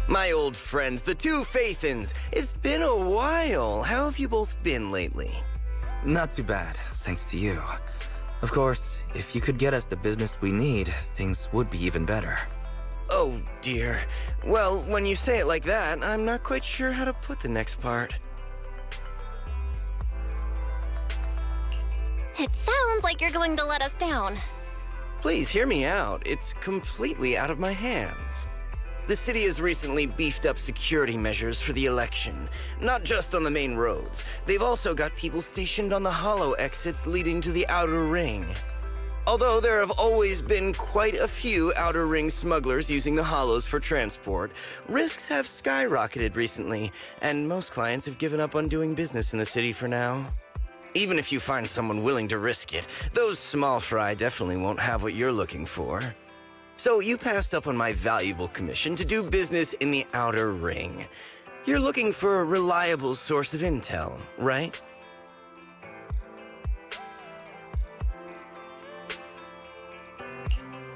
My old friends, the two Faithins. It's been a while. How have you both been lately? Not too bad, thanks to you. Of course, if you could get us the business we need, things would be even better. Oh, dear. Well, when you say it like that, I'm not quite sure how to put the next part. It sounds like you're going to let us down. Please hear me out. It's completely out of my hands. The city has recently beefed up security measures for the election, not just on the main roads. They've also got people stationed on the hollow exits leading to the outer ring. Although there have always been quite a few outer ring smugglers using the hollows for transport, risks have skyrocketed recently, and most clients have given up on doing business in the city for now. Even if you find someone willing to risk it, those small fry definitely won't have what you're looking for. So you passed up on my valuable commission to do business in the outer ring. You're looking for a reliable source of intel, right?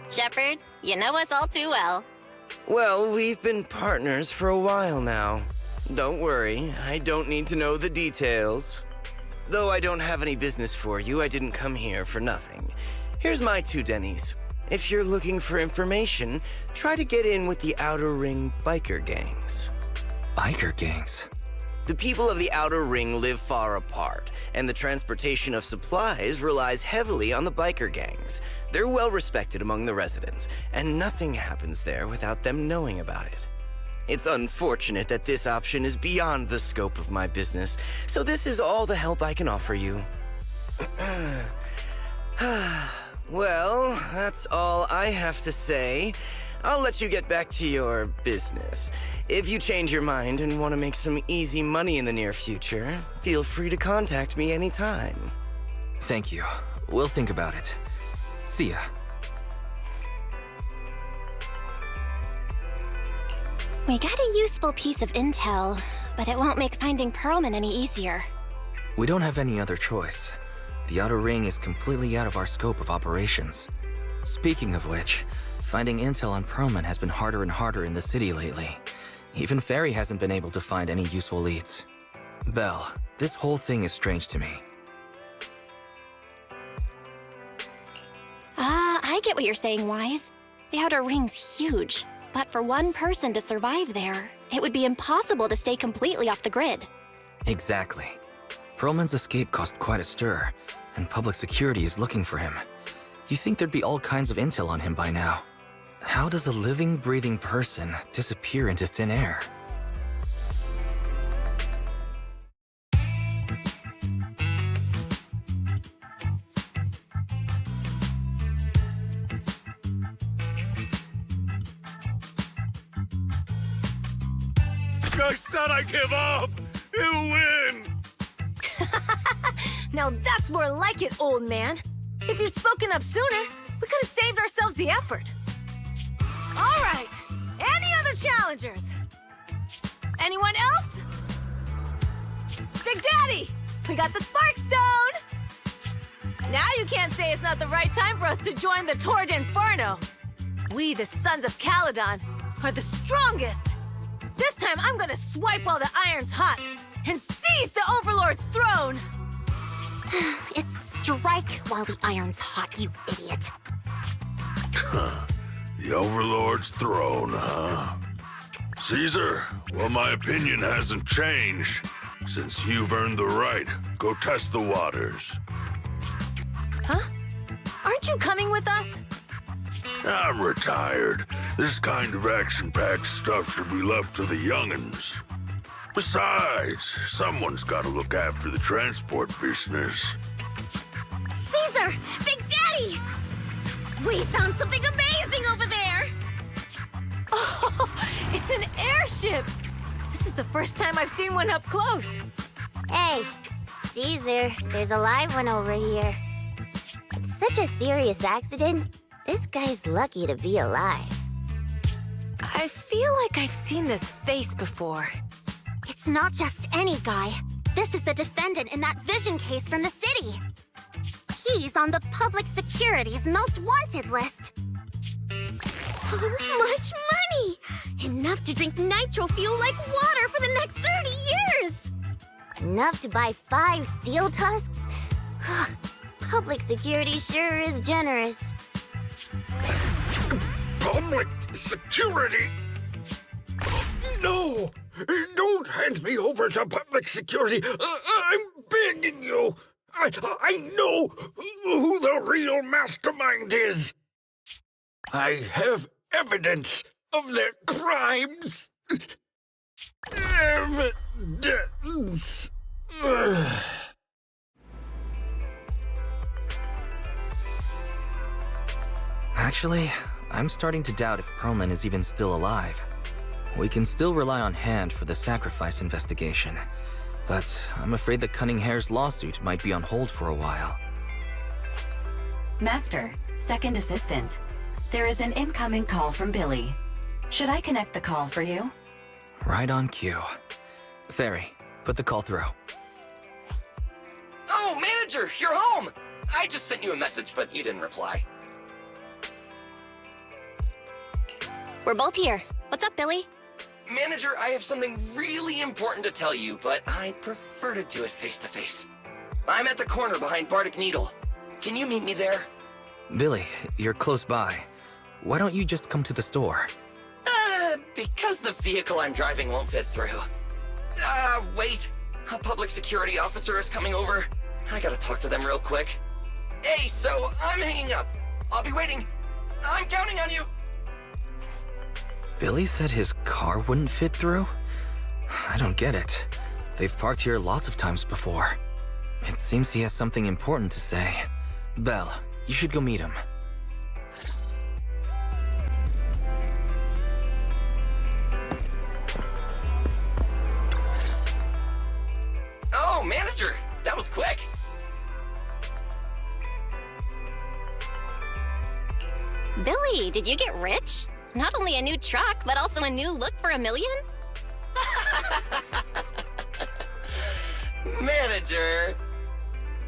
Shepard, you know us all too well. Well, we've been partners for a while now. Don't worry, I don't need to know the details. Though I don't have any business for you, I didn't come here for nothing. Here's my 2 Denny's. If you're looking for information, try to get in with the Outer Ring biker gangs. Biker gangs? The people of the Outer Ring live far apart, and the transportation of supplies relies heavily on the biker gangs. They're well respected among the residents, and nothing happens there without them knowing about it. It's unfortunate that this option is beyond the scope of my business, so this is all the help I can offer you. Well, that's all I have to say. I'll let you get back to your business. If you change your mind and want to make some easy money in the near future, feel free to contact me anytime. Thank you. We'll think about it. See ya. We got a useful piece of intel, but it won't make finding Pearlman any easier. We don't have any other choice. The Outer Ring is completely out of our scope of operations. Speaking of which, finding intel on Pearlman has been harder and harder in the city lately. Even Ferry hasn't been able to find any useful leads. Belle, this whole thing is strange to me. I get what you're saying, Wise. The Outer Ring's huge, but for one person to survive there, it would be impossible to stay completely off the grid. Exactly. Pearlman's escape caused quite a stir, and public security is looking for him. You'd think there'd be all kinds of intel on him by now. How does a living, breathing person disappear into thin air? I said I give up! You win! Now that's more like it, old man. If you'd spoken up sooner, we could have saved ourselves the effort. All right, any other challengers? Anyone else? Big Daddy, we got the Spark Stone! Now you can't say it's not the right time for us to join the Torrid Inferno. We, the Sons of Caledon, are the strongest. This time I'm gonna swipe while the iron's hot and seize the Overlord's throne! It's strike while the iron's hot, you idiot. The Overlord's throne, huh? Caesar, well, my opinion hasn't changed. Since you've earned the right, go test the waters. Huh? Aren't you coming with us? I'm retired. This kind of action-packed stuff should be left to the young'uns. Besides, someone's got to look after the transport business. Caesar! Big Daddy! We found something amazing over there! Oh, it's an airship! This is the first time I've seen one up close. Hey, Caesar, there's a live one over here. It's such a serious accident. This guy's lucky to be alive. I feel like I've seen this face before. It's not just any guy. This is the defendant in that vision case from the city. He's on the public security's most wanted list. So much money! Enough have to drink nitro fuel like water for the next 30 years! Enough to buy 5 steel tusks? Public security sure is generous. Public security? No! Don't hand me over to public security! I'm begging you! I know who the real mastermind is! I have evidence of their crimes! Evidence! Actually, I'm starting to doubt if Perlman is even still alive. We can still rely on Hand for the sacrifice investigation, but I'm afraid the Cunning Hare's lawsuit might be on hold for a while. Master, second assistant. There is an incoming call from Billy. Should I connect the call for you? Right on cue. Fairy, put the call through. Oh, manager, you're home! I just sent you a message, but you didn't reply. We're both here. What's up, Billy? Manager, I have something really important to tell you, but I'd prefer to do it face-to-face. I'm at the corner behind Bardic Needle. Can you meet me there? Billy, you're close by. Why don't you just come to the store? Because the vehicle I'm driving won't fit through. Wait. A public security officer is coming over. I gotta talk to them real quick. Hey, so I'm hanging up. I'll be waiting. I'm counting on you. Billy said his car wouldn't fit through? I don't get it. They've parked here lots of times before. It seems he has something important to say. Belle, you should go meet him. Oh, manager, that was quick. Billy, did you get rich? Not only a new truck, but also a new look for $1 million? Manager,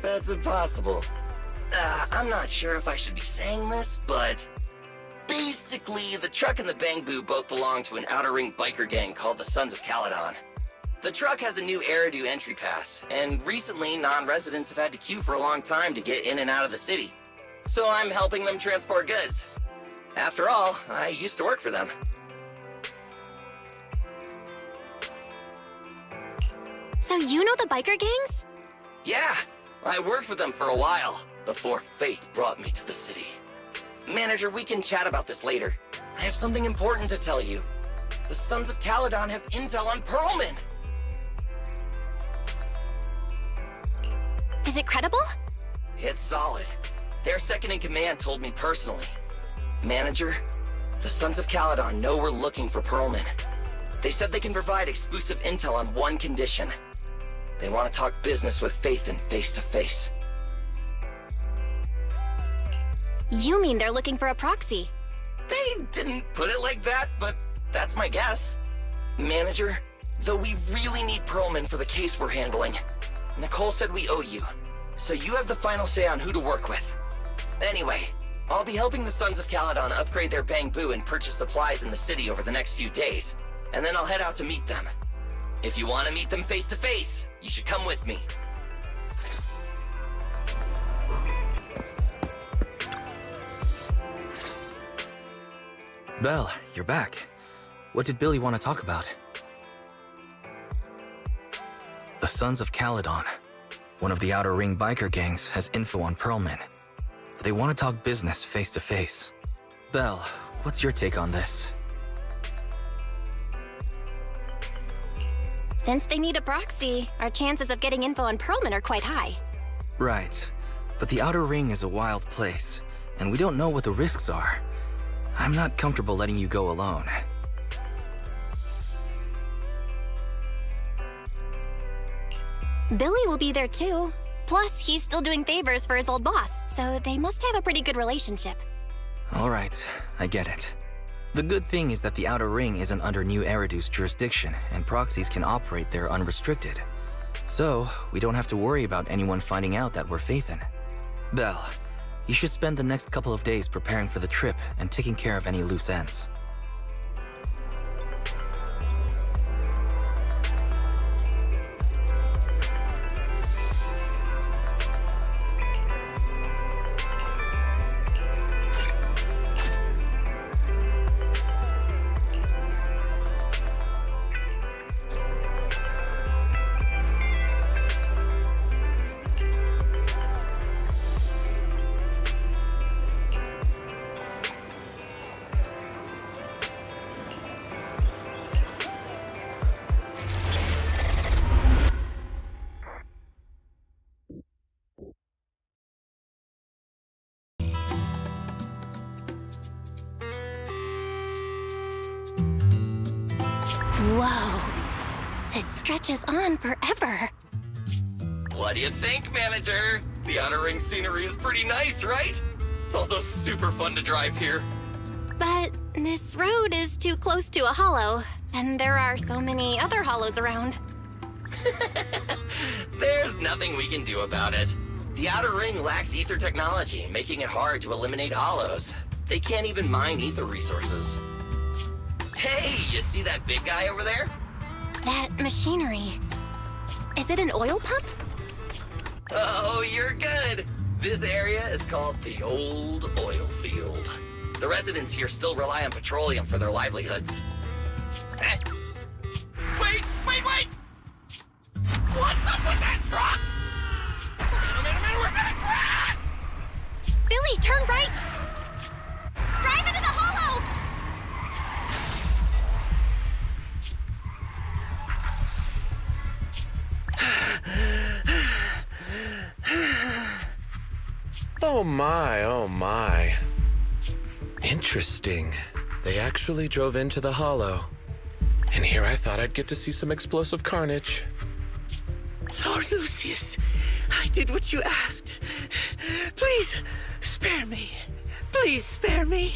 that's impossible. I'm not sure if I should be saying this, but basically, the truck and the Bang Boo both belong to an outer ring biker gang called the Sons of Caledon. The truck has a new Eridu entry pass, and recently non-residents have had to queue for a long time to get in and out of the city. So I'm helping them transport goods. After all, I used to work for them. So you know the biker gangs? Yeah, I worked with them for a while, before fate brought me to the city. Manager, we can chat about this later. I have something important to tell you. The Sons of Caledon have intel on Perlman! Is it credible? It's solid. Their second-in-command told me personally. Manager, the Sons of Caledon know we're looking for Perlman. They said they can provide exclusive intel on one condition. They want to talk business with Phaethon face-to-face. You mean they're looking for a proxy? They didn't put it like that, but that's my guess. Manager, though we really need Perlman for the case we're handling, Nicole said we owe you, so you have the final say on who to work with. Anyway, I'll be helping the Sons of Caledon upgrade their Bang Boo and purchase supplies in the city over the next few days, and then I'll head out to meet them. If you want to meet them face-to-face, you should come with me. Belle, you're back. What did Billy want to talk about? The Sons of Caledon, one of the Outer Ring biker gangs, has info on Perlman. They want to talk business face-to-face. Belle, what's your take on this? Since they need a proxy, our chances of getting info on Perlman are quite high. Right, but the Outer Ring is a wild place, and we don't know what the risks are. I'm not comfortable letting you go alone. Billy will be there too. Plus, he's still doing favors for his old boss, so they must have a pretty good relationship. All right, I get it. The good thing is that the Outer Ring isn't under New Eridu's jurisdiction, and proxies can operate there unrestricted. So, we don't have to worry about anyone finding out that we're Phaethon. Belle, you should spend the next couple of days preparing for the trip and taking care of any loose ends. Whoa. It stretches on forever. What do you think, manager? The Outer Ring scenery is pretty nice, right? It's also super fun to drive here. But this road is too close to a hollow, and there are so many other hollows around. There's nothing we can do about it. The Outer Ring lacks ether technology, making it hard to eliminate hollows. They can't even mine ether resources. Hey, you see that big guy over there? That machinery. Is it an oil pump? Oh, you're good. This area is called the Old Oil Field. The residents here still rely on petroleum for their livelihoods. Eh. Wait! What's up with that truck? Man, we're gonna crash! Billy, turn right! Drive into the hollow! Oh my. Interesting. They actually drove into the hollow. And here I thought I'd get to see some explosive carnage. Lord Lucius, I did what you asked. Please, spare me. Please spare me.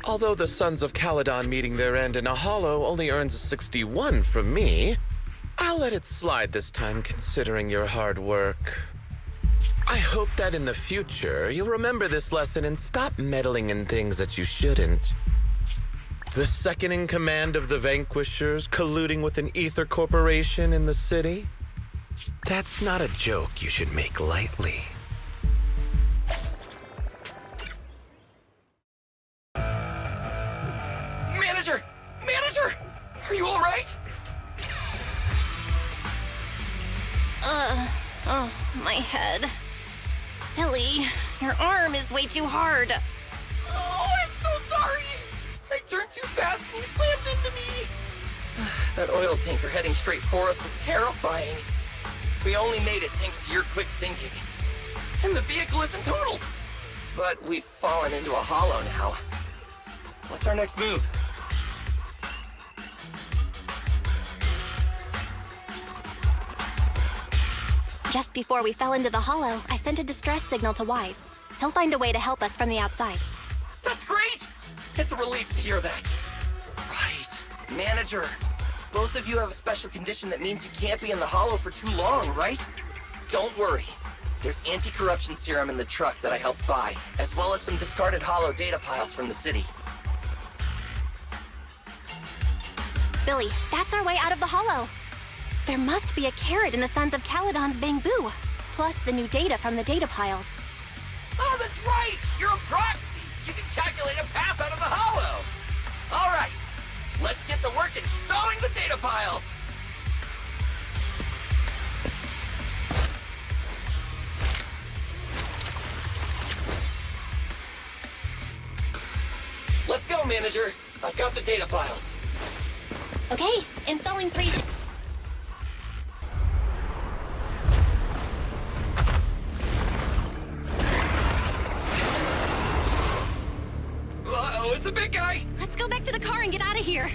Although the Sons of Caledon meeting their end in a hollow only earns a 61 from me, I'll let it slide this time considering your hard work. I hope that in the future you'll remember this lesson and stop meddling in things that you shouldn't. The second in command of the Vanquishers colluding with an ether corporation in the city? That's not a joke you should make lightly. Manager! Are you all right? Oh, my head. Billy, your arm is way too hard. Oh, I'm so sorry. I turned too fast and you slammed into me. That oil tanker heading straight for us was terrifying. We only made it thanks to your quick thinking. And the vehicle isn't totaled. But we've fallen into a hollow now. What's our next move? Just before we fell into the hollow, I sent a distress signal to Wise. He'll find a way to help us from the outside. That's great! It's a relief to hear that. Right. Manager, both of you have a special condition that means you can't be in the hollow for too long, right? Don't worry. There's anti-corruption serum in the truck that I helped buy, as well as some discarded hollow data piles from the city. Billy, that's our way out of the hollow. There must be a carrot in the Sons of Caledon's bamboo, plus the new data from the data piles. Oh, that's right! You're a proxy! You can calculate a path out of the hollow! All right, let's get to work installing the data piles! Let's go, manager. I've got the data piles. Okay, installing 3... Uh-oh, it's a big guy! Let's go back to the car and get out of here.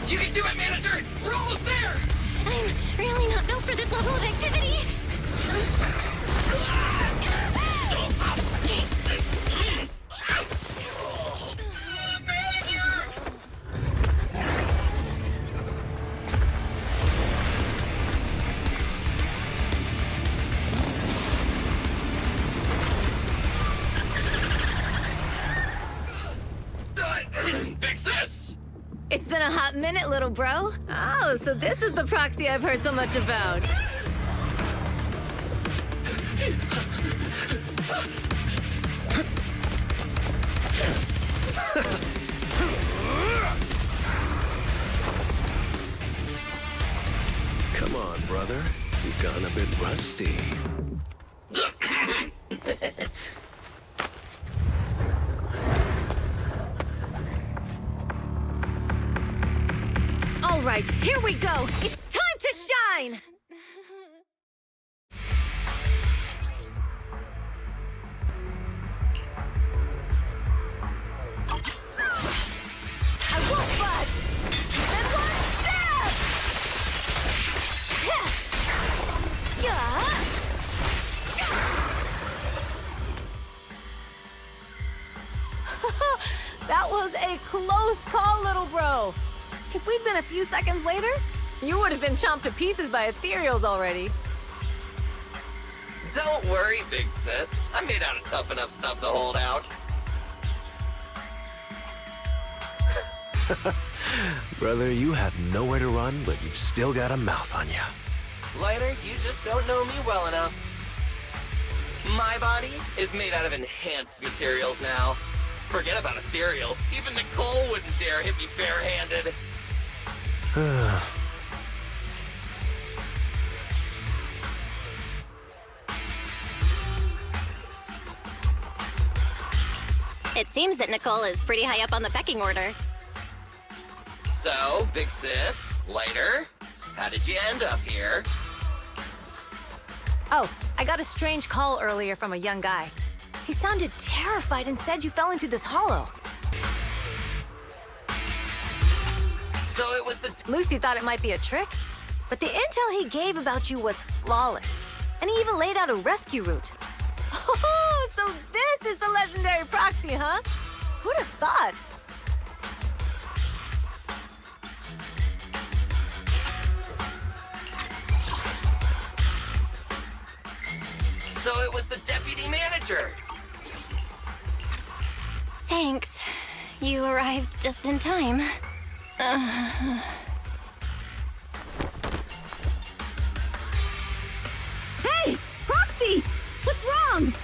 You can do it, manager! We're almost there! I'm really not built for this level of activity. Fix this! It's been a hot minute, little bro. Oh, so this is the proxy I've heard so much about. Come on, brother. You've gone a bit rusty. All right, here we go. It's time to shine! I won't budge! close call, little bro. If we'd been a few seconds later, you would have been chomped to pieces by ethereals already. Don't worry, big sis. I'm made out of tough enough stuff to hold out. Brother, you have nowhere to run, but you've still got a mouth on you. Lighter, you just don't know me well enough. My body is made out of enhanced materials now. Forget about ethereals. Even Nicole wouldn't dare hit me barehanded. It seems that Nicole is pretty high up on the pecking order. So, big sis, Lighter, how did you end up here? Oh, I got a strange call earlier from a young guy. He sounded terrified and said you fell into this hollow. So it was the... Lucy thought it might be a trick, but the intel he gave about you was flawless. And he even laid out a rescue route. Oh, so this is the legendary proxy, huh? Who'd have thought? So it was the deputy manager. Thanks. You arrived just in time. Hey! Proxy! What's wrong?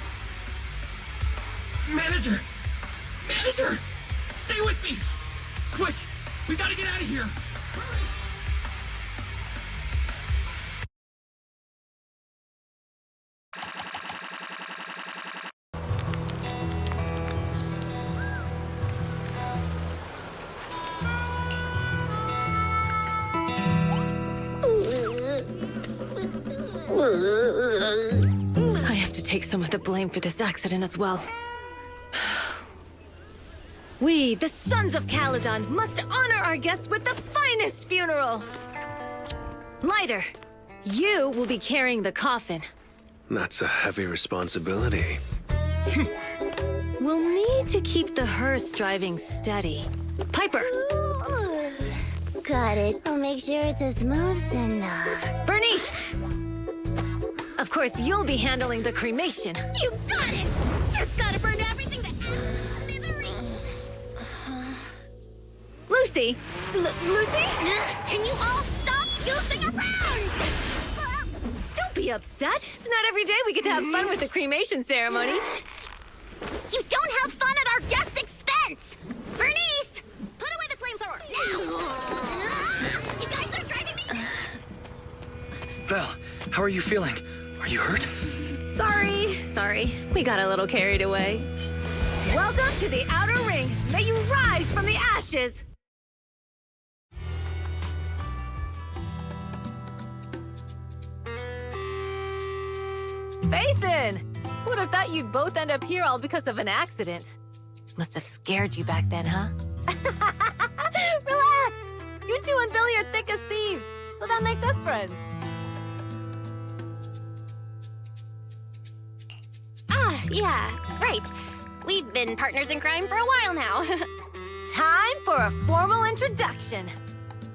Manager! Manager! Stay with me! Quick! We gotta get out of here! Hurry! I have to take some of the blame for this accident as well. We, the Sons of Caledon, must honor our guests with the finest funeral! Lighter, you will be carrying the coffin. That's a heavy responsibility. We'll need to keep the hearse driving steady. Piper! Got it. I'll make sure it's as smooth enough. Bernice! Of course, you'll be handling the cremation. You got it! Just gotta burn everything to smithereens. Lucy! Lucy? Can you all stop goofing around? Don't be upset. It's not every day we get to have fun with the cremation ceremony. You don't have fun at our guest's expense! Bernice! Put away the flamethrower, now! You guys are driving me nuts! Belle, how are you feeling? Are you hurt? Sorry. We got a little carried away. Welcome to the Outer Ring. May you rise from the ashes! Faithin! Who would have thought you'd both end up here all because of an accident? Must have scared you back then, huh? Relax! You two and Billy are thick as thieves, so that makes us friends. Ah, yeah, right. We've been partners in crime for a while now. Time for a formal introduction.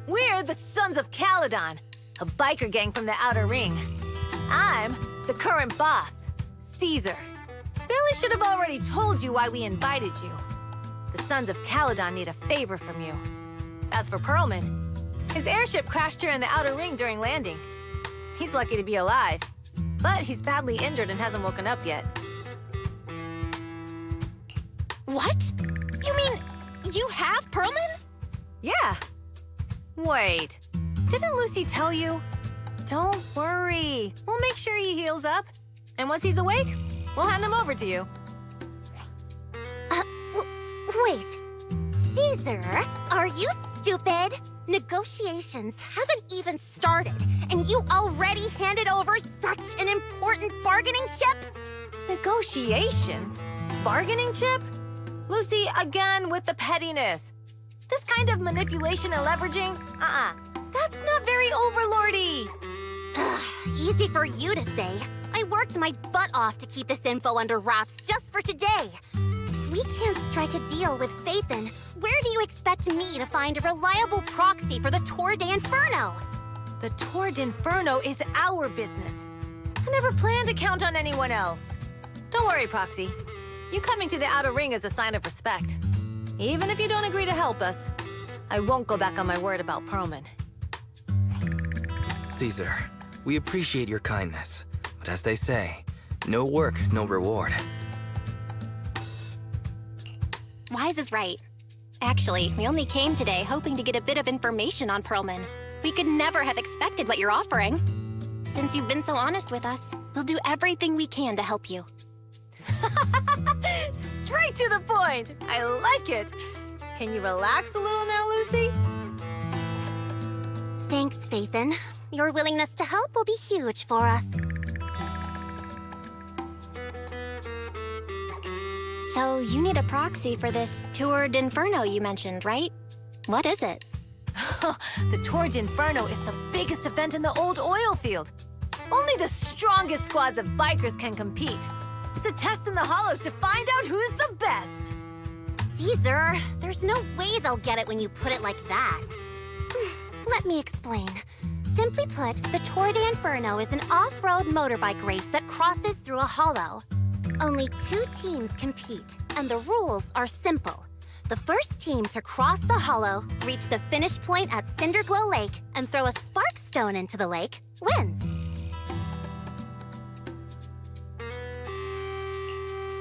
We're the Sons of Caledon, a biker gang from the Outer Ring. I'm the current boss, Caesar. Billy should have already told you why we invited you. The Sons of Caledon need a favor from you. As for Perlman, his airship crashed here in the Outer Ring during landing. He's lucky to be alive, but he's badly injured and hasn't woken up yet. What? You mean you have Perlman? Yeah. Wait, didn't Lucy tell you? Don't worry. We'll make sure he heals up. And once he's awake, we'll hand him over to you. Wait. Caesar, are you stupid? Negotiations haven't even started, and you already handed over such an important bargaining chip? Negotiations? Bargaining chip? Lucy, again with the pettiness. This kind of manipulation and leveraging? That's not very overlordy. Easy for you to say. I worked my butt off to keep this info under wraps just for today. we can't strike a deal with Phaethon, where do you expect me to find a reliable proxy for the Tour d'Inferno? The Tour d'Inferno is our business. I never planned to count on anyone else. Don't worry, Proxy. You coming to the Outer Ring is a sign of respect. Even if you don't agree to help us, I won't go back on my word about Perlman. Caesar, we appreciate your kindness, but as they say, no work, no reward. Wise is right. Actually, we only came today hoping to get a bit of information on Perlman. We could never have expected what you're offering. Since you've been so honest with us, we'll do everything we can to help you. Straight to the point! I like it! Can you relax a little now, Lucy? Thanks, Phaethon. Your willingness to help will be huge for us. So you need a proxy for this Tour d'Inferno you mentioned, right? What is it? The Tour d'Inferno is the biggest event in the old oil field. Only the strongest squads of bikers can compete. It's a test in the hollows to find out who's the best. Caesar, there's no way they'll get it when you put it like that. Let me explain. Simply put, the Tour d'Inferno is an off-road motorbike race that crosses through a hollow. Only 2 teams compete, and the rules are simple. The first team to cross the hollow, reach the finish point at Cinderglow Lake, and throw a spark stone into the lake, wins.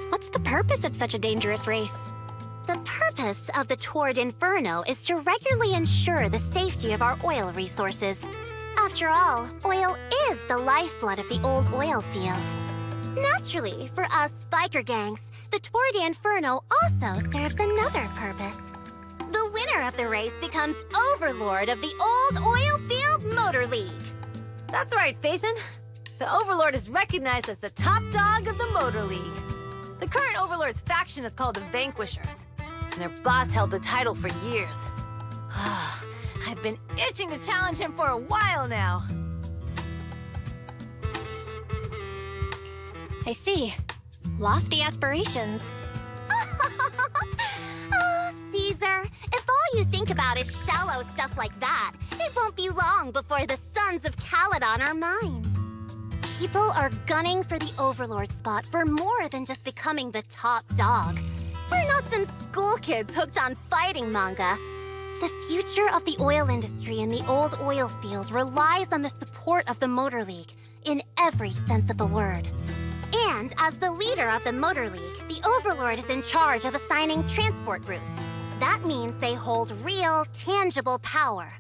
What's the purpose of such a dangerous race? The purpose of the Tour d'Inferno is to regularly ensure the safety of our oil resources. After all, oil is the lifeblood of the old oil field. Naturally, for us biker gangs, the Tour d'Inferno also serves another purpose. The winner of the race becomes overlord of the old oil field motor league. That's right, Phaethon. The Overlord is recognized as the top dog of the Motor League. The current Overlord's faction is called the Vanquishers, and their boss held the title for years. I've been itching to challenge him for a while now. I see. Lofty aspirations. Oh, Caesar, if all you think about is shallow stuff like that, it won't be long before the sons of Caledon are mine. People are gunning for the Overlord spot for more than just becoming the top dog. We're not some school kids hooked on fighting manga. The future of the oil industry in the old oil field relies on the support of the Motor League, in every sense of the word. And as the leader of the Motor League, the Overlord is in charge of assigning transport routes. That means they hold real, tangible power.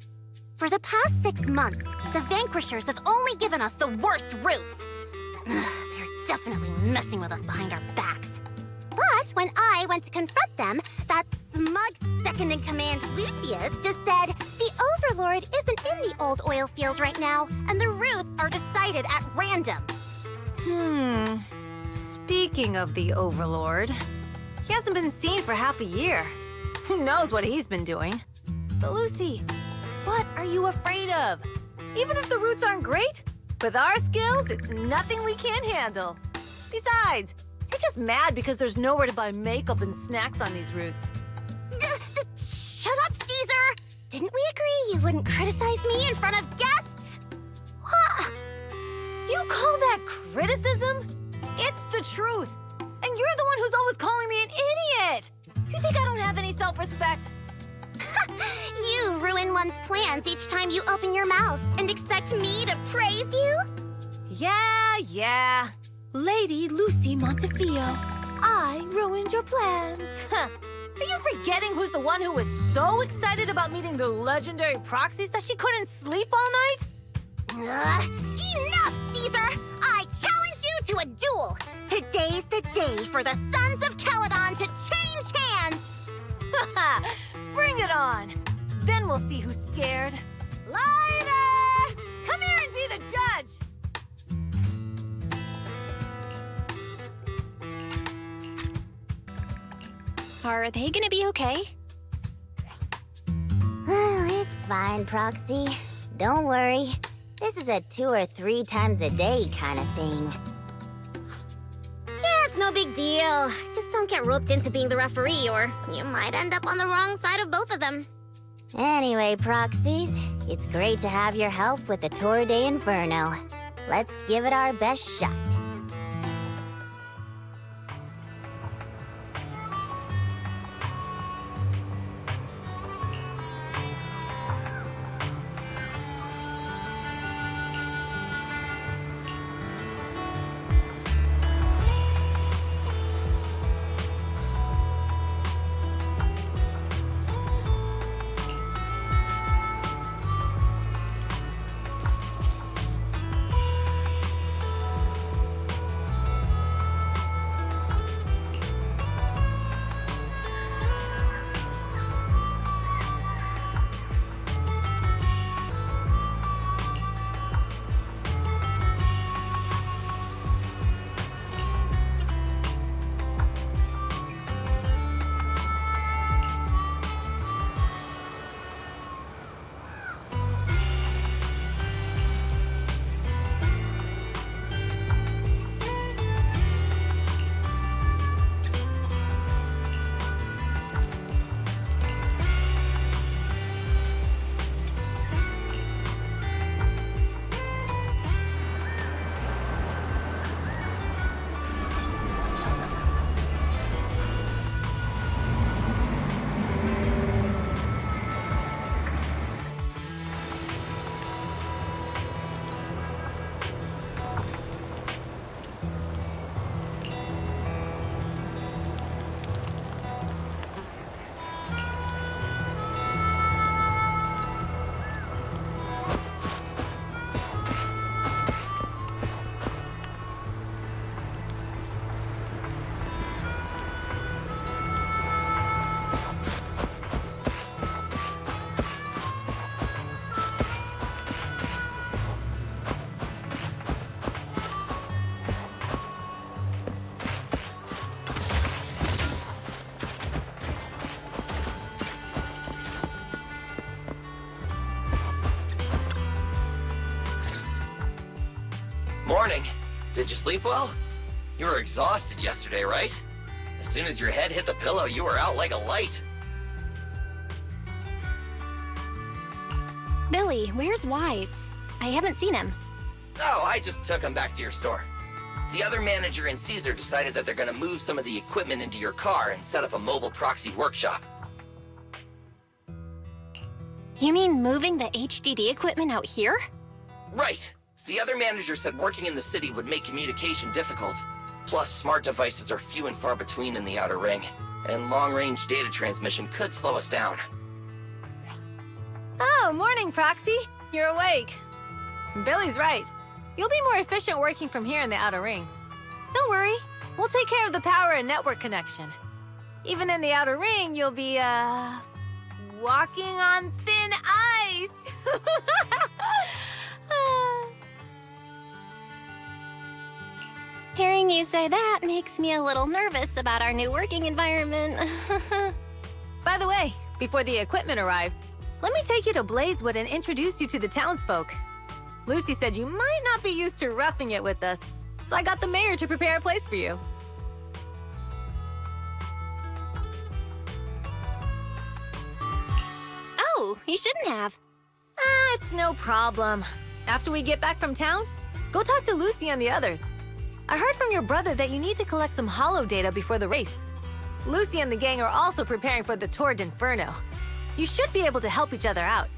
For the past 6 months, the Vanquishers have only given us the worst routes. They're definitely messing with us behind our backs. But when I went to confront them, that smug second-in-command Lucius just said, the Overlord isn't in the old oil field right now, and the routes are decided at random. Speaking of the Overlord, he hasn't been seen for half a year. Who knows what he's been doing? But Lucy, what are you afraid of? Even if the routes aren't great, with our skills, it's nothing we can't handle. Besides, you're just mad because there's nowhere to buy makeup and snacks on these routes. Shut up, Caesar! Didn't we agree you wouldn't criticize me in front of guests? What? You call that criticism? It's the truth. And you're the one who's always calling me an idiot. You think I don't have any self-respect? You ruin one's plans each time you open your mouth and expect me to praise you? Yeah. Lady Lucy Montefiore, I ruined your plans. Are you forgetting who's the one who was so excited about meeting the legendary proxies that she couldn't sleep all night? Enough, Caesar! I challenge you to a duel! Today's the day for the Sons of Caledon to change hands! Bring it on! Then we'll see who's scared. Lighter! Come here and be the judge! Are they gonna be okay? It's fine, Proxy. Don't worry. This is a 2 or 3 times a day kind of thing. Yeah, It's no big deal. Just don't get roped into being the referee, or you might end up on the wrong side of both of them. Anyway, Proxies, it's great to have your help with the Tour de Inferno. Let's give it our best shot. Morning. Did you sleep well? You were exhausted yesterday, right? As soon as your head hit the pillow, you were out like a light. Billy, where's Wise? I haven't seen him. Oh, I just took him back to your store. The other manager and Caesar decided that they're gonna move some of the equipment into your car and set up a mobile proxy workshop. You mean moving the HDD equipment out here? Right. The other manager said working in the city would make communication difficult. Plus, smart devices are few and far between in the Outer Ring, and long-range data transmission could slow us down. Oh, morning, Proxy. You're awake. Billy's right. You'll be more efficient working from here in the Outer Ring. Don't worry. We'll take care of the power and network connection. Even in the Outer Ring, you'll be, walking on thin ice. Hearing you say that makes me a little nervous about our new working environment. By the way, before the equipment arrives, let me take you to Blazewood and introduce you to the townsfolk. Lucy said you might not be used to roughing it with us, so I got the mayor to prepare a place for you. Oh, you shouldn't have. It's no problem. After we get back from town, go talk to Lucy and the others. I heard from your brother that you need to collect some holo data before the race. Lucy and the gang are also preparing for the Tour d'Inferno. You should be able to help each other out.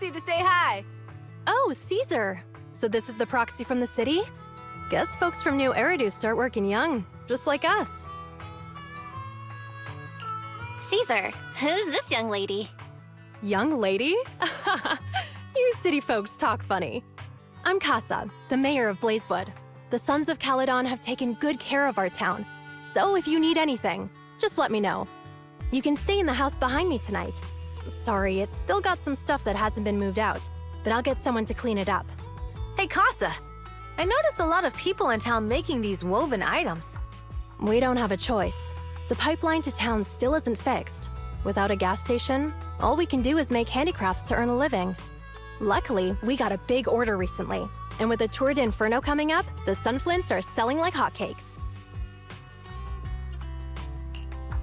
To say hi. Oh, Caesar. So this is the proxy from the city? Guess folks from New Eridu start working young, just like us. Caesar, who's this young lady? Young lady? You city folks talk funny. I'm Casa, the mayor of Blazewood. The Sons of Caledon have taken good care of our town, so if you need anything, just let me know. You can stay in the house behind me tonight. Sorry, it's still got some stuff that hasn't been moved out, but I'll get someone to clean it up. Hey, Casa. I noticed a lot of people in town making these woven items. We don't have a choice. The pipeline to town still isn't fixed. Without a gas station, all we can do is make handicrafts to earn a living. Luckily, we got a big order recently, and with the Tour d'Inferno coming up, the sunflints are selling like hotcakes.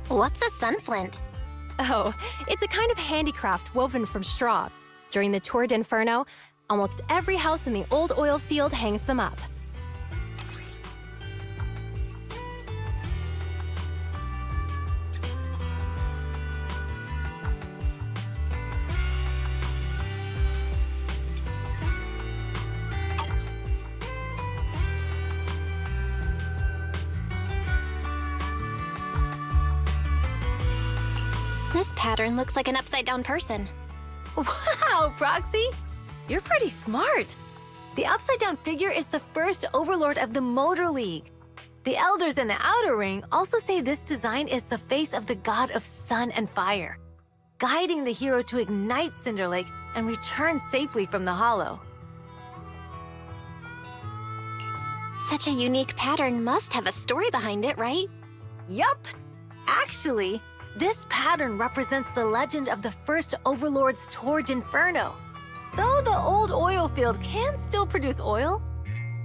What's a sunflint? Oh, it's a kind of handicraft woven from straw. During the Tour d'Inferno, almost every house in the old oil field hangs them up. This pattern looks like an upside-down person. Wow, Proxy! You're pretty smart. The upside-down figure is the first overlord of the Motor League. The elders in the Outer Ring also say this design is the face of the god of sun and fire, guiding the hero to ignite Cinder Lake and return safely from the Hollow. Such a unique pattern must have a story behind it, right? Yup! Actually, this pattern represents the legend of the first Overlord's Tour d'Inferno. Though the old oil field can still produce oil,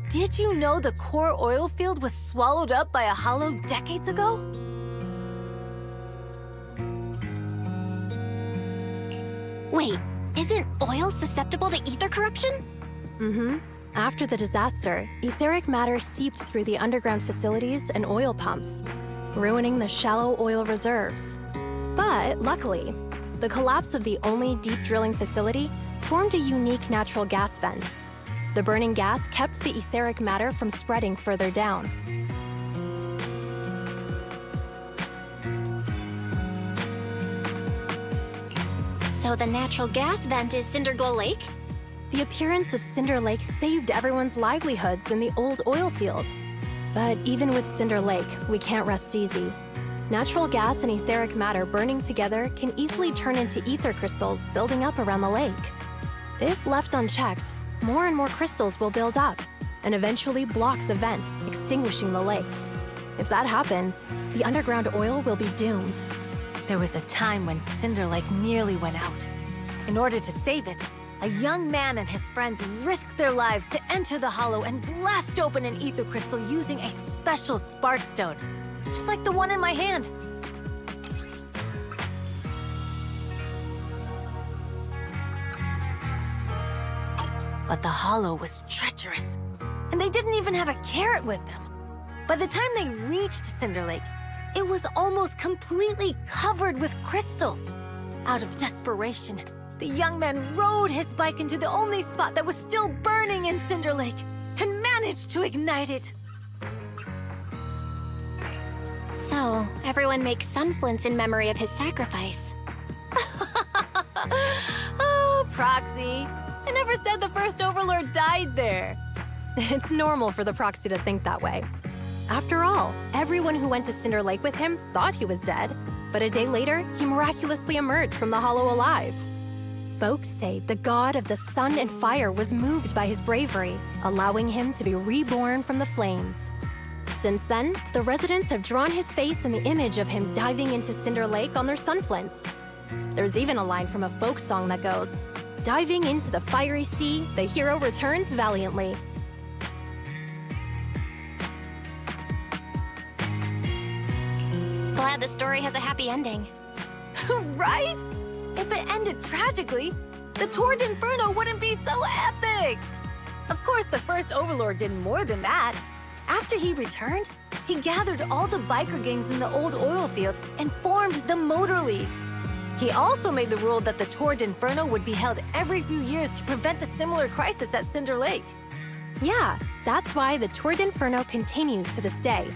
did you know the core oil field was swallowed up by a hollow decades ago? Wait, isn't oil susceptible to ether corruption? Mm-hmm. After the disaster, etheric matter seeped through the underground facilities and oil pumps, ruining the shallow oil reserves. But luckily, the collapse of the only deep drilling facility formed a unique natural gas vent. The burning gas kept the etheric matter from spreading further down. So the natural gas vent is Cinder Glow Lake? The appearance of Cinder Lake saved everyone's livelihoods in the old oil field. But even with Cinder Lake, we can't rest easy. Natural gas and etheric matter burning together can easily turn into ether crystals building up around the lake. If left unchecked, more and more crystals will build up and eventually block the vent, extinguishing the lake. If that happens, the underground oil will be doomed. There was a time when Cinder Lake nearly went out. In order to save it, a young man and his friends risked their lives to enter the Hollow and blast open an ether crystal using a special spark stone, just like the one in my hand. But the Hollow was treacherous, and they didn't even have a carrot with them. By the time they reached Cinder Lake, it was almost completely covered with crystals. Out of desperation, the young man rode his bike into the only spot that was still burning in Cinder Lake and managed to ignite it. So, everyone makes sunflints in memory of his sacrifice. Oh, Proxy. I never said the first Overlord died there. It's normal for the Proxy to think that way. After all, everyone who went to Cinder Lake with him thought he was dead, but a day later, he miraculously emerged from the Hollow alive. Folks say the god of the sun and fire was moved by his bravery, allowing him to be reborn from the flames. Since then, the residents have drawn his face in the image of him diving into Cinder Lake on their sunflints. There's even a line from a folk song that goes, "Diving into the fiery sea, the hero returns valiantly." Glad the story has a happy ending. Right? If it ended tragically, the Tour d'Inferno wouldn't be so epic! Of course, the first Overlord did more than that. After he returned, he gathered all the biker gangs in the old oil field and formed the Motor League. He also made the rule that the Tour d'Inferno would be held every few years to prevent a similar crisis at Cinder Lake. Yeah, that's why the Tour d'Inferno continues to this day.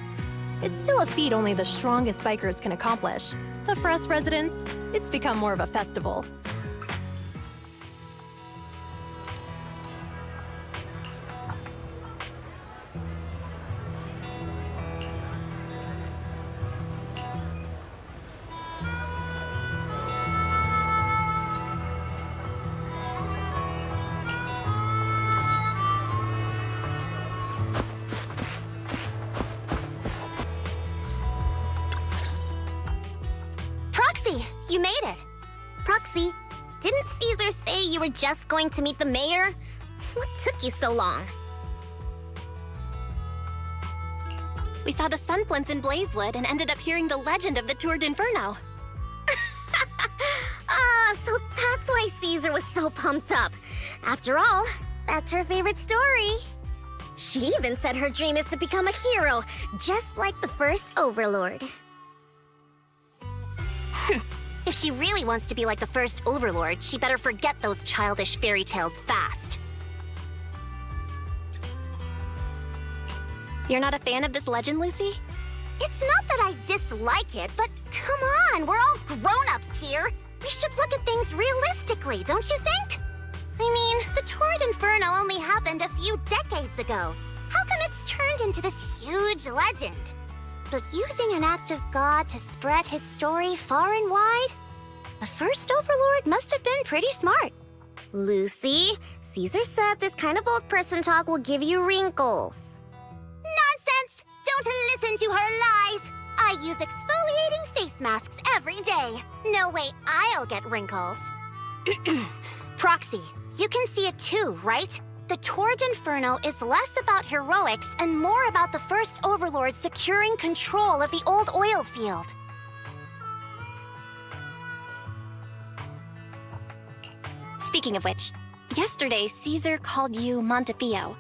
It's still a feat only the strongest bikers can accomplish, but for us residents, it's become more of a festival. Lucy, you made it. Proxy, didn't Caesar say you were just going to meet the mayor? What took you so long? We saw the Sunflints in Blazewood and ended up hearing the legend of the Tour d'Inferno. So that's why Caesar was so pumped up. After all, that's her favorite story. She even said her dream is to become a hero, just like the first Overlord. If she really wants to be like the first Overlord, she better forget those childish fairy tales fast. You're not a fan of this legend, Lucy? It's not that I dislike it, but come on, we're all grown-ups here. We should look at things realistically, don't you think? I mean, the Torrid Inferno only happened a few decades ago. How come it's turned into this huge legend? But using an act of God to spread his story far and wide? The first Overlord must have been pretty smart. Lucy, Caesar said this kind of old person talk will give you wrinkles. Nonsense! Don't listen to her lies! I use exfoliating face masks every day. No way I'll get wrinkles. Proxy, you can see it too, right? The Torrid Inferno is less about heroics and more about the first Overlord securing control of the old oil field. Speaking of which, yesterday Caesar called you Montefiore.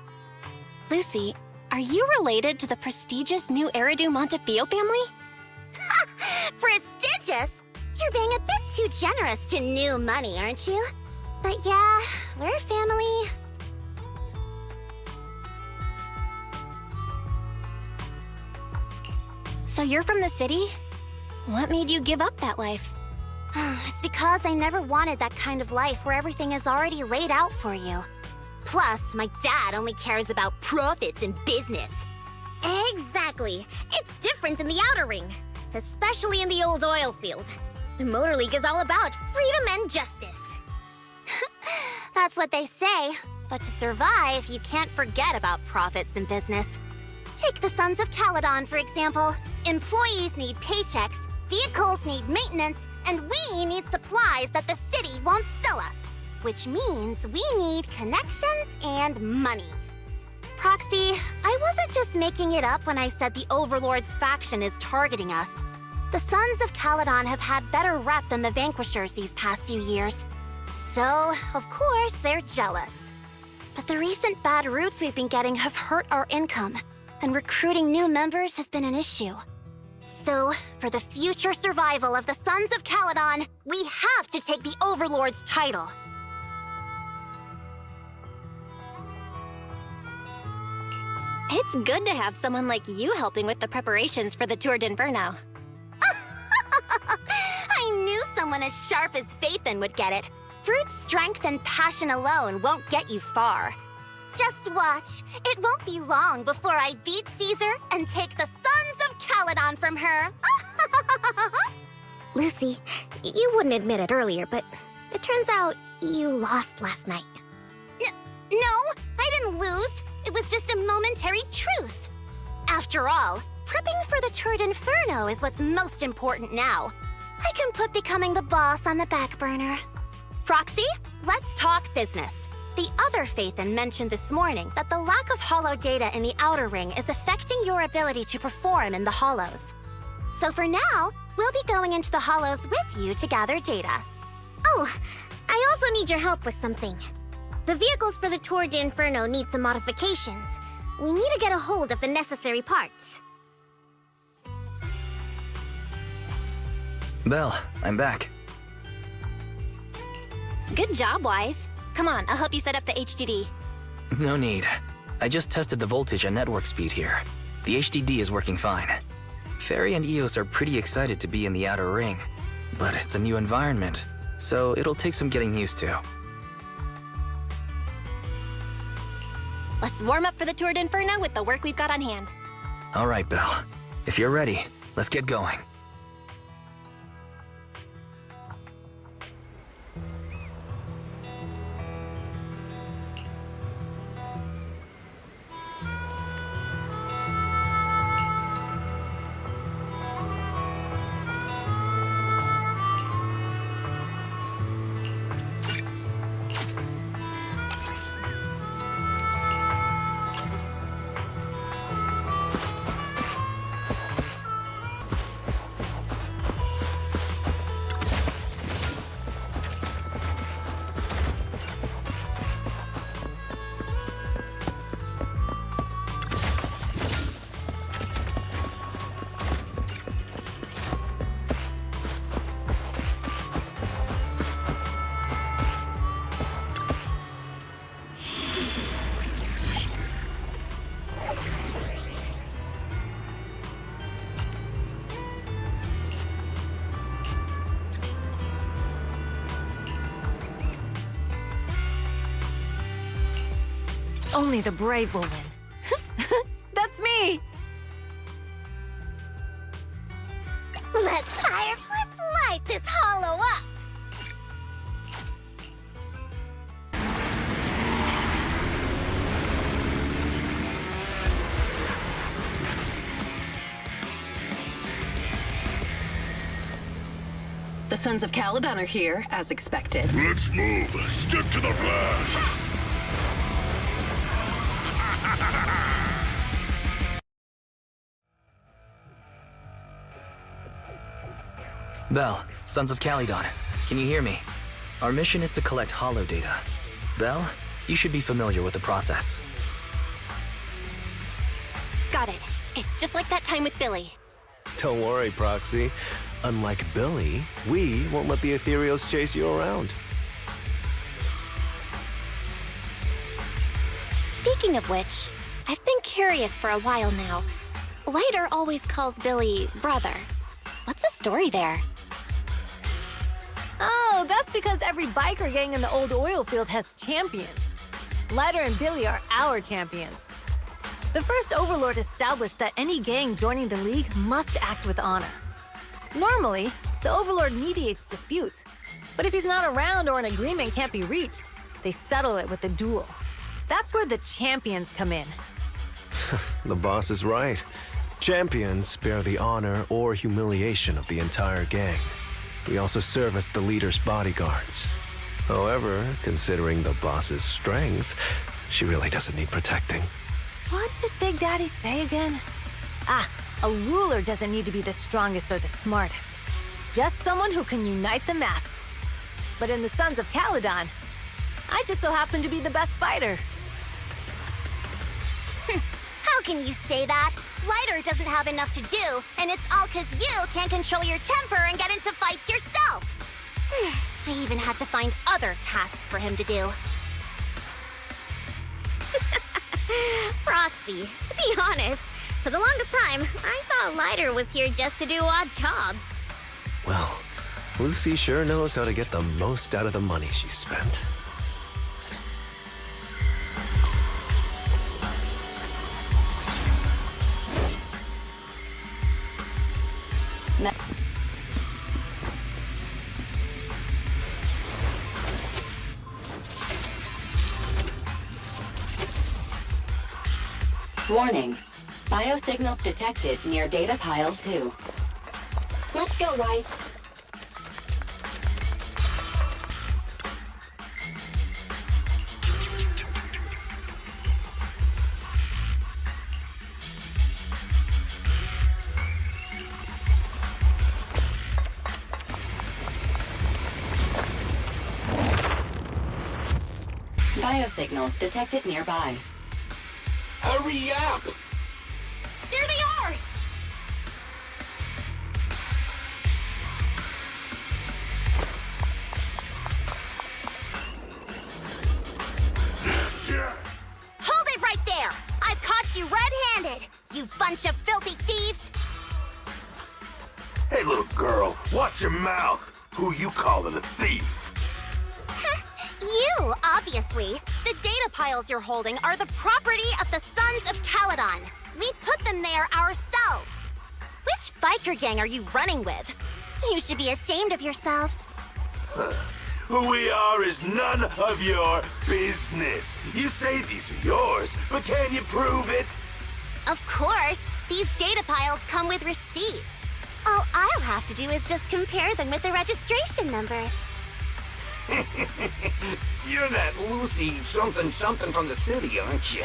Lucy, are you related to the prestigious new Eridu Montefiore family? Prestigious? You're being a bit too generous to new money, aren't you? But yeah, we're family. So you're from the city? What made you give up that life? It's because I never wanted that kind of life where everything is already laid out for you. Plus, my dad only cares about profits and business. Exactly. It's different in the Outer Ring, especially in the old oil field. The Motor League is all about freedom and justice. That's what they say. But to survive, you can't forget about profits and business. Take the Sons of Caledon, for example. Employees need paychecks, vehicles need maintenance, and we need supplies that the city won't sell us. Which means we need connections and money. Proxy, I wasn't just making it up when I said the Overlord's faction is targeting us. The Sons of Caledon have had better rep than the Vanquishers these past few years. So, of course, they're jealous. But the recent bad routes we've been getting have hurt our income, and recruiting new members has been an issue. So, for the future survival of the Sons of Caledon, we have to take the Overlord's title. It's good to have someone like you helping with the preparations for the Tour d'Inferno. I knew someone as sharp as Phaethon would get it. Brute strength and passion alone won't get you far. Just watch. It won't be long before I beat Caesar and take the Sons of Caledon from her. Lucy, you wouldn't admit it earlier, but it turns out you lost last night. No, I didn't lose. It was just a momentary truce. After all, prepping for the Tour d'Inferno is what's most important now. I can put becoming the boss on the back burner. Proxy, let's talk business. The other Phaethon mentioned this morning that the lack of hollow data in the Outer Ring is affecting your ability to perform in the Hollows. So for now, we'll be going into the Hollows with you to gather data. Oh, I also need your help with something. The vehicles for the Tour d'Inferno need some modifications. We need to get a hold of the necessary parts. Belle, I'm back. Good job, Wise. Come on, I'll help you set up the HDD. No need. I just tested the voltage and network speed here. The HDD is working fine. Fairy and Eos are pretty excited to be in the Outer Ring, but it's a new environment, so it'll take some getting used to. Let's warm up for the Tour d'Inferno with the work we've got on hand. All right, Belle. If you're ready, let's get going. Only the brave will win. That's me! Let's light this hollow up! The Sons of Caledon are here, as expected. Let's move. Stick to the plan. Belle, Sons of Caledon, can you hear me? Our mission is to collect holo data. Belle, you should be familiar with the process. Got it. It's just like that time with Billy. Don't worry, Proxy. Unlike Billy, we won't let the Ethereals chase you around. Speaking of which, I've been curious for a while now. Lighter always calls Billy brother. What's the story there? Oh, that's because every biker gang in the old oil field has champions. Lighter and Billy are our champions. The first Overlord established that any gang joining the League must act with honor. Normally, the Overlord mediates disputes, but if he's not around or an agreement can't be reached, they settle it with a duel. That's where the champions come in. The boss is right. Champions bear the honor or humiliation of the entire gang. We also serve as the leader's bodyguards. However, considering the boss's strength, she really doesn't need protecting. What did Big Daddy say again? Ah, a ruler doesn't need to be the strongest or the smartest. Just someone who can unite the masses. But in the Sons of Caledon, I just so happen to be the best fighter. How can you say that? Lighter doesn't have enough to do, and it's all 'cause you can't control your temper and get into fights yourself. I even had to find other tasks for him to do. Proxy, to be honest, for the longest time, I thought Lighter was here just to do odd jobs. Well, Lucy sure knows how to get the most out of the money she spent. Warning. Biosignals detected near data pile 2. Let's go, Wise. Biosignals detected nearby. Hurry up! There they are! Hold it right there! I've caught you red-handed, you bunch of filthy thieves! Hey, little girl, watch your mouth. Who you calling a thief? You, obviously. The data piles you're holding are the property of the Sons of Caledon. We put them there ourselves. Which biker gang are you running with? You should be ashamed of yourselves. Who we are is none of your business. You say these are yours, but can you prove it? Of course. These data piles come with receipts. All I'll have to do is just compare them with the registration numbers. You're that Lucy something from the city, aren't you?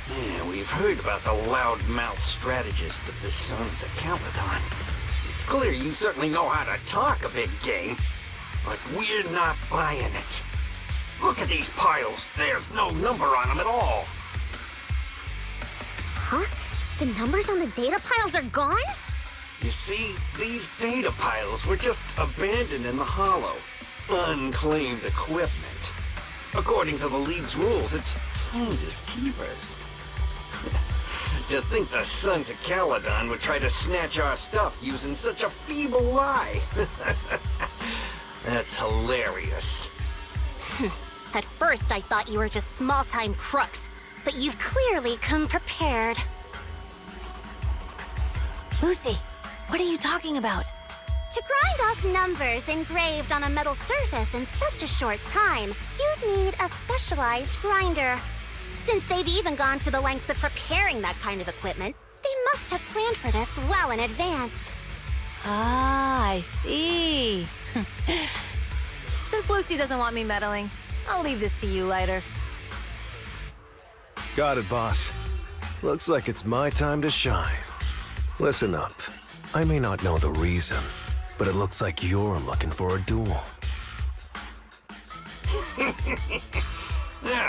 Yeah, we've heard about the loudmouth strategist of the Sons of Caledon. It's clear you certainly know how to talk a big game, but we're not buying it. Look at these piles. There's no number on them at all. Huh? The numbers on the data piles are gone? You see, these data piles were just abandoned in the hollow. Unclaimed equipment. According to the League's rules, it's finders keepers. To think the Sons of Caledon would try to snatch our stuff using such a feeble lie. That's hilarious. At first, I thought you were just small-time crooks. but you've clearly come prepared. Lucy, what are you talking about? To grind off numbers engraved on a metal surface in such a short time, you'd need a specialized grinder. Since they've even gone to the lengths of preparing that kind of equipment, they must have planned for this well in advance. Ah, I see. Since Lucy doesn't want me meddling, I'll leave this to you, Lighter. Got it, boss. Looks like it's my time to shine. Listen up. I may not know the reason, but it looks like you're looking for a duel.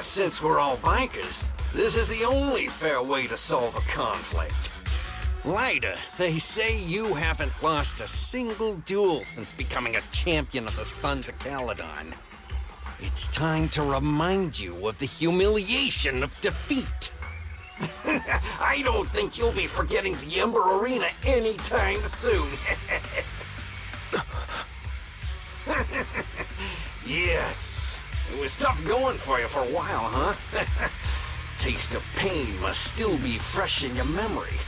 Since we're all bikers, this is the only fair way to solve a conflict. Lighter, they say you haven't lost a single duel since becoming a champion of the Sons of Caledon. It's time to remind you of the humiliation of defeat. I don't think you'll be forgetting the Ember Arena anytime soon. Yes, it was tough going for you for a while, huh? Taste of pain must still be fresh in your memory.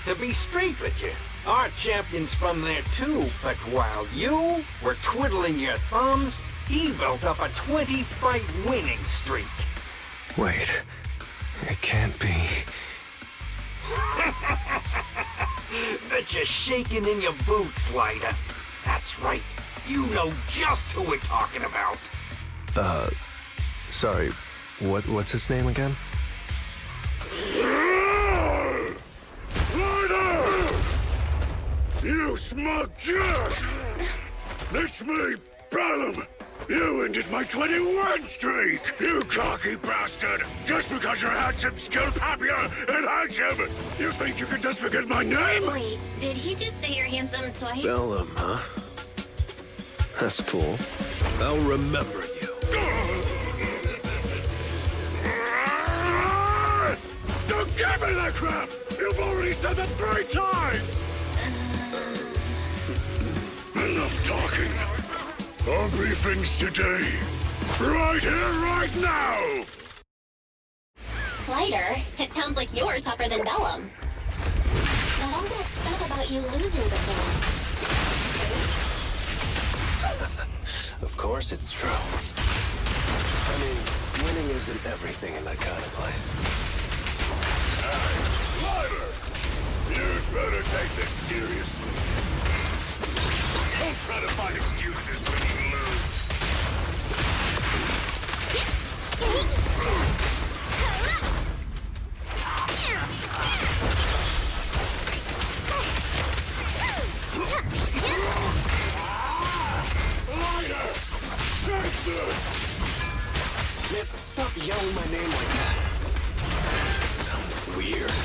To be straight with you, our champion's from there too, but while you were twiddling your thumbs, he built up a 20-fight winning streak. Wait, it can't be. Bet you're shaking in your boots, Lighter. That's right, you know just who we're talking about. Sorry, what's his name again? Lighter! You smug jerk! It's me, Bellum! You ended my 21 streak, you cocky bastard! Just because you're handsome, skilled, happier, and handsome! You think you can just forget my name? Wait, did he just say you're handsome twice? Bellum, huh? That's cool. I'll remember you. Don't give me that crap! You've already said that 3 times! Enough talking. Our briefings today. Right here, right now! Lighter, it sounds like you're tougher than Bellum. But all that stuff about you losing before. Of course it's true. I mean, winning isn't everything in that kind of place. Hey, Lighter! You'd better take this seriously. Don't try to find excuses when you lose. Lighter! Take this! Man, stop yelling my name like that. Sounds weird.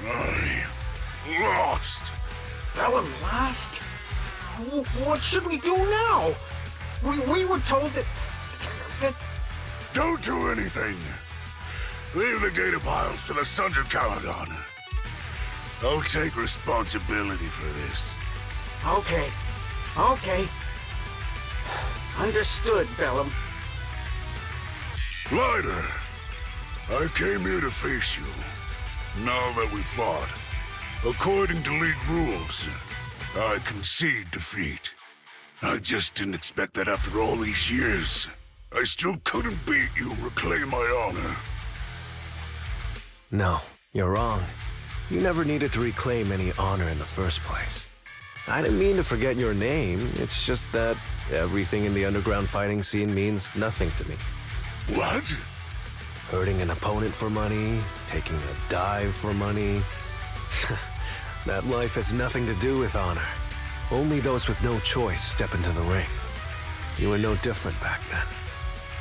I lost. Bellum lost? What should we do now? We were told that... Don't do anything. Leave the data piles to the Sons of Caledon. I'll take responsibility for this. Okay. Understood, Bellum. Lighter, I came here to face you. Now that we fought, according to League rules, I concede defeat. I just didn't expect that after all these years, I still couldn't beat you and reclaim my honor. No, you're wrong. You never needed to reclaim any honor in the first place. I didn't mean to forget your name, it's just that everything in the underground fighting scene means nothing to me. What? Hurting an opponent for money, taking a dive for money. That life has nothing to do with honor. Only those with no choice step into the ring. You were no different back then.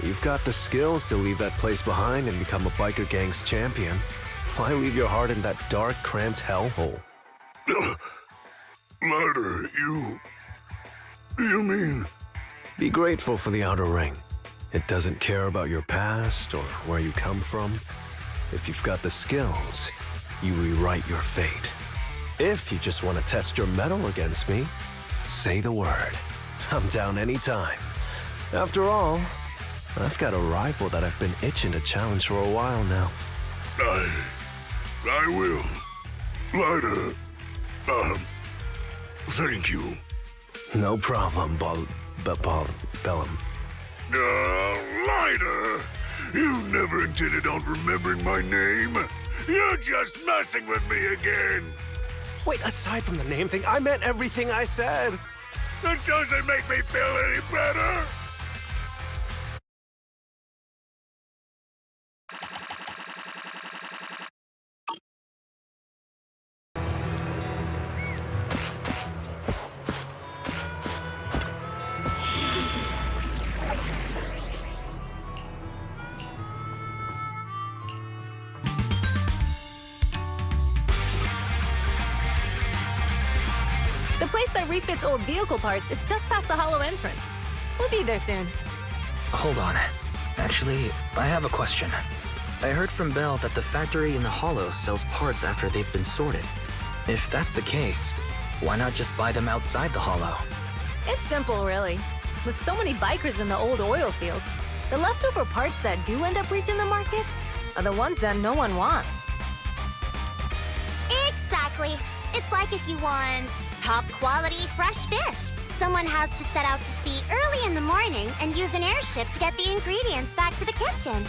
You've got the skills to leave that place behind and become a biker gang's champion. Why leave your heart in that dark, cramped hellhole? Lighter, you mean... Be grateful for the outer ring. It doesn't care about your past or where you come from. If you've got the skills, you rewrite your fate. If you just want to test your mettle against me, say the word. I'm down anytime. After all, I've got a rival that I've been itching to challenge for a while now. I will. Lighter. Thank you. No problem, Bellum. Lighter! You never intended on remembering my name. You're just messing with me again. Wait, aside from the name thing, I meant everything I said. That doesn't make me feel any better. The place that refits old vehicle parts is just past the hollow entrance. We'll be there soon. Hold on. Actually, I have a question. I heard from Belle that the factory in the hollow sells parts after they've been sorted. If that's the case, why not just buy them outside the hollow? It's simple, really. With so many bikers in the old oil field, the leftover parts that do end up reaching the market are the ones that no one wants. Exactly. It's like if you want top quality fresh fish. Someone has to set out to sea early in the morning and use an airship to get the ingredients back to the kitchen.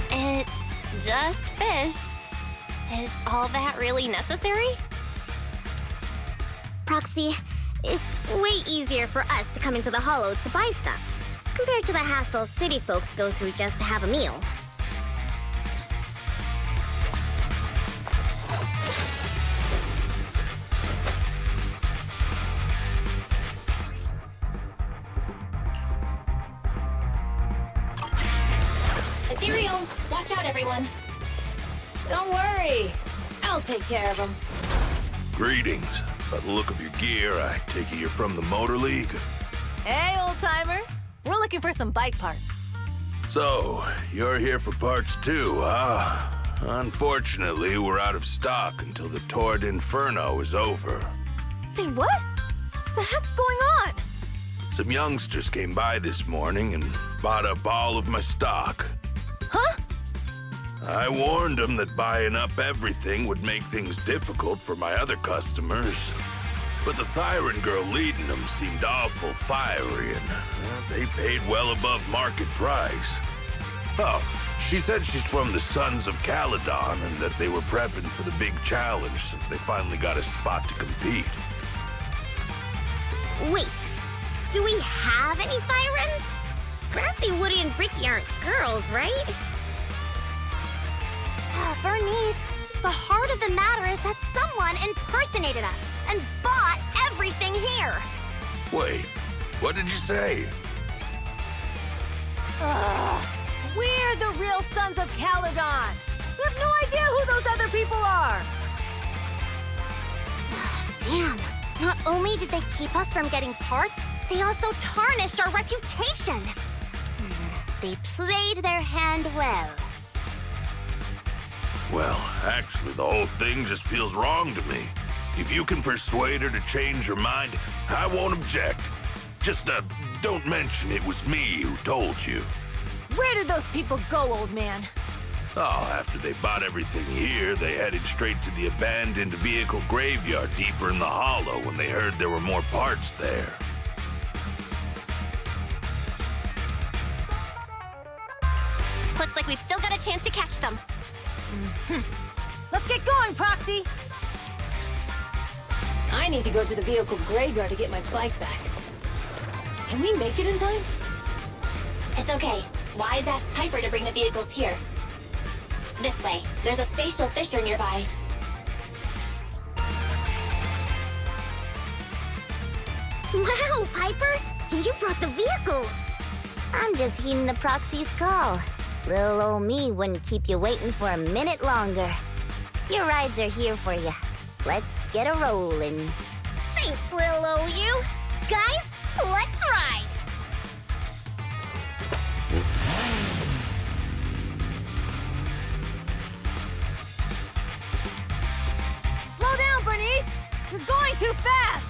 It's just fish. Is all that really necessary? Proxy, it's way easier for us to come into the Hollow to buy stuff, compared to the hassle city folks go through just to have a meal. Ethereals! Watch out, everyone! Don't worry. I'll take care of them. Greetings. By the look of your gear, I take it you're from the Motor League. Hey, old-timer. We're looking for some bike parts. So, you're here for parts too, huh? Unfortunately, we're out of stock until the Torrid Inferno is over. Say what? The heck's going on? Some youngsters came by this morning and bought up all of my stock. Huh? I warned them that buying up everything would make things difficult for my other customers. But the Thyron girl leading them seemed awful fiery, and they paid well above market price. Oh, she said she's from the Sons of Caledon and that they were prepping for the big challenge since they finally got a spot to compete. Wait, do we have any Thyrans? Grassy, Woody, and Bricky aren't girls, right? Bernice, the heart of the matter is that someone impersonated us and bought everything here. Wait, what did you say? We're the real Sons of Caledon. We have no idea who those other people are. Damn. Not only did they keep us from getting parts, they also tarnished our reputation. They played their hand well. Well, actually, the whole thing just feels wrong to me. If you can persuade her to change her mind, I won't object. Just, don't mention it was me who told you. Where did those people go, old man? Oh, after they bought everything here, they headed straight to the abandoned vehicle graveyard deeper in the hollow when they heard there were more parts there. Looks like we've still got a chance to catch them. Let's get going, Proxy! I need to go to the vehicle graveyard to get my bike back. Can we make it in time? It's okay. Wise asked Piper to bring the vehicles here. This way. There's a spatial fissure nearby. Wow, Piper! You brought the vehicles! I'm just heeding the Proxy's call. Little old me wouldn't keep you waiting for a minute longer. Your rides are here for you. Let's get a rollin'. Thanks, little old you. Guys, let's ride! Slow down, Bernice! too fast!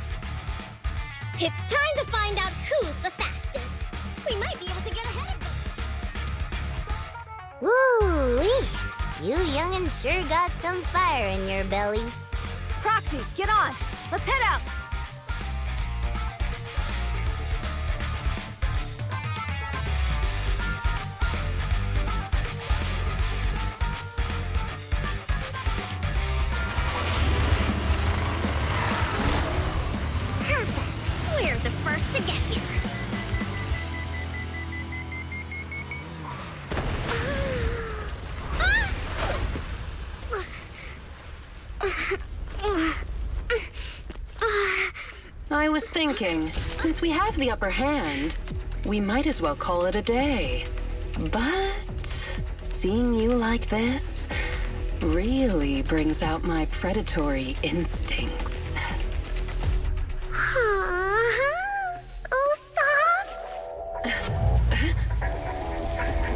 It's time to find out who's the fastest. We might be able to get ahead of them. Woo-wee! You young'uns sure got some fire in your belly. Proxy, get on! Let's head out! Perfect! We're the first to get here. I was thinking, since we have the upper hand, we might as well call it a day. But seeing you like this really brings out my predatory instincts. So soft.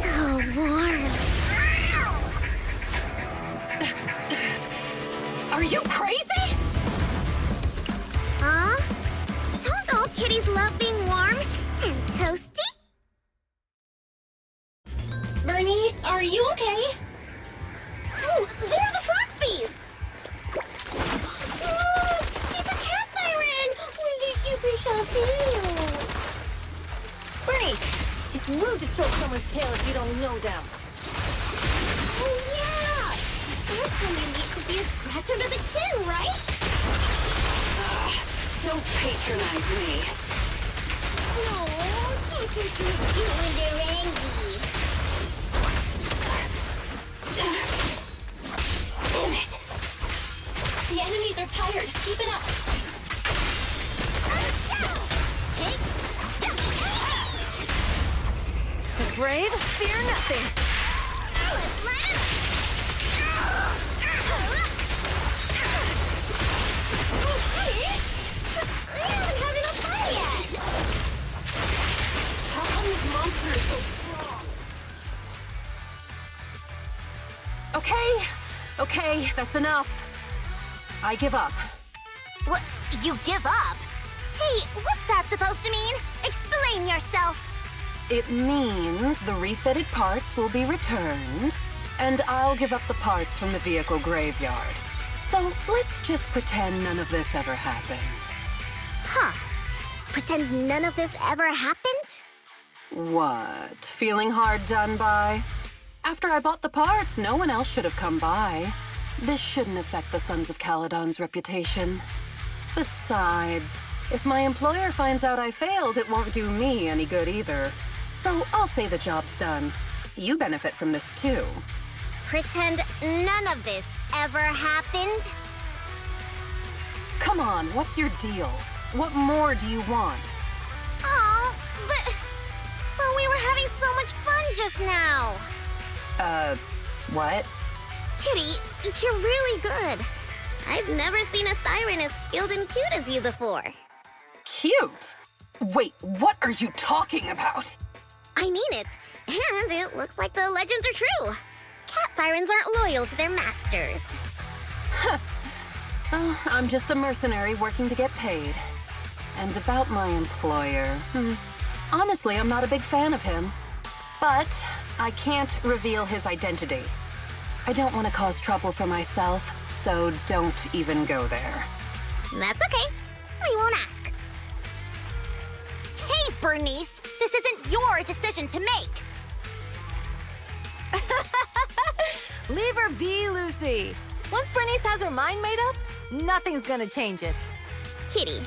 So warm. Are you crazy? Huh? Don't all kitties love being warm and toasty? Bernice, are you okay? Oh, they're the Proxies! Oh, she's a cat siren! With a super sharp tail! Bernice, it's rude to stroke someone's tail if you don't know them. Oh, yeah! First time you meet should be a scratch under the chin, right? Don't patronize me. No, can't you just do when they're angry? Damn it! The enemies are tired. Keep it up. The brave fear nothing. I haven't had enough fun yet! How come this monster is so strong? Okay, that's enough. I give up. What? You give up? Hey, what's that supposed to mean? Explain yourself. It means the refitted parts will be returned, and I'll give up the parts from the vehicle graveyard. So let's just pretend none of this ever happened. Huh. Pretend none of this ever happened? What? Feeling hard done by? After I bought the parts, no one else should have come by. This shouldn't affect the Sons of Caledon's reputation. Besides, if my employer finds out I failed, it won't do me any good either. So I'll say the job's done. You benefit from this too. Pretend none of this ever happened? Come on, what's your deal? What more do you want? Oh, but we were having so much fun just now. What? Kitty, you're really good. I've never seen a Thyran as skilled and cute as you before. Cute? Wait, what are you talking about? I mean it, and it looks like the legends are true. Cat Thyrans aren't loyal to their masters. Oh, I'm just a mercenary working to get paid. And about my employer, honestly, I'm not a big fan of him. But I can't reveal his identity. I don't want to cause trouble for myself, so don't even go there. That's okay. We won't ask. Hey, Bernice, this isn't your decision to make. Leave her be, Lucy. Once Bernice has her mind made up, nothing's gonna change it. Kitty,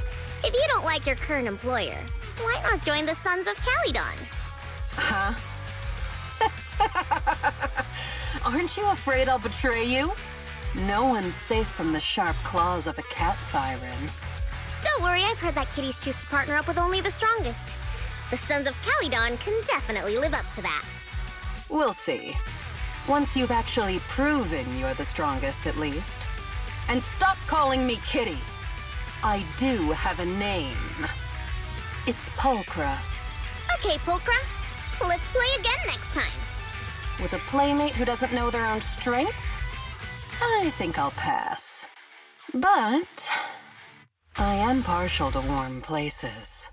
if you don't like your current employer, why not join the Sons of Caledon? Huh? Aren't you afraid I'll betray you? No one's safe from the sharp claws of a cat Thyran. Don't worry, I've heard that kitties choose to partner up with only the strongest. The Sons of Caledon can definitely live up to that. We'll see. Once you've actually proven you're the strongest, at least. And stop calling me Kitty. I do have a name. It's Pulchra. Okay, Pulchra. Let's play again next time. With a playmate who doesn't know their own strength? I think I'll pass. But I am partial to warm places.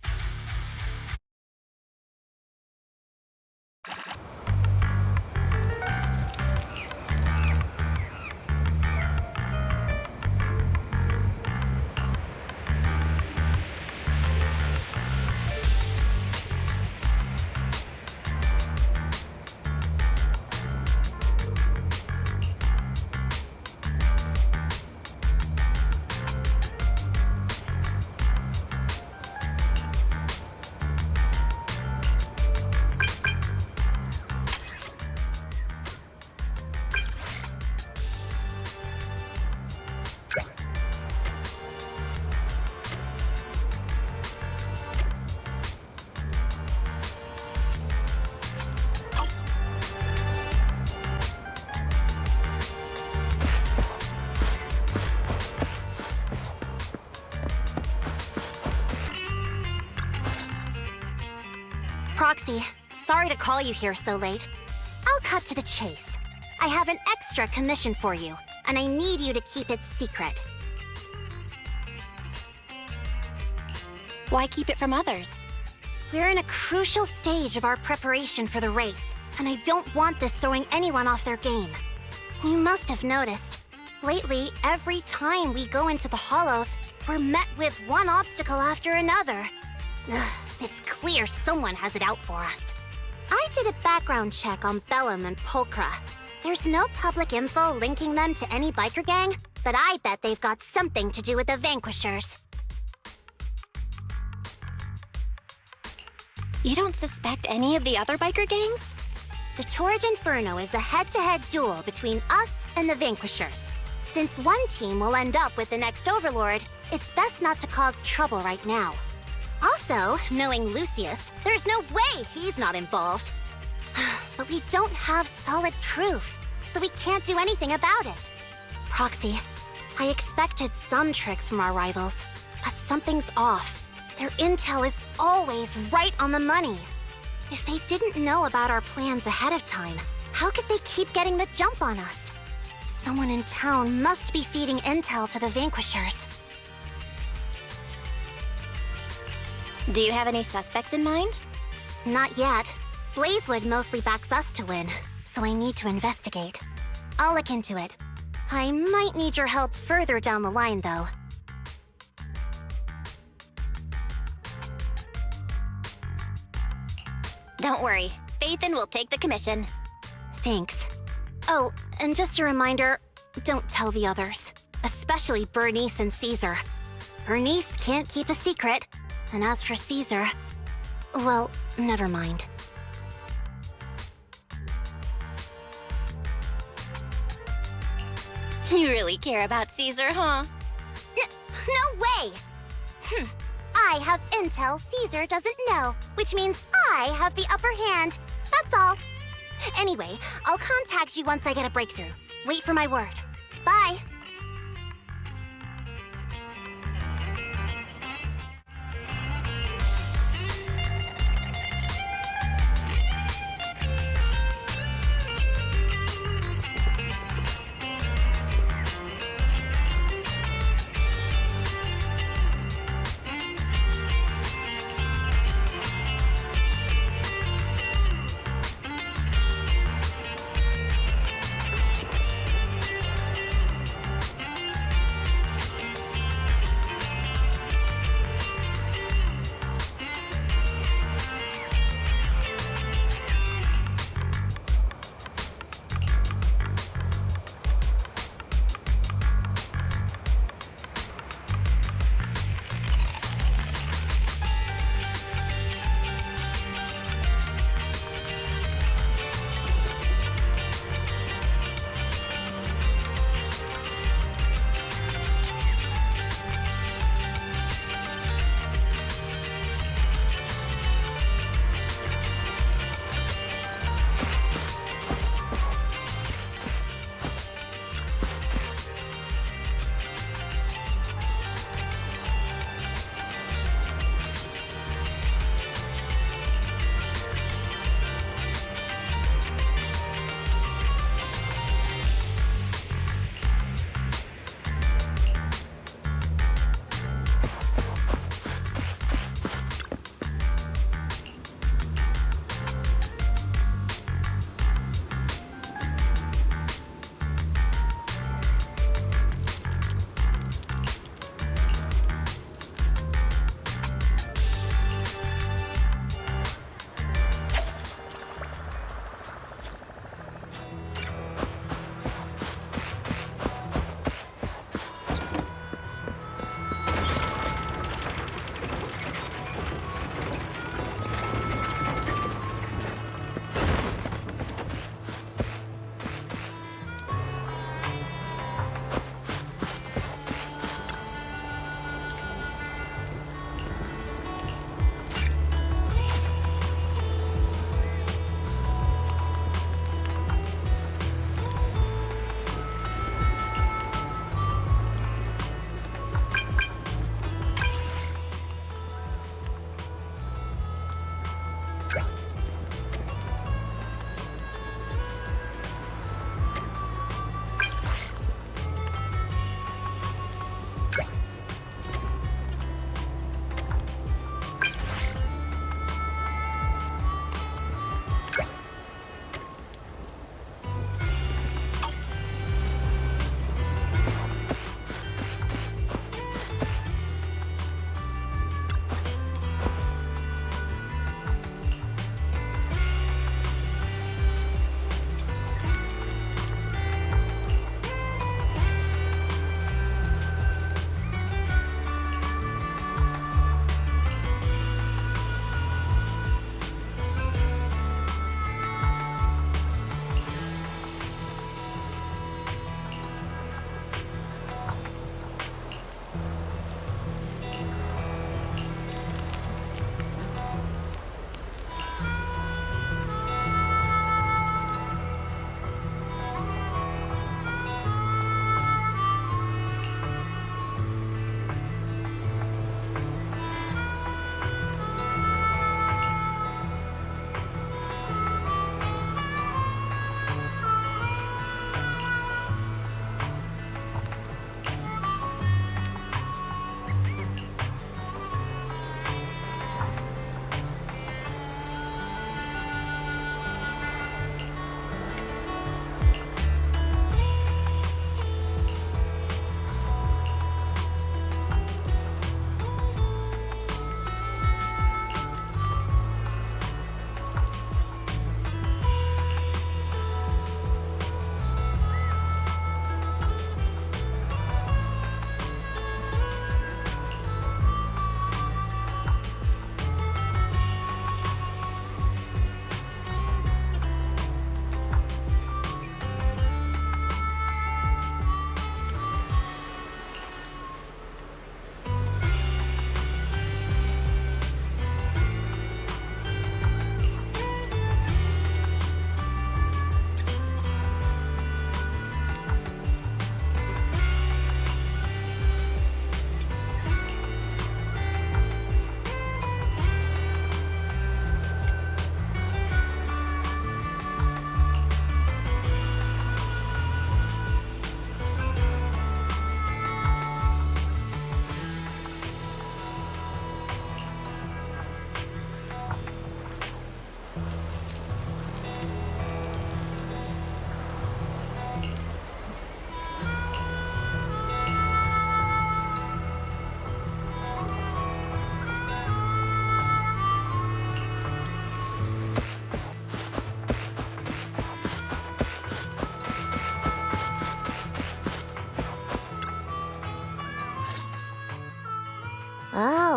Proxy, sorry to call you here so late. I'll cut to the chase. I have an extra commission for you, and I need you to keep it secret. Why keep it from others? We're in a crucial stage of our preparation for the race, and I don't want this throwing anyone off their game. You must have noticed. Lately, every time we go into the Hollows, we're met with one obstacle after another. Ugh, it's clear someone has it out for us. I did a background check on Bellum and Pulchra. There's no public info linking them to any biker gang, but I bet they've got something to do with the Vanquishers. You don't suspect any of the other biker gangs? The Torrid Inferno is a head-to-head duel between us and the Vanquishers. Since one team will end up with the next Overlord, it's best not to cause trouble right now. Also, knowing Lucius, there's no way he's not involved. But we don't have solid proof, so we can't do anything about it. Proxy, I expected some tricks from our rivals, but something's off. Their intel is always right on the money. If they didn't know about our plans ahead of time, how could they keep getting the jump on us? Someone in town must be feeding intel to the Vanquishers. Do you have any suspects in mind? Not yet. Blazewood mostly backs us to win, so I need to investigate. I'll look into it. I might need your help further down the line, though. Don't worry, Phaethon will take the commission. Thanks. Oh, and just a reminder, don't tell the others. Especially Bernice and Caesar. Bernice can't keep a secret, and as for Caesar, well, never mind. You really care about Caesar, huh? No way! I have intel Caesar doesn't know, which means I have the upper hand. That's all. Anyway, I'll contact you once I get a breakthrough. Wait for my word. Bye.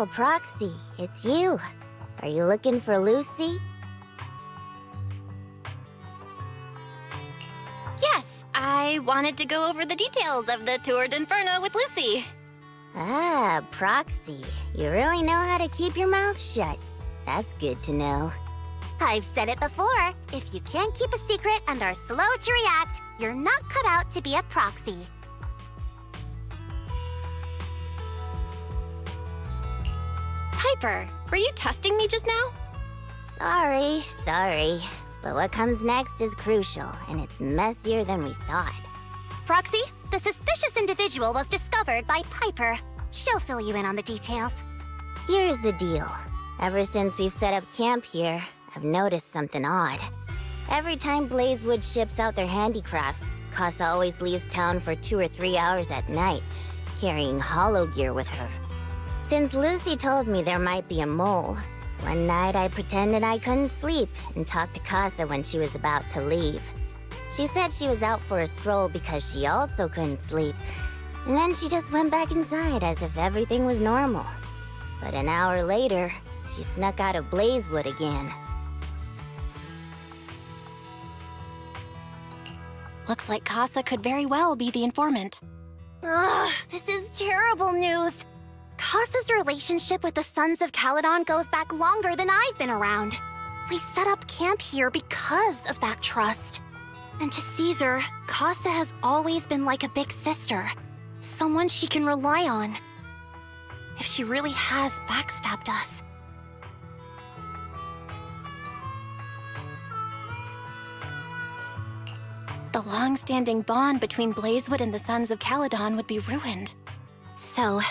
Oh, Proxy, it's you. Are you looking for Lucy? Yes, I wanted to go over the details of the Tour d'Inferno with Lucy. Ah, Proxy. You really know how to keep your mouth shut. That's good to know. I've said it before. If you can't keep a secret and are slow to react, you're not cut out to be a proxy. Piper, were you testing me just now? Sorry. But what comes next is crucial, and it's messier than we thought. Proxy, the suspicious individual was discovered by Piper. She'll fill you in on the details. Here's the deal. Ever since we've set up camp here, I've noticed something odd. Every time Blazewood ships out their handicrafts, Casa always leaves town for 2 or 3 hours at night, carrying hollow gear with her. Since Lucy told me there might be a mole, one night I pretended I couldn't sleep and talked to Casa when she was about to leave. She said she was out for a stroll because she also couldn't sleep, and then she just went back inside as if everything was normal. But an hour later, she snuck out of Blazewood again. Looks like Casa could very well be the informant. Ugh, this is terrible news. Casa's relationship with the Sons of Caledon goes back longer than I've been around. We set up camp here because of that trust. And to Caesar, Casa has always been like a big sister. Someone she can rely on. If she really has backstabbed us. The long-standing bond between Blazewood and the Sons of Caledon would be ruined. So,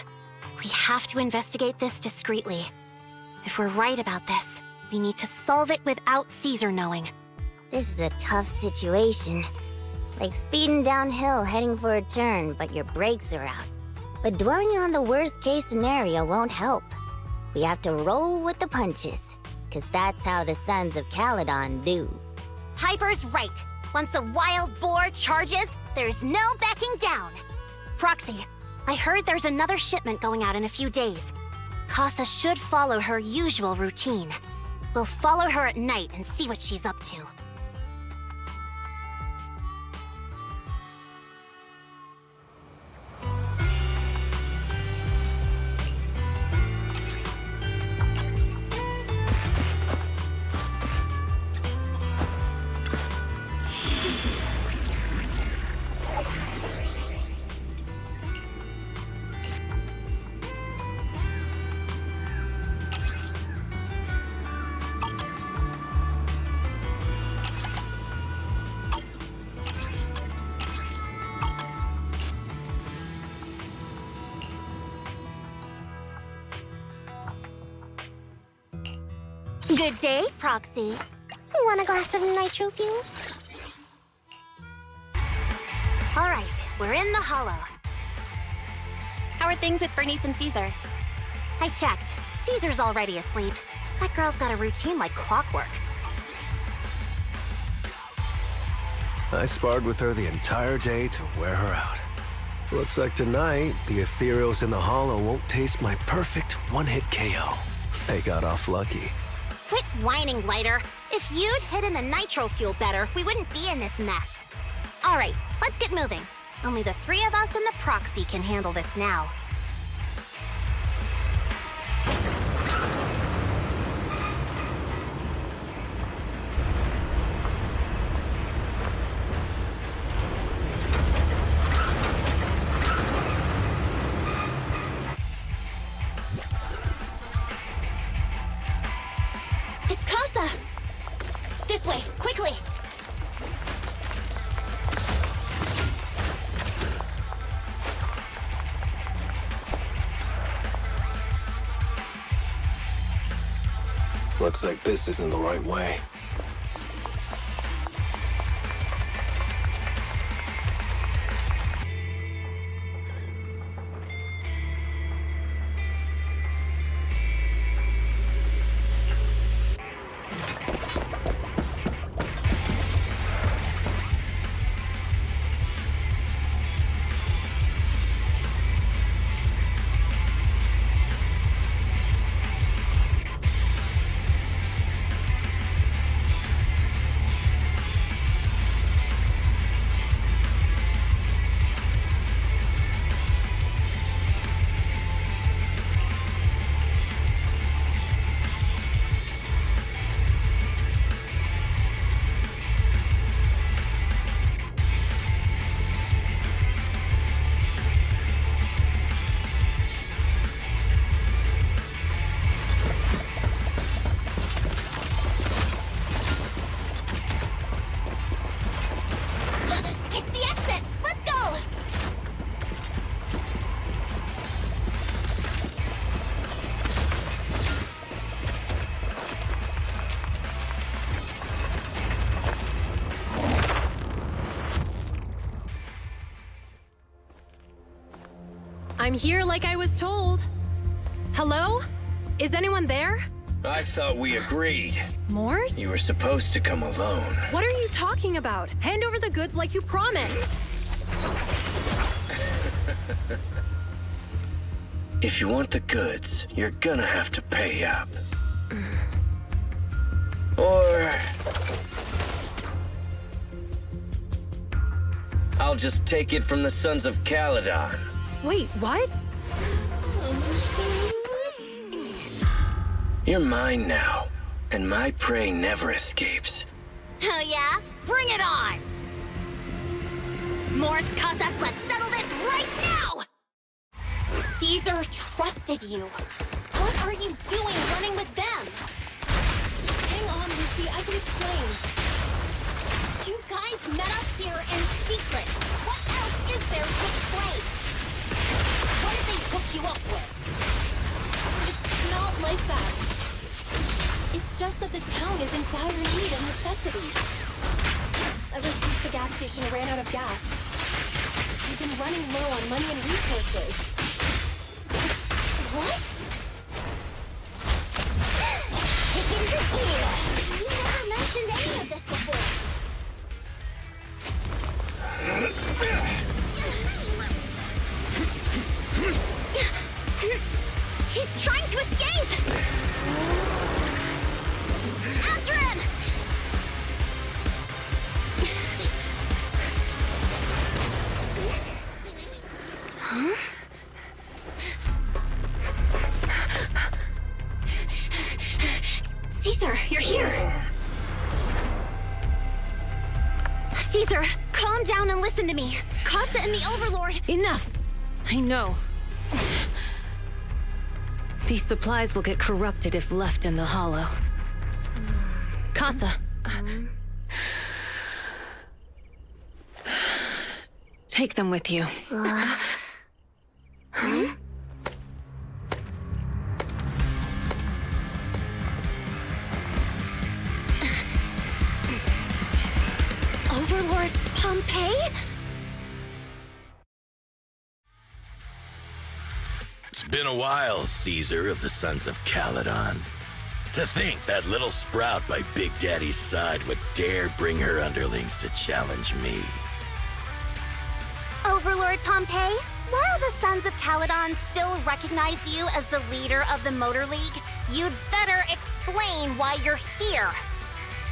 we have to investigate this discreetly. If we're right about this, we need to solve it without Caesar knowing. This is a tough situation. Like speeding downhill heading for a turn, but your brakes are out. But dwelling on the worst-case scenario won't help. We have to roll with the punches, 'cause that's how the Sons of Caledon do. Piper's right. Once a wild boar charges, there's no backing down. Proxy, I heard there's another shipment going out in a few days. Casa should follow her usual routine. We'll follow her at night and see what she's up to. Good day, Proxy. Want a glass of nitro fuel? All right, we're in the hollow. How are things with Bernice and Caesar? I checked. Caesar's already asleep. That girl's got a routine like clockwork. I sparred with her the entire day to wear her out. Looks like tonight, the ethereals in the hollow won't taste my perfect one-hit KO. They got off lucky. Quit whining, Lighter. If you'd hidden the nitro fuel better, we wouldn't be in this mess. All right, let's get moving. Only the 3 of us and the Proxy can handle this now. It's Casa! This way, quickly! Looks like this isn't the right way. I'm here like I was told. Hello? Is anyone there? I thought we agreed. Mors? You were supposed to come alone. What are you talking about? Hand over the goods like you promised. If you want the goods, you're gonna have to pay up. Or... I'll just take it from the Sons of Caledon. Wait, what? You're mine now, and my prey never escapes. Oh yeah? Bring it on! Morse Casa, let's settle this right now! Caesar trusted you. What are you doing running with them? Hang on, Lucy, I can explain. You guys met up here in secret. What else is there to explain? What did they hook you up with? It's not like that. It's just that the town is in dire need of necessities. Ever since the gas station ran out of gas, we've been running low on money and resources. What? Taking the heel! You never mentioned any of this before. He's trying to escape! After him! Huh? Caesar, you're here! Caesar, calm down and listen to me. Casa and the Overlord... Enough! I know. These supplies will get corrupted if left in the hollow. Casa. Take them with you. Overlord Pompeii? It's been a while, Caesar of the Sons of Caledon. To think that little sprout by Big Daddy's side would dare bring her underlings to challenge me. Overlord Pompeii, while the Sons of Caledon still recognize you as the leader of the Motor League, you'd better explain why you're here.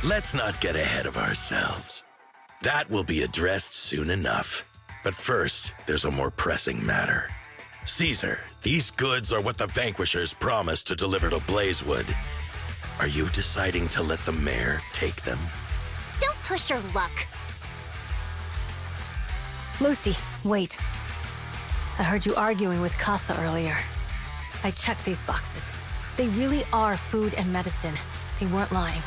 Let's not get ahead of ourselves. That will be addressed soon enough. But first, there's a more pressing matter. Caesar, these goods are what the Vanquishers promised to deliver to Blazewood. Are you deciding to let the mayor take them? Don't push your luck. Lucy, wait. I heard you arguing with Casa earlier. I checked these boxes. They really are food and medicine. They weren't lying,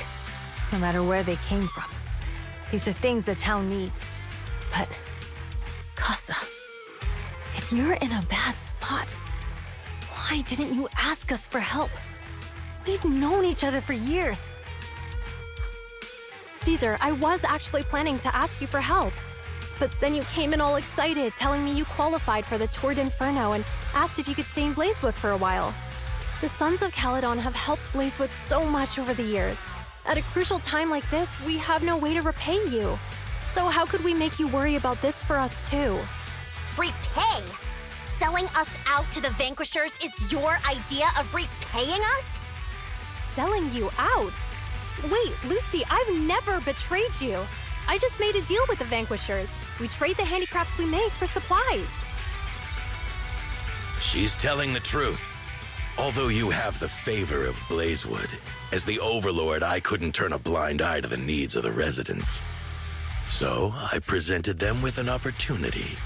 no matter where they came from. These are things the town needs. But, Casa, if you're in a bad spot, why didn't you ask us for help? We've known each other for years. Caesar, I was actually planning to ask you for help. But then you came in all excited, telling me you qualified for the Tour d'Inferno and asked if you could stay in Blazewood for a while. The Sons of Caledon have helped Blazewood so much over the years. At a crucial time like this, we have no way to repay you. So how could we make you worry about this for us too? Repay? Selling us out to the Vanquishers is your idea of repaying us? Selling you out? Wait, Lucy, I've never betrayed you. I just made a deal with the Vanquishers. We trade the handicrafts we make for supplies. She's telling the truth. Although you have the favor of Blazewood, as the Overlord, I couldn't turn a blind eye to the needs of the residents. So I presented them with an opportunity.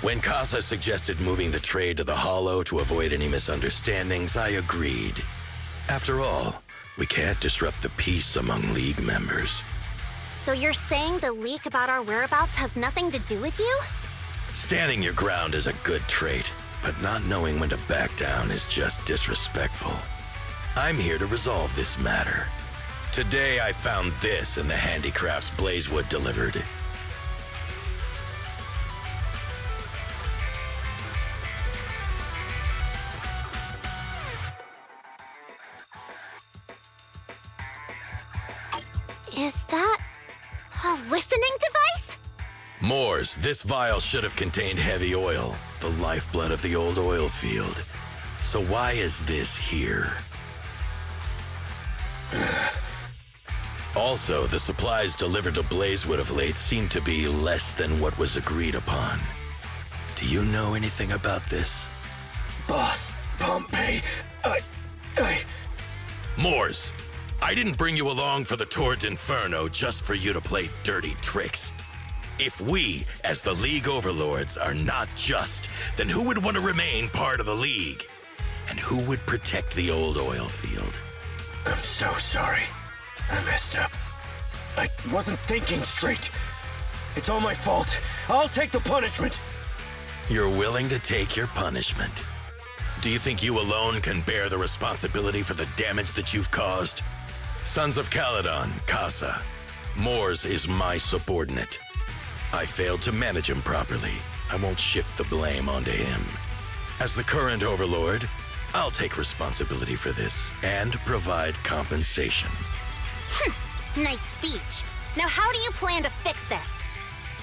When Casa suggested moving the trade to the Hollow to avoid any misunderstandings, I agreed. After all, we can't disrupt the peace among League members. So you're saying the leak about our whereabouts has nothing to do with you? Standing your ground is a good trait, but not knowing when to back down is just disrespectful. I'm here to resolve this matter. Today I found this in the handicrafts Blazewood delivered. device? Moors, this vial should have contained heavy oil, the lifeblood of the old oil field. So why is this here? Also, the supplies delivered to Blazewood of late seem to be less than what was agreed upon. Do you know anything about this? Boss, Pompey, Moors, I didn't bring you along for the Tour d'Inferno just for you to play dirty tricks. If we, as the League Overlords, are not just, then who would want to remain part of the League? And who would protect the old oil field? I'm so sorry. I messed up. I wasn't thinking straight. It's all my fault. I'll take the punishment. You're willing to take your punishment. Do you think you alone can bear the responsibility for the damage that you've caused? Sons of Caledon, Casa. Moors is my subordinate. I failed to manage him properly. I won't shift the blame onto him. As the current overlord, I'll take responsibility for this and provide compensation. Nice speech. Now how do you plan to fix this?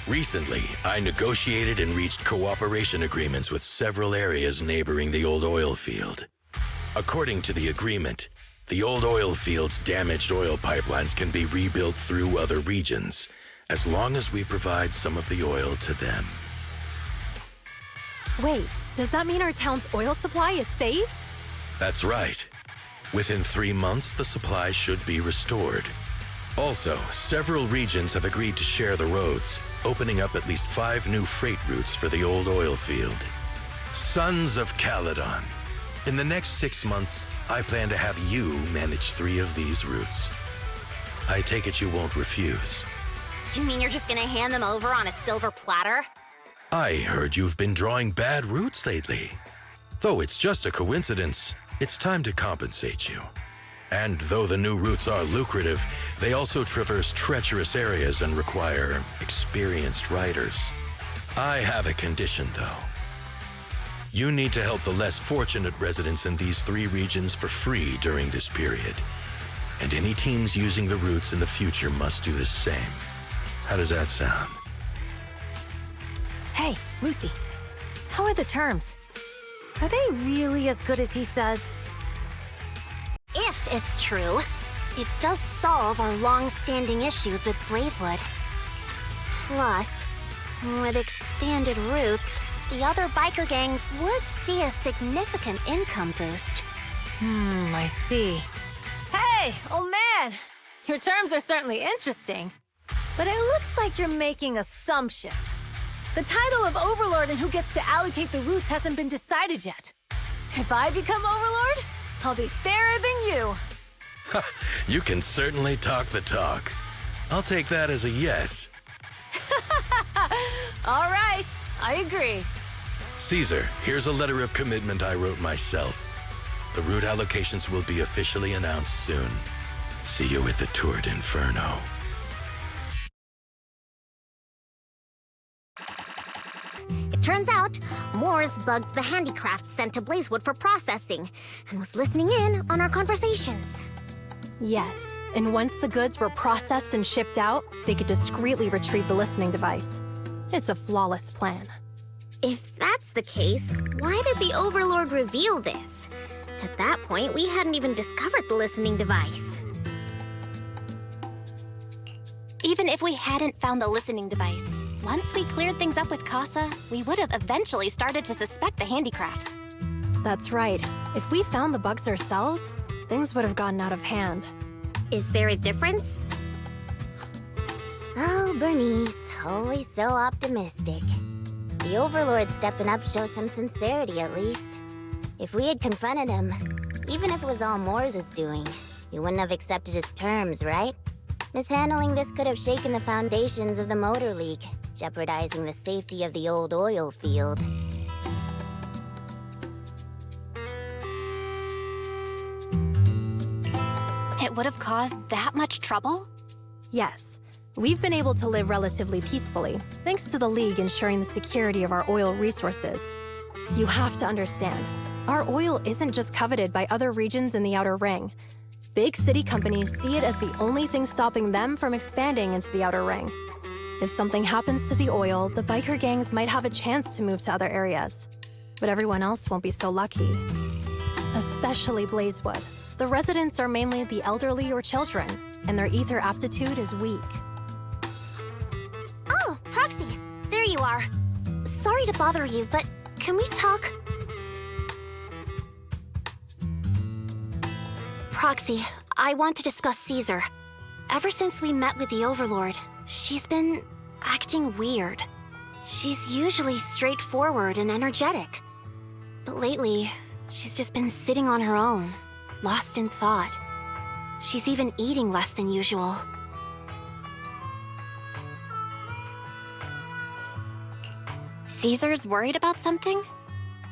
Recently, I negotiated and reached cooperation agreements with several areas neighboring the old oil field. According to the agreement, the old oil field's damaged oil pipelines can be rebuilt through other regions, as long as we provide some of the oil to them. Wait, does that mean our town's oil supply is saved? That's right. Within 3 months, the supply should be restored. Also, several regions have agreed to share the roads, opening up at least 5 new freight routes for the old oil field. Sons of Caledon. In the next 6 months, I plan to have you manage 3 of these routes. I take it you won't refuse. You mean you're just gonna hand them over on a silver platter? I heard you've been drawing bad routes lately. Though it's just a coincidence, it's time to compensate you. And though the new routes are lucrative, they also traverse treacherous areas and require experienced riders. I have a condition, though. You need to help the less fortunate residents in these 3 regions for free during this period. And any teams using the routes in the future must do the same. How does that sound? Hey, Lucy. How are the terms? Are they really as good as he says? If it's true, it does solve our long-standing issues with Blazewood. Plus, with expanded routes, the other biker gangs would see a significant income boost. I see. Hey, old man! Your terms are certainly interesting, but it looks like you're making assumptions. The title of Overlord and who gets to allocate the routes hasn't been decided yet. If I become Overlord, I'll be fairer than you. You can certainly talk the talk. I'll take that as a yes. All right, I agree. Caesar, here's a letter of commitment I wrote myself. The route allocations will be officially announced soon. See you at the Tour d'Inferno. It turns out, Moors bugged the handicrafts sent to Blazewood for processing, and was listening in on our conversations. Yes, and once the goods were processed and shipped out, they could discreetly retrieve the listening device. It's a flawless plan. If that's the case, why did the Overlord reveal this? At that point, we hadn't even discovered the listening device. Even if we hadn't found the listening device, once we cleared things up with Casa, we would have eventually started to suspect the handicrafts. That's right. If we found the bugs ourselves, things would have gotten out of hand. Is there a difference? Oh, Bernice, always so optimistic. The Overlord stepping up shows some sincerity, at least. If we had confronted him, even if it was all Moors' doing, you wouldn't have accepted his terms, right? Mishandling this could have shaken the foundations of the Motor League, jeopardizing the safety of the old oil field. It would have caused that much trouble? Yes. We've been able to live relatively peacefully, thanks to the League ensuring the security of our oil resources. You have to understand, our oil isn't just coveted by other regions in the Outer Ring. Big city companies see it as the only thing stopping them from expanding into the Outer Ring. If something happens to the oil, the biker gangs might have a chance to move to other areas. But everyone else won't be so lucky. Especially Blazewood. The residents are mainly the elderly or children, and their ether aptitude is weak. Oh, Proxy, there you are. Sorry to bother you, but can we talk? Proxy, I want to discuss Caesar. Ever since we met with the Overlord, she's been acting weird. She's usually straightforward and energetic. But lately, she's just been sitting on her own, lost in thought. She's even eating less than usual. Caesar's worried about something?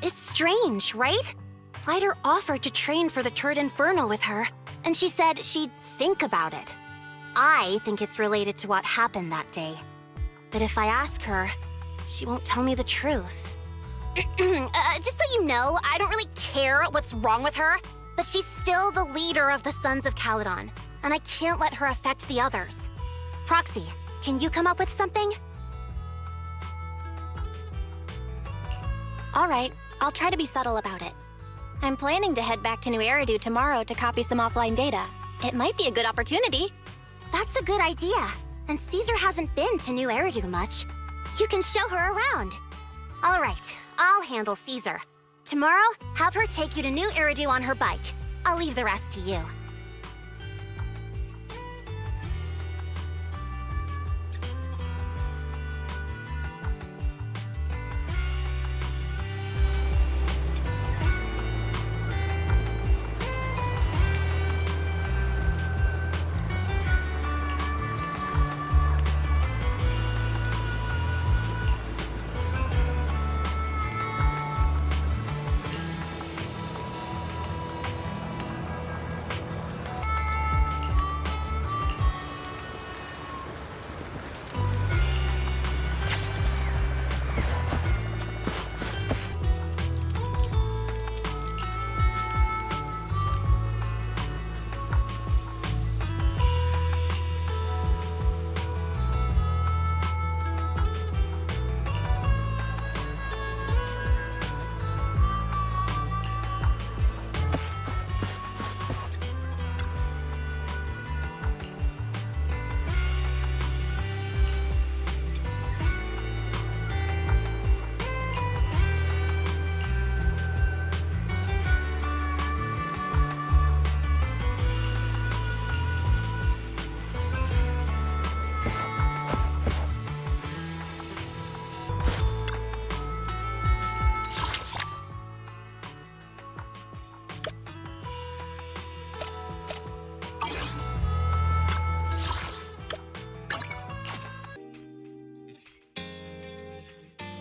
It's strange, right? Lighter offered to train for the Turd Infernal with her, and she said she'd think about it. I think it's related to what happened that day. But if I ask her, she won't tell me the truth. Just so you know, I don't really care what's wrong with her, but she's still the leader of the Sons of Caledon, and I can't let her affect the others. Proxy, can you come up with something? All right, I'll try to be subtle about it. I'm planning to head back to New Eridu tomorrow to copy some offline data. It might be a good opportunity. That's a good idea. And Caesar hasn't been to New Eridu much. You can show her around. All right, I'll handle Caesar. Tomorrow, have her take you to New Eridu on her bike. I'll leave the rest to you.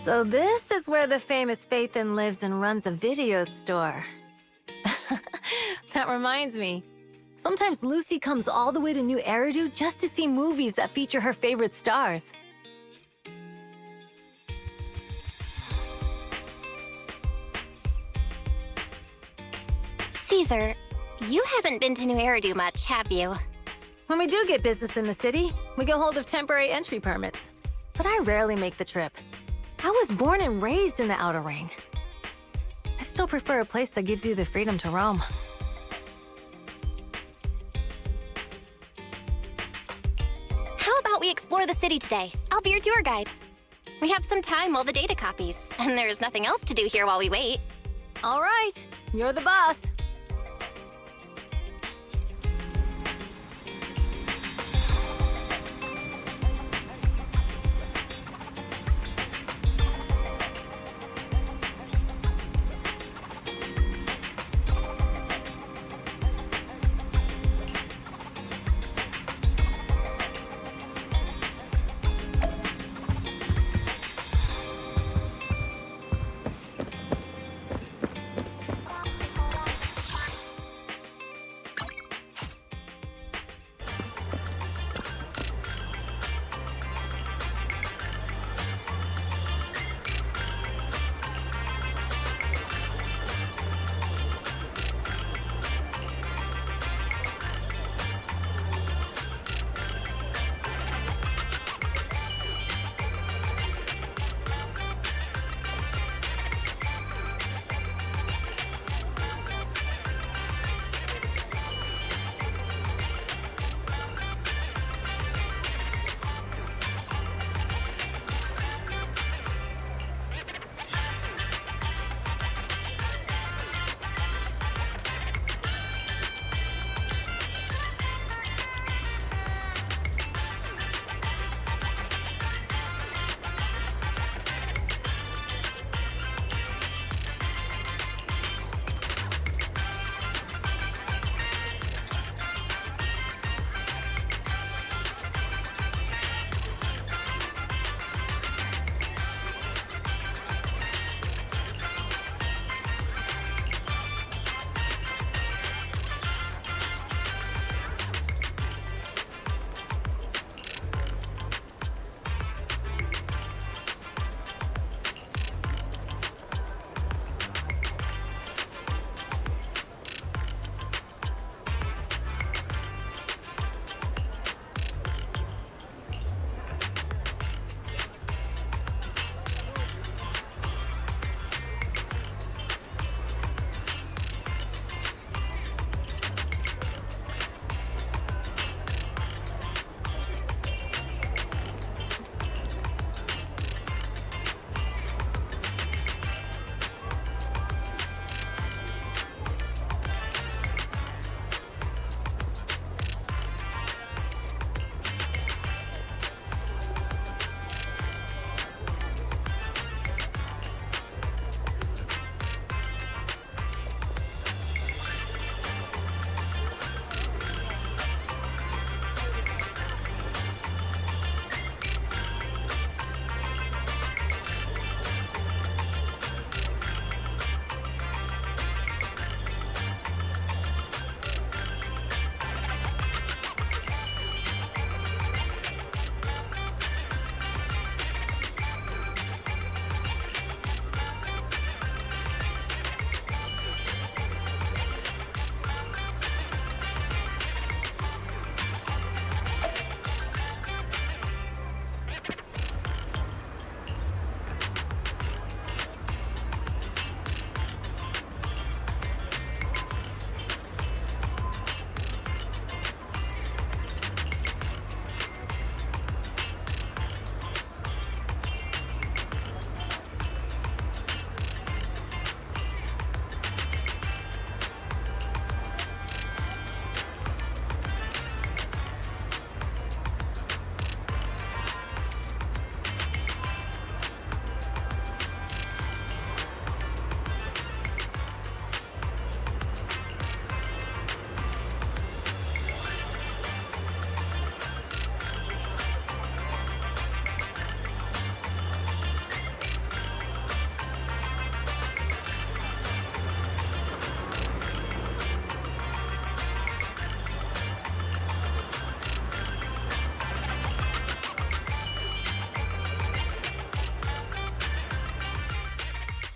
So this is where the famous Phaethon lives and runs a video store. That reminds me. Sometimes Lucy comes all the way to New Eridu just to see movies that feature her favorite stars. Caesar, you haven't been to New Eridu much, have you? When we do get business in the city, we get hold of temporary entry permits. But I rarely make the trip. I was born and raised in the Outer Ring. I still prefer a place that gives you the freedom to roam. How about we explore the city today? I'll be your tour guide. We have some time while the data copies, and there's nothing else to do here while we wait. All right, you're the boss.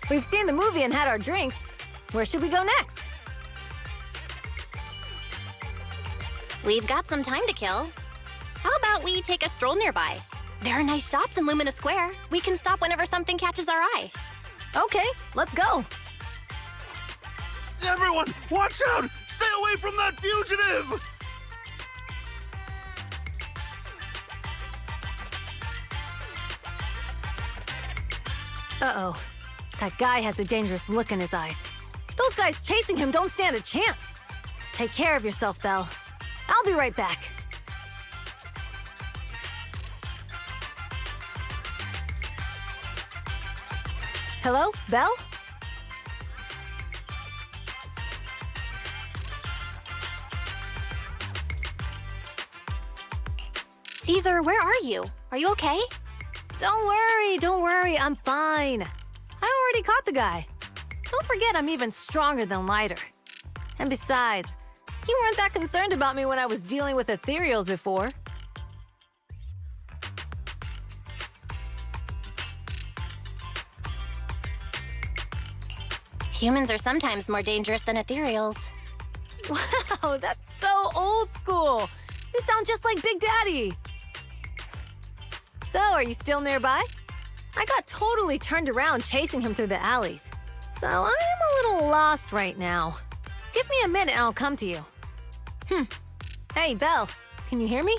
We've seen the movie and had our drinks. Where should we go next? We've got some time to kill. How about we take a stroll nearby? There are nice shops in Lumina Square. We can stop whenever something catches our eye. Okay, let's go. Everyone, watch out! Stay away from that fugitive! Uh-oh. That guy has a dangerous look in his eyes. Those guys chasing him don't stand a chance. Take care of yourself, Belle. I'll be right back. Hello, Belle? Caesar, where are you? Are you okay? Don't worry, I'm fine. I already caught the guy. Don't forget I'm even stronger than Lighter. And besides, you weren't that concerned about me when I was dealing with ethereals before. Humans are sometimes more dangerous than ethereals. Wow, that's so old school. You sound just like Big Daddy. So, are you still nearby? I got totally turned around chasing him through the alleys. So, I'm a little lost right now. Give me a minute and I'll come to you. Hey, Belle, can you hear me?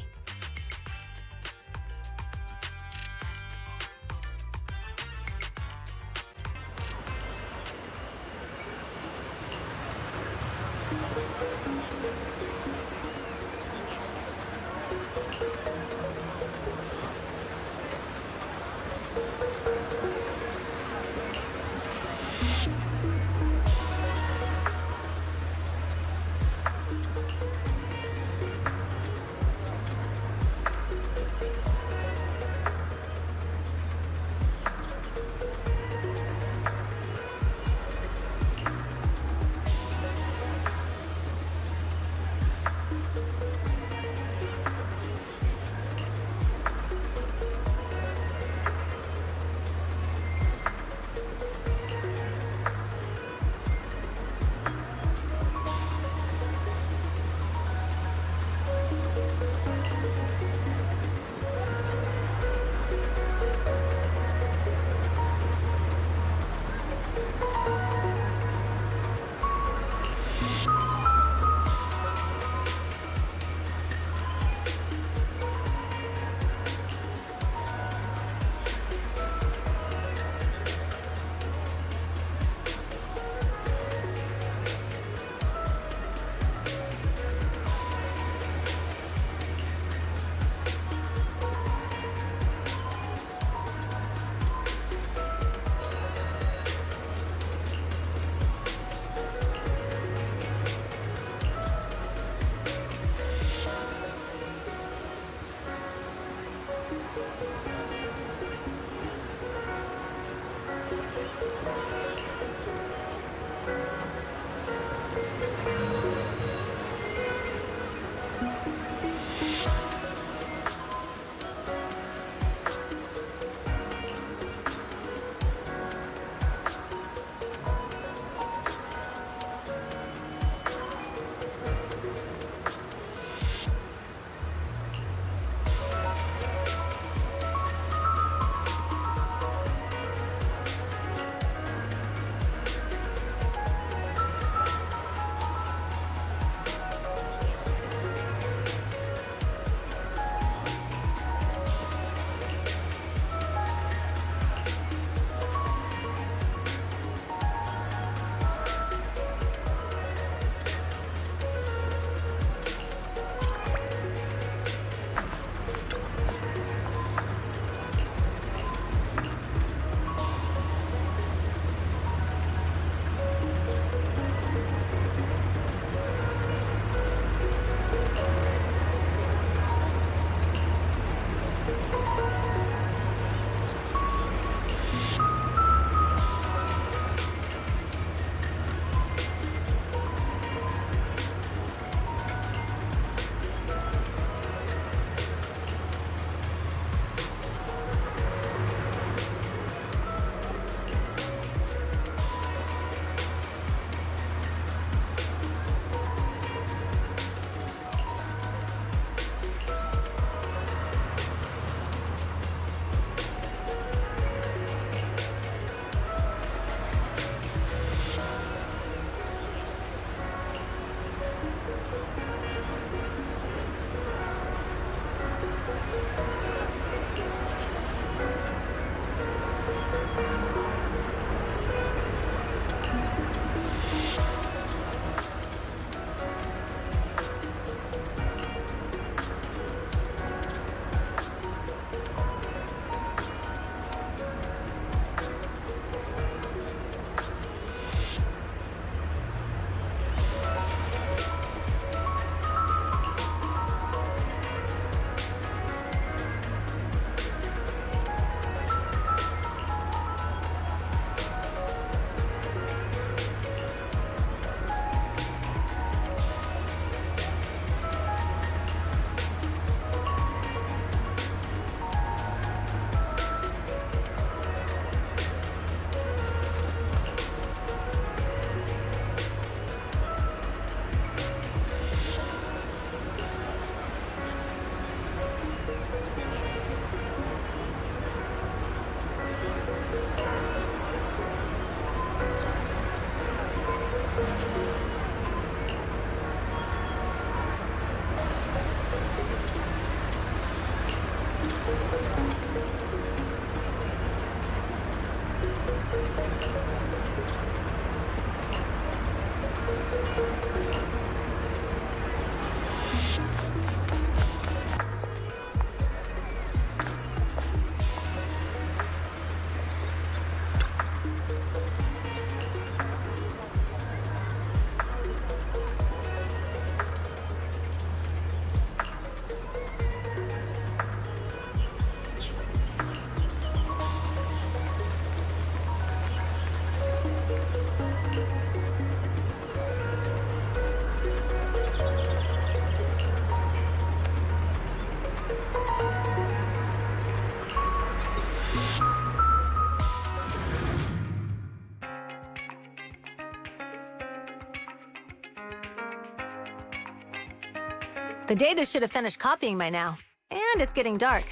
The data should have finished copying by now. And it's getting dark.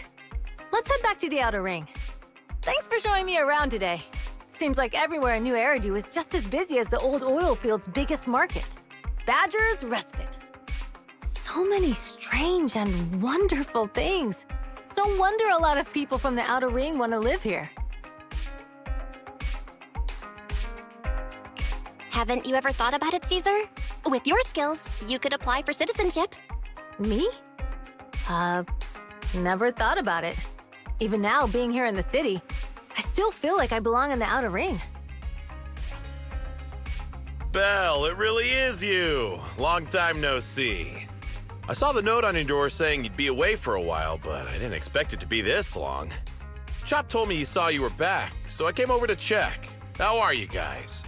Let's head back to the Outer Ring. Thanks for showing me around today. Seems like everywhere in New Eridu is just as busy as the old oil field's biggest market. Badger's Respite. So many strange and wonderful things. No wonder a lot of people from the Outer Ring want to live here. Haven't you ever thought about it, Caesar? With your skills, you could apply for citizenship. Me? Never thought about it. Even now, being here in the city, I still feel like I belong in the Outer Ring. Belle, it really is you. Long time no see. I saw the note on your door saying you'd be away for a while, but I didn't expect it to be this long. Chop told me he saw you were back, so I came over to check. How are you guys?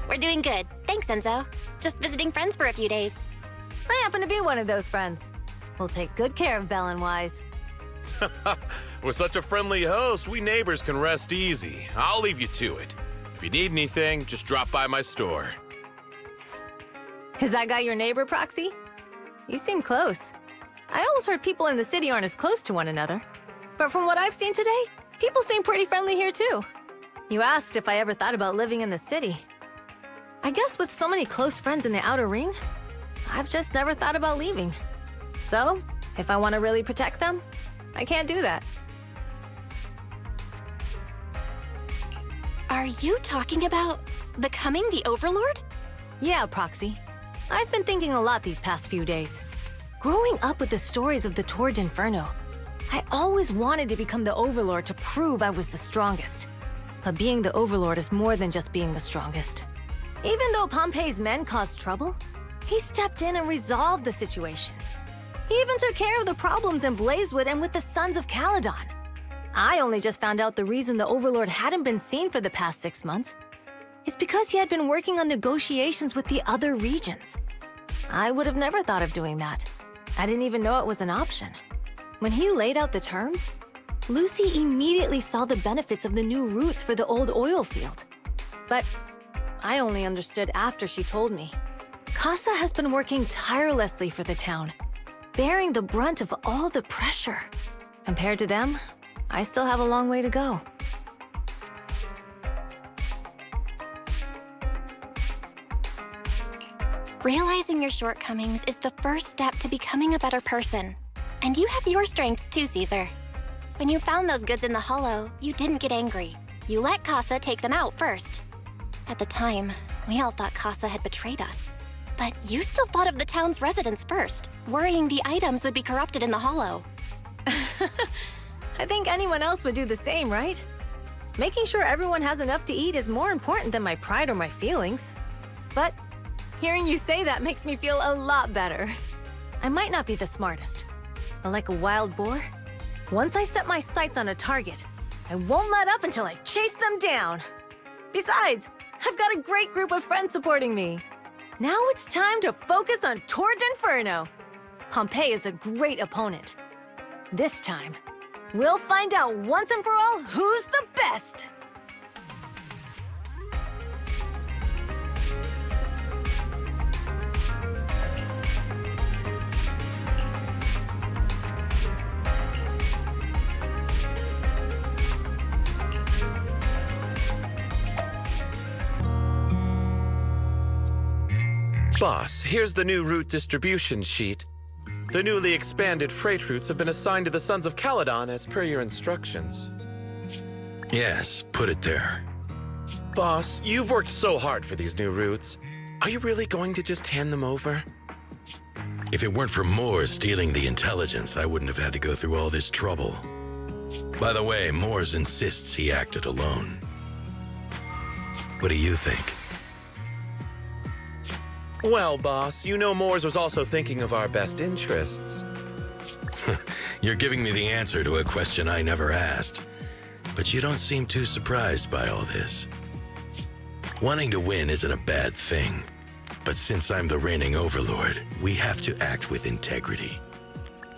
We're doing good. Thanks, Enzo. Just visiting friends for a few days. I happen to be one of those friends. We'll take good care of Belle and Wise. With such a friendly host, we neighbors can rest easy. I'll leave you to it. If you need anything, just drop by my store. Is that guy your neighbor, Proxy? You seem close. I always heard people in the city aren't as close to one another. But from what I've seen today, people seem pretty friendly here too. You asked if I ever thought about living in the city. I guess with so many close friends in the Outer Ring, I've just never thought about leaving. So, if I want to really protect them, I can't do that. Are you talking about becoming the Overlord? Yeah, Proxy. I've been thinking a lot these past few days. Growing up with the stories of the Tour d'Inferno, I always wanted to become the Overlord to prove I was the strongest. But being the Overlord is more than just being the strongest. Even though Pompey's men caused trouble, he stepped in and resolved the situation. He even took care of the problems in Blazewood and with the Sons of Caledon. I only just found out the reason the Overlord hadn't been seen for the past 6 months is because he had been working on negotiations with the other regions. I would have never thought of doing that. I didn't even know it was an option. When he laid out the terms, Lucy immediately saw the benefits of the new routes for the old oil field. But I only understood after she told me. Casa has been working tirelessly for the town, bearing the brunt of all the pressure. Compared to them, I still have a long way to go. Realizing your shortcomings is the first step to becoming a better person. And you have your strengths too, Caesar. When you found those goods in the Hollow, you didn't get angry. You let Casa take them out first. At the time, we all thought Casa had betrayed us. But you still thought of the town's residents first, worrying the items would be corrupted in the Hollow. I think anyone else would do the same, right? Making sure everyone has enough to eat is more important than my pride or my feelings. But hearing you say that makes me feel a lot better. I might not be the smartest, but like a wild boar, once I set my sights on a target, I won't let up until I chase them down. Besides, I've got a great group of friends supporting me. Now it's time to focus on Tour d'Inferno. Pompey is a great opponent. This time, we'll find out once and for all who's the best! Boss, here's the new route distribution sheet. The newly expanded freight routes have been assigned to the Sons of Caledon as per your instructions. Yes, put it there. Boss, you've worked so hard for these new routes. Are you really going to just hand them over? If it weren't for Moores stealing the intelligence, I wouldn't have had to go through all this trouble. By the way, Moores insists he acted alone. What do you think? Well, boss, you know Moores was also thinking of our best interests. You're giving me the answer to a question I never asked. But you don't seem too surprised by all this. Wanting to win isn't a bad thing. But since I'm the reigning overlord, we have to act with integrity.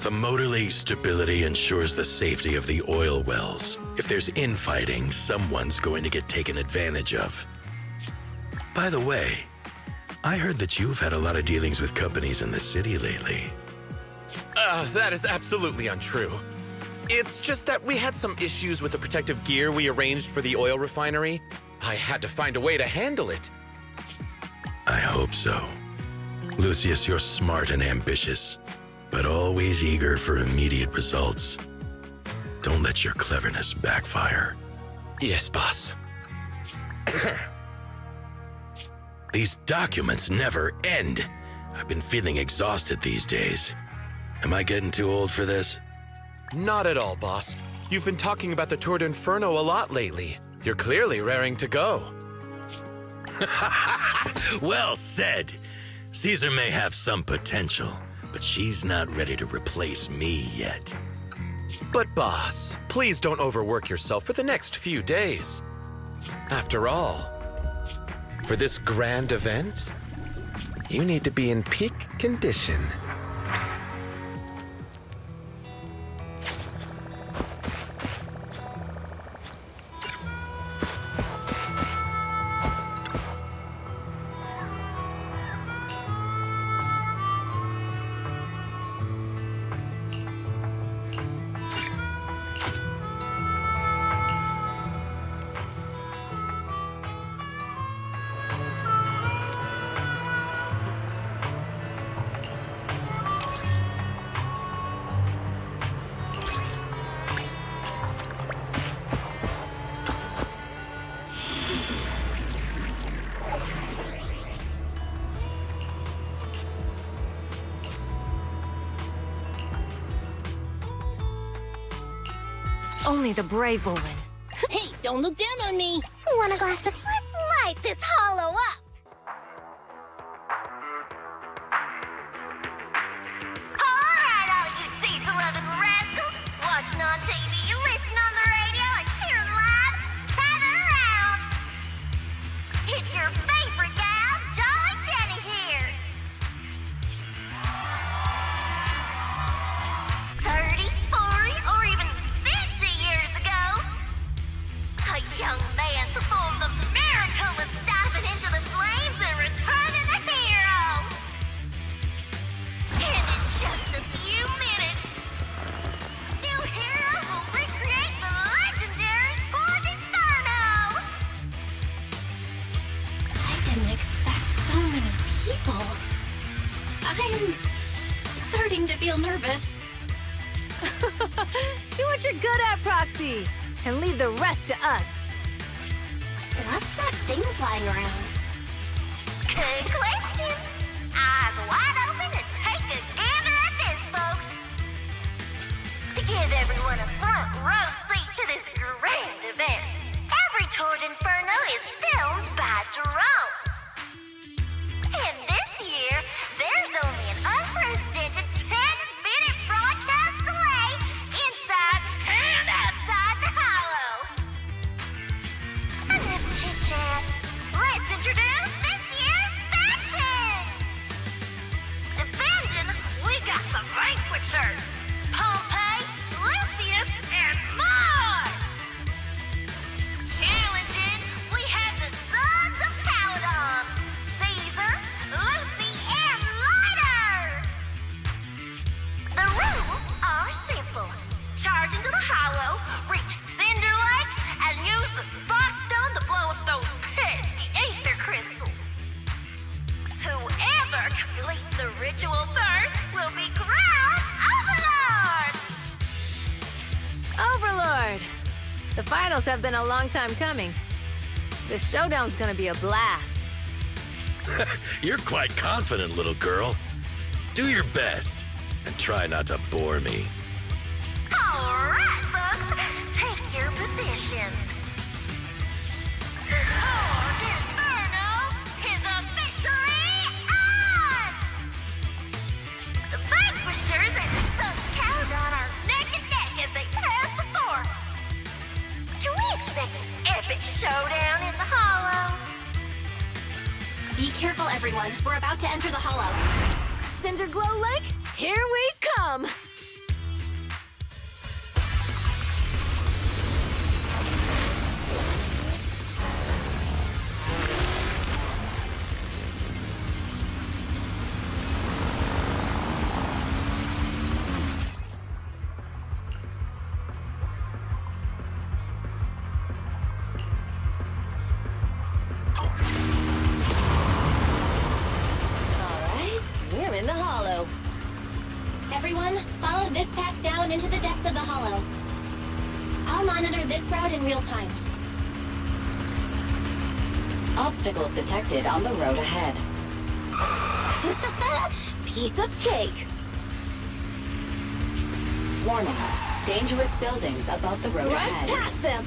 The Motor League's stability ensures the safety of the oil wells. If there's infighting, someone's going to get taken advantage of. By the way, I heard that you've had a lot of dealings with companies in the city lately. That is absolutely untrue. It's just that we had some issues with the protective gear we arranged for the oil refinery. I had to find a way to handle it. I hope so. Lucius, you're smart and ambitious, but always eager for immediate results. Don't let your cleverness backfire. Yes, boss. These documents never end. I've been feeling exhausted these days. Am I getting too old for this? Not at all, boss. You've been talking about the Tour d'Inferno a lot lately. You're clearly raring to go. Well said. Caesar may have some potential, but she's not ready to replace me yet. But boss, please don't overwork yourself for the next few days. After all, for this grand event, you need to be in peak condition. Only the brave will win. Hey, don't look down on me. Want a glass of... Let's light this hollow up. All right, all you diesel-loving rascals. Watching on TV, listen on the radio, and cheering live. Gather around. It's your favorite gal, Jolly Jenny here. 30, 40, or even 50 years ago, a young man performed the miracle of diving into the flames and returning a hero. And in just a few minutes, new heroes will recreate the legendary Tour d'Inferno. I didn't expect so many people. I'm starting to feel nervous. Do what you're good at, Proxy, and leave the rest to us. What's that thing flying around? Good question. Eyes wide open and take a gander at this, folks. To give everyone a front row seat to this grand event, every Tour d'Inferno is filmed by drones. And this year, there's only an unprecedented 10-minute broadcast delay inside and outside the hollow. Enough chit-chat. Let's introduce this year's factions. Defending, we got the Vanquishers, Pompey, Lucius, and Mars. Challenging, we have the Sons of Caledon, Caesar, Lucy, and Lighter. The rules are simple. Charge into the hollow, reach Cinder Lake, and use the Spot Stone to blow up those pesky ether crystals. Whoever completes the ritual first will be crowned The finals have been a long time coming. This showdown's gonna be a blast. You're quite confident, little girl. Do your best, and try not to bore me. All right, folks, take your positions. The Tour d'Inferno is officially on! The Vanquishers and the Sons of Caledon are neck and neck as they pass the fort. Can we expect an epic showdown in the Hollow? Be careful, everyone. We're about to enter the Hollow. Cinderglow Lake, here we come! We're in the Hollow. Everyone, follow this path down into the depths of the Hollow. I'll monitor this route in real time. Obstacles detected on the road ahead. Piece of cake. Warning. Dangerous buildings above the road Right ahead. past them.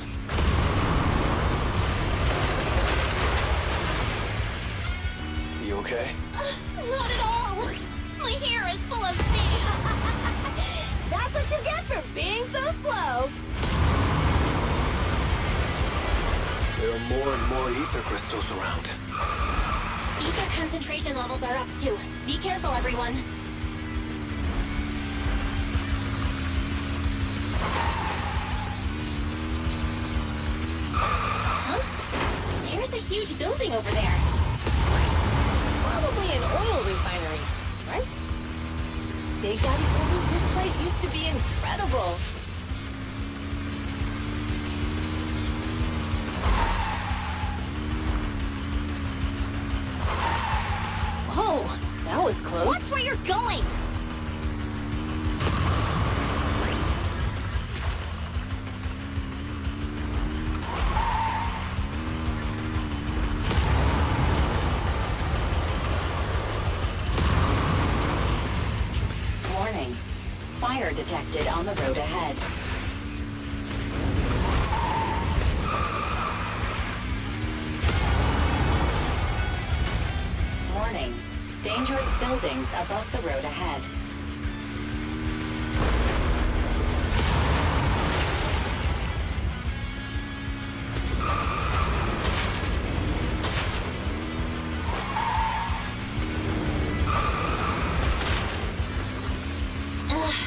You okay? Not at all! My hair is full of sand! That's what you get for being so slow. There are more and more ether crystals around. Ether concentration levels are up too. Be careful, everyone. Huh? There's a huge building over there. Probably an oil refinery, right? Big Daddy told me this place used to be incredible. Whoa, that was close. Watch where you're going! Warning. Fire detected on the road ahead. Warning. Dangerous buildings above the road ahead.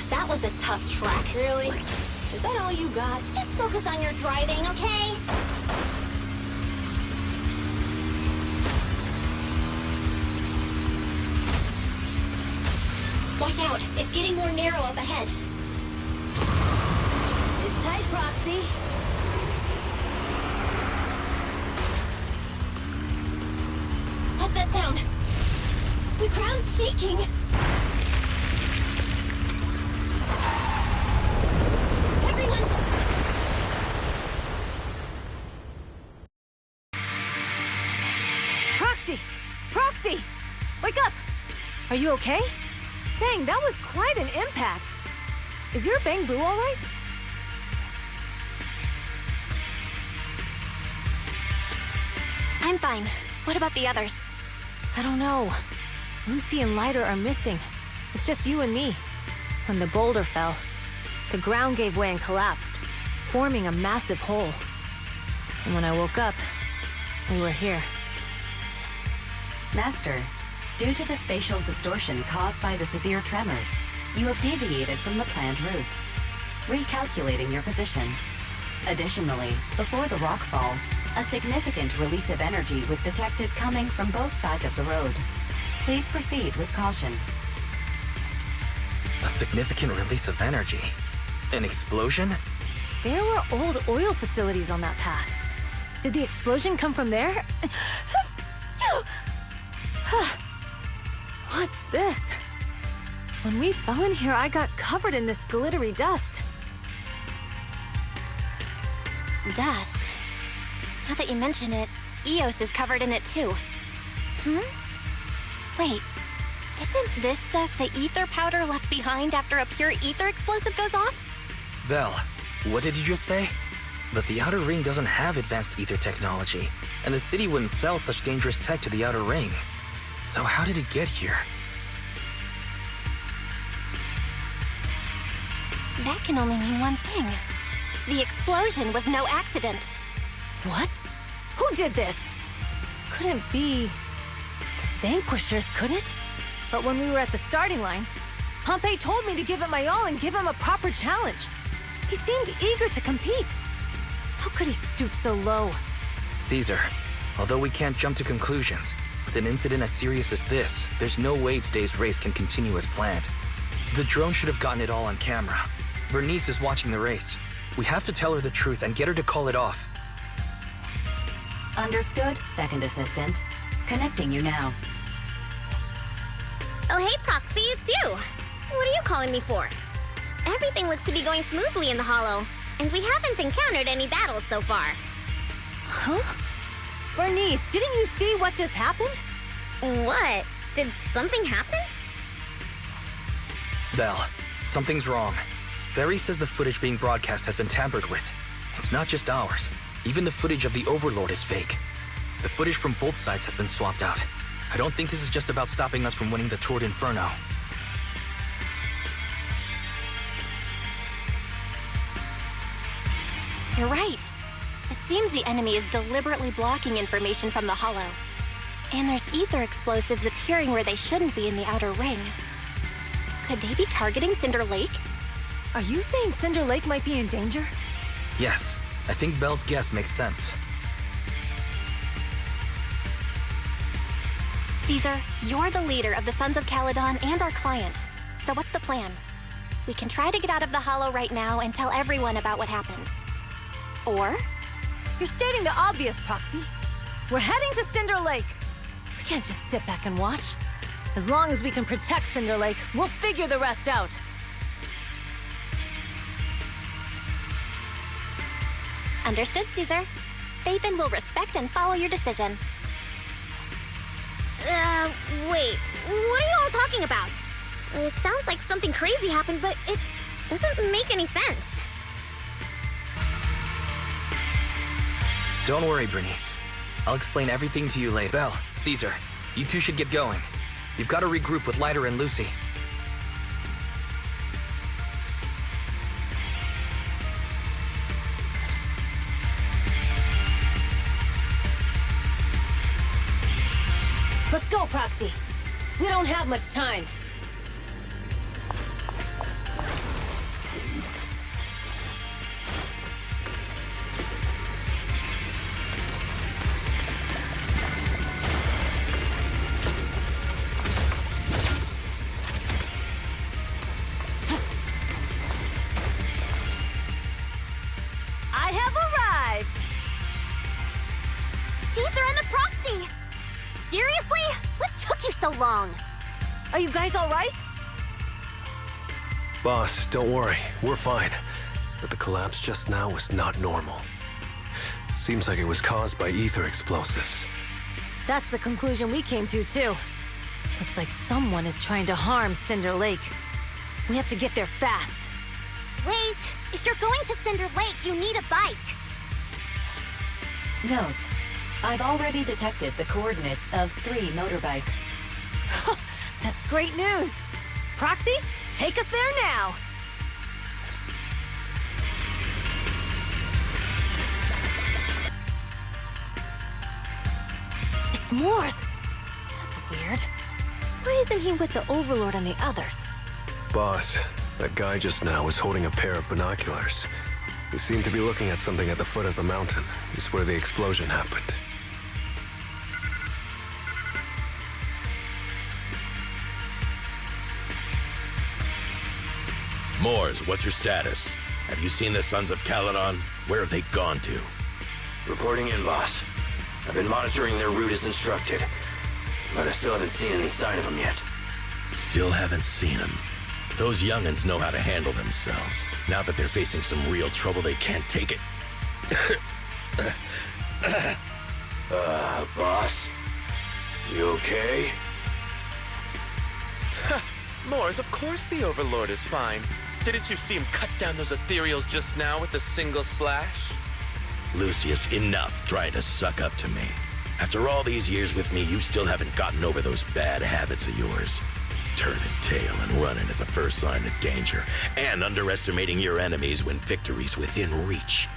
That was a tough track. Really? Is that all you got? Just focus on your driving, okay? Watch out! It's getting more narrow up ahead. Sit tight, Proxy. What's that sound? The ground's shaking! Everyone! Proxy! Proxy! Wake up! Are you okay? Dang, that was quite an impact. Is your Bang Boo all right? I'm fine. What about the others? I don't know. Lucy and Lighter are missing. It's just you and me. When the boulder fell, the ground gave way and collapsed, forming a massive hole. And when I woke up, we were here. Master, due to the spatial distortion caused by the severe tremors, you have deviated from the planned route, recalculating your position. Additionally, before the rockfall, a significant release of energy was detected coming from both sides of the road. Please proceed with caution. A significant release of energy? An explosion? There were old oil facilities on that path. Did the explosion come from there? What's this? When we fell in here, I got covered in this glittery dust. Dust. Now that you mention it, Eos is covered in it too. Wait, isn't this stuff the ether powder left behind after a pure ether explosive goes off? Belle, what did you just say? But the Outer Ring doesn't have advanced ether technology, and the city wouldn't sell such dangerous tech to the Outer Ring. So how did it get here? That can only mean one thing. The explosion was no accident. What? Who did this? Couldn't be the Vanquishers, could it? But when we were at the starting line, Pompey told me to give it my all and give him a proper challenge. He seemed eager to compete. How could he stoop so low? Caesar, although we can't jump to conclusions, with an incident as serious as this, there's no way today's race can continue as planned. The drone should have gotten it all on camera. Bernice is watching the race. We have to tell her the truth and get her to call it off. Understood, Second Assistant. Connecting you now. Oh, hey, Proxy, it's you. What are you calling me for? Everything looks to be going smoothly in the Hollow, and we haven't encountered any battles so far. Huh? Bernice, didn't you see what just happened? What? Did something happen? Belle, something's wrong. Ferry says the footage being broadcast has been tampered with. It's not just ours. Even the footage of the Overlord is fake. The footage from both sides has been swapped out. I don't think this is just about stopping us from winning the Tour d'Inferno. You're right. It seems the enemy is deliberately blocking information from the Hollow. And there's ether explosives appearing where they shouldn't be in the Outer Ring. Could they be targeting Cinder Lake? Are you saying Cinder Lake might be in danger? Yes, I think Belle's guess makes sense. Caesar, you're the leader of the Sons of Caledon and our client. So what's the plan? We can try to get out of the Hollow right now and tell everyone about what happened. Or? You're stating the obvious, Proxy. We're heading to Cinder Lake. We can't just sit back and watch. As long as we can protect Cinder Lake, we'll figure the rest out. Understood, Caesar. Phaethon will respect and follow your decision. Wait. What are you all talking about? It sounds like something crazy happened, but it doesn't make any sense. Don't worry, Bernice. I'll explain everything to you later. Belle, Caesar, you two should get going. You've got to regroup with Lighter and Lucy. Let's go, Proxy. We don't have much time. I have arrived! Caesar and the Proxy! Seriously? What took you so long? Are you guys all right? Boss, don't worry. We're fine. But the collapse just now was not normal. Seems like it was caused by ether explosives. That's the conclusion we came to, too. Looks like someone is trying to harm Cinder Lake. We have to get there fast. Wait! If you're going to Cinder Lake, you need a bike! Note, I've already detected the coordinates of 3 motorbikes. That's great news! Proxy, take us there now! It's Morse! That's weird. Why isn't he with the Overlord and the others? Boss, that guy just now was holding a pair of binoculars. He seemed to be looking at something at the foot of the mountain. It's where the explosion happened. Moors, what's your status? Have you seen the Sons of Caledon? Where have they gone to? Reporting in, boss. I've been monitoring their route as instructed, but I still haven't seen any sign of them yet. Still haven't seen them. Those young'uns know how to handle themselves. Now that they're facing some real trouble, they can't take it. Boss? You okay? Mors, of course the Overlord is fine. Didn't you see him cut down those ethereals just now with a single slash? Lucius, enough trying to suck up to me. After all these years with me, you still haven't gotten over those bad habits of yours. Turning tail and running at the first sign of danger, and underestimating your enemies when victory's within reach.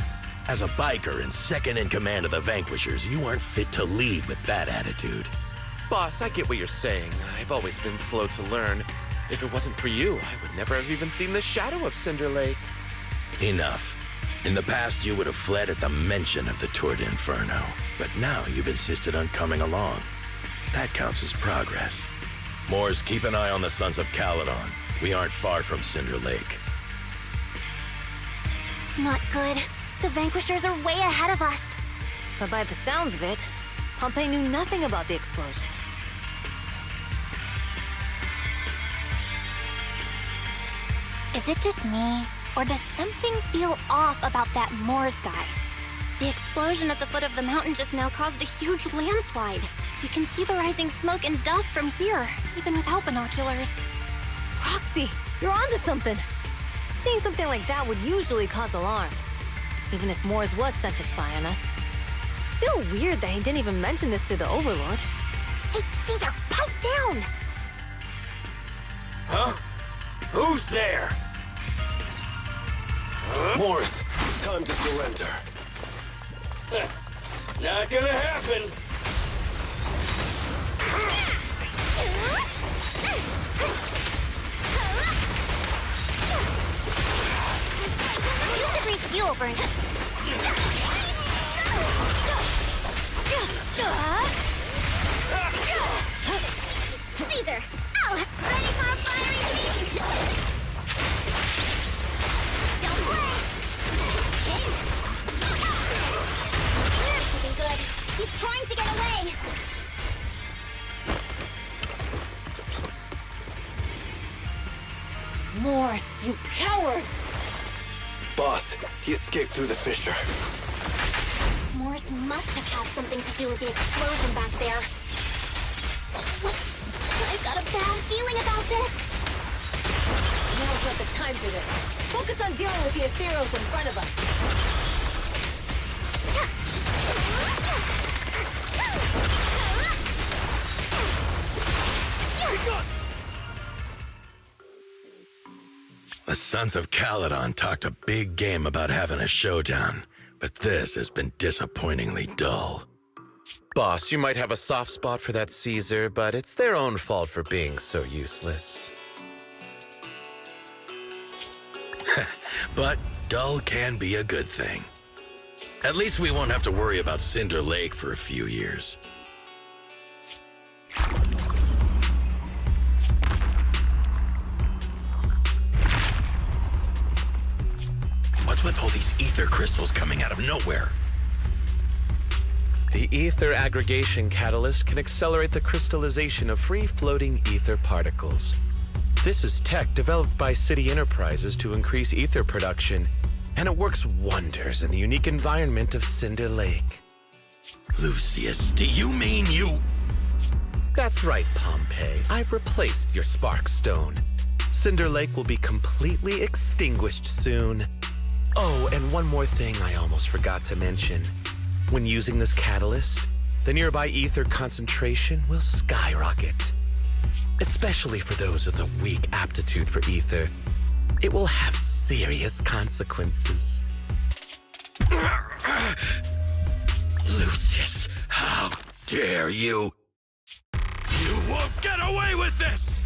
As a biker and second in command of the Vanquishers, you aren't fit to lead with that attitude. Boss, I get what you're saying. I've always been slow to learn. If it wasn't for you, I would never have even seen the shadow of Cinder Lake. Enough. In the past, you would have fled at the mention of the Tour d'Inferno, but now you've insisted on coming along. That counts as progress. Mors, keep an eye on the Sons of Caledon. We aren't far from Cinder Lake. Not good. The Vanquishers are way ahead of us. But by the sounds of it, Pompey knew nothing about the explosion. Is it just me, or does something feel off about that Mors guy? The explosion at the foot of the mountain just now caused a huge landslide. You can see the rising smoke and dust from here, even without binoculars. Roxy, you're onto something. Seeing something like that would usually cause alarm. Even if Mors was sent to spy on us. It's still weird that he didn't even mention this to the Overlord. Hey, Caesar, pipe down! Huh? Who's there? Mors, time to surrender. Not gonna happen. You should refuel, Burnett. Caesar! Oh! Ready for a fiery feast! Don't play! Looking good. He's trying to get away! Mors, you coward! Boss, he escaped through the fissure. Mors must have had something to do with the explosion back there. What? I've got a bad feeling about this. Now's not the time for this. Focus on dealing with the ethereals in front of us. The Sons of Caledon talked a big game about having a showdown, but this has been disappointingly dull. Boss, you might have a soft spot for that Caesar, but it's their own fault for being so useless. But dull can be a good thing. At least we won't have to worry about Cinder Lake for a few years. What's with all these ether crystals coming out of nowhere? The ether aggregation catalyst can accelerate the crystallization of free-floating ether particles. This is tech developed by City Enterprises to increase ether production, and it works wonders in the unique environment of Cinder Lake. Lucius, do you mean you... That's right, Pompey. I've replaced your spark stone. Cinder Lake will be completely extinguished soon. Oh, and one more thing I almost forgot to mention. When using this catalyst, the nearby ether concentration will skyrocket. Especially for those with a weak aptitude for ether, it will have serious consequences. Lucius, how dare you? You won't get away with this!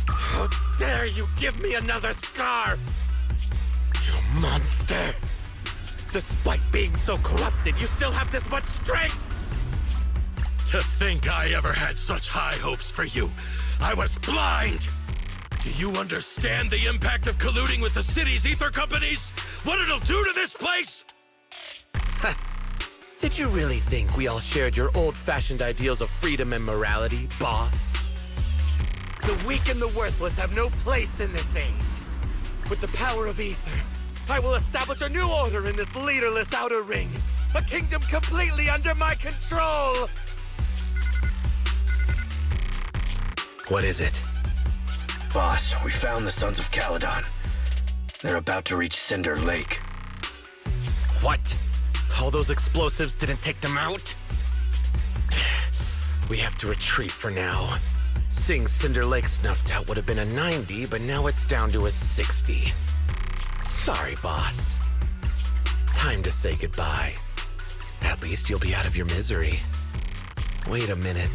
How dare you give me another scar! You monster! Despite being so corrupted, you still have this much strength! To think I ever had such high hopes for you. I was blind! Do you understand the impact of colluding with the city's ether companies? What it'll do to this place? Did you really think we all shared your old-fashioned ideals of freedom and morality, boss? The weak and the worthless have no place in this age. With the power of ether, I will establish a new order in this leaderless outer ring. A kingdom completely under my control! What is it? Boss, we found the Sons of Caledon. They're about to reach Cinder Lake. What? All those explosives didn't take them out? We have to retreat for now. Seeing Cinder Lake snuffed out would have been a 90, but now it's down to a 60. Sorry, boss. Time to say goodbye. At least you'll be out of your misery. Wait a minute.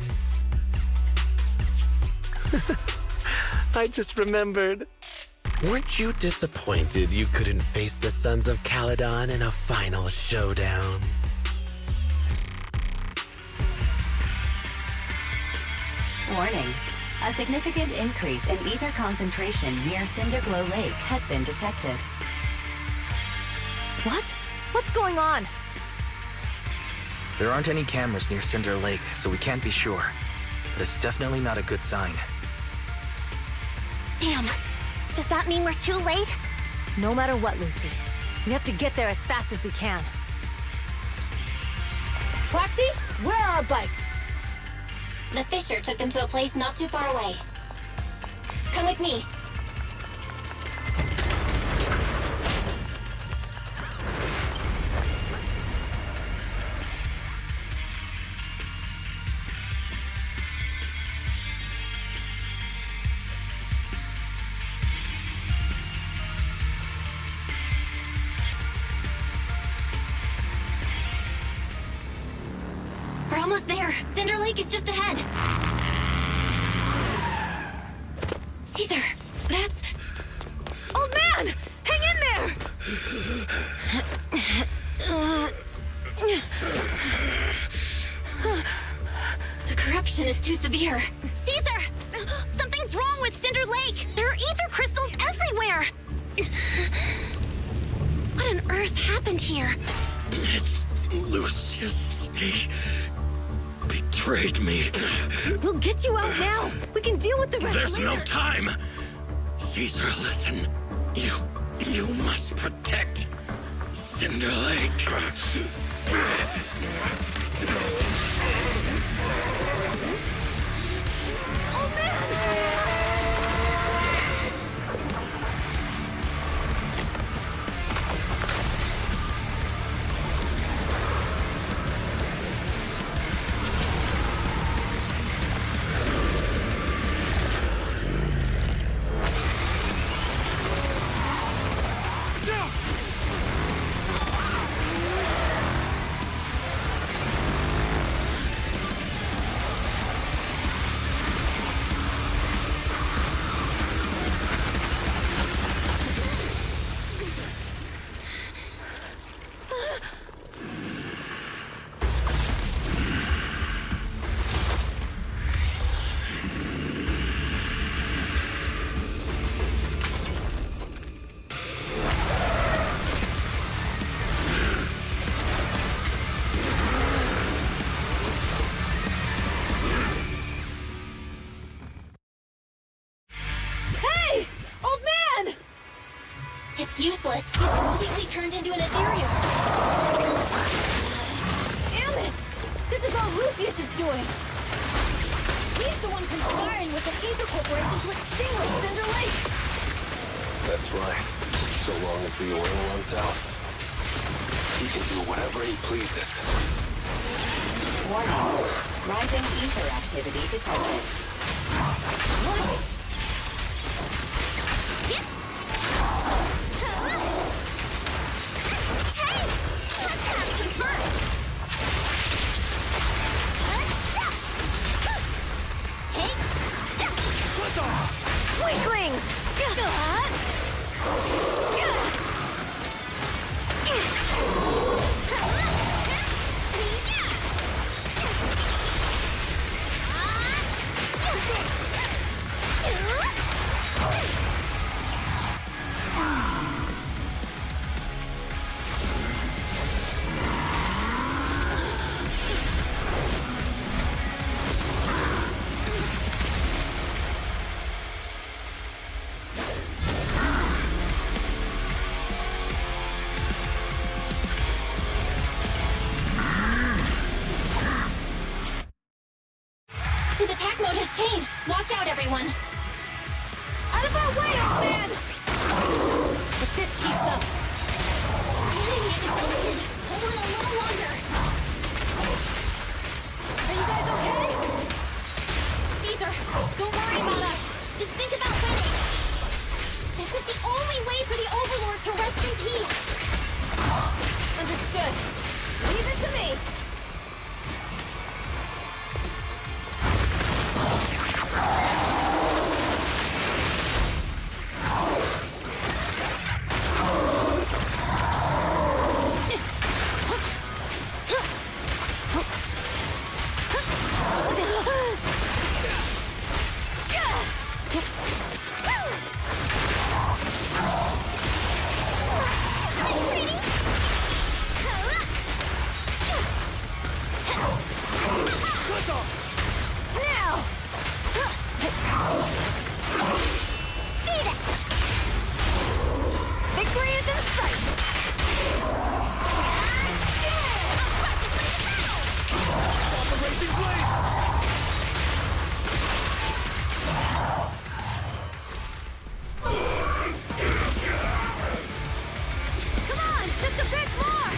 I just remembered. Weren't you disappointed you couldn't face the Sons of Caledon in a final showdown? Warning. A significant increase in ether concentration near Cinderglow Lake has been detected. What? What's going on? There aren't any cameras near Cinder Lake, so we can't be sure. But it's definitely not a good sign. Damn. Does that mean we're too late? No matter what, Lucy. We have to get there as fast as we can. Proxy, where are our bikes? The Fisher took them to a place not too far away. Come with me. We're almost there. Cinder Lake is just ahead. Caesar, that's... Old man! Hang in there! The corruption is too severe. Caesar! Something's wrong with Cinder Lake! There are ether crystals everywhere! What on earth happened here? It's Lucius. He betrayed me. We'll get you out now. We can deal with the rest There's later. no time. Caesar, listen. You must protect Cinder Lake. It's useless. He's completely turned into an ethereal. Damn it! This is all Lucius is doing! He's the one conspiring with the Ether Corporation to extinguish Cinder Lake! That's right. So long as the oil runs out, he can do whatever he pleases. Warning. Rising ether activity detected. What? Weaklings! peace. Understood. Leave it to me. Victory is in sight! Come on, just a bit more!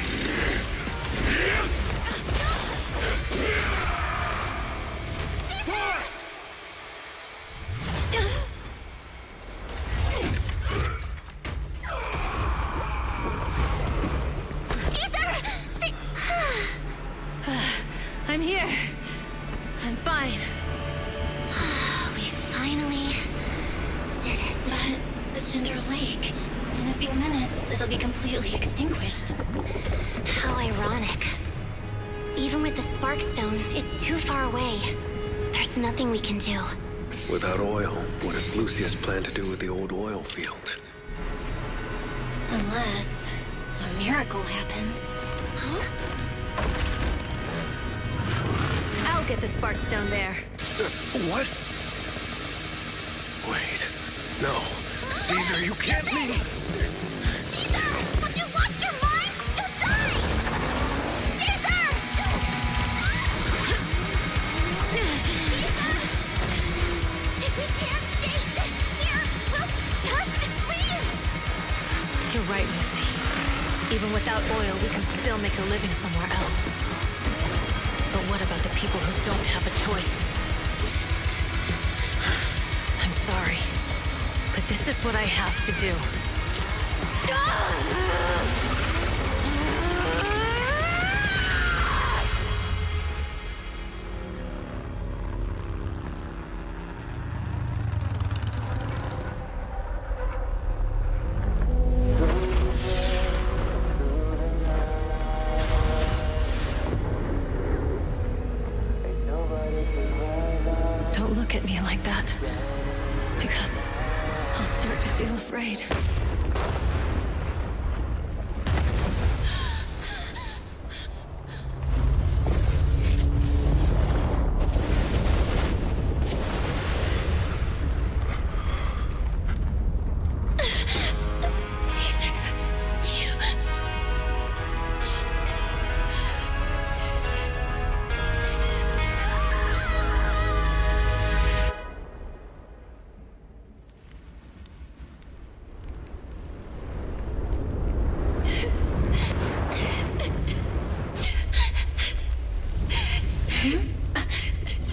I'm here. I'm fine. We finally did it. But Cinder Lake, in a few minutes, it'll be completely extinguished. How ironic. Even with the Sparkstone, it's too far away. There's nothing we can do. Without oil, what does Lucius plan to do with the old oil field? Unless a miracle happens. Huh? I'll get the Sparkstone there. What? Wait. No. Caesar, you can't mean... Caesar! Have you lost your mind? You'll die! Caesar! Caesar! If we can't stay here, we'll just leave! You're right, Lucy. Even without oil, we can still make a living somewhere else. But what about the people who don't have a choice? I'm sorry, but this is what I have to do. Don't look at me like that, because I'll start to feel afraid.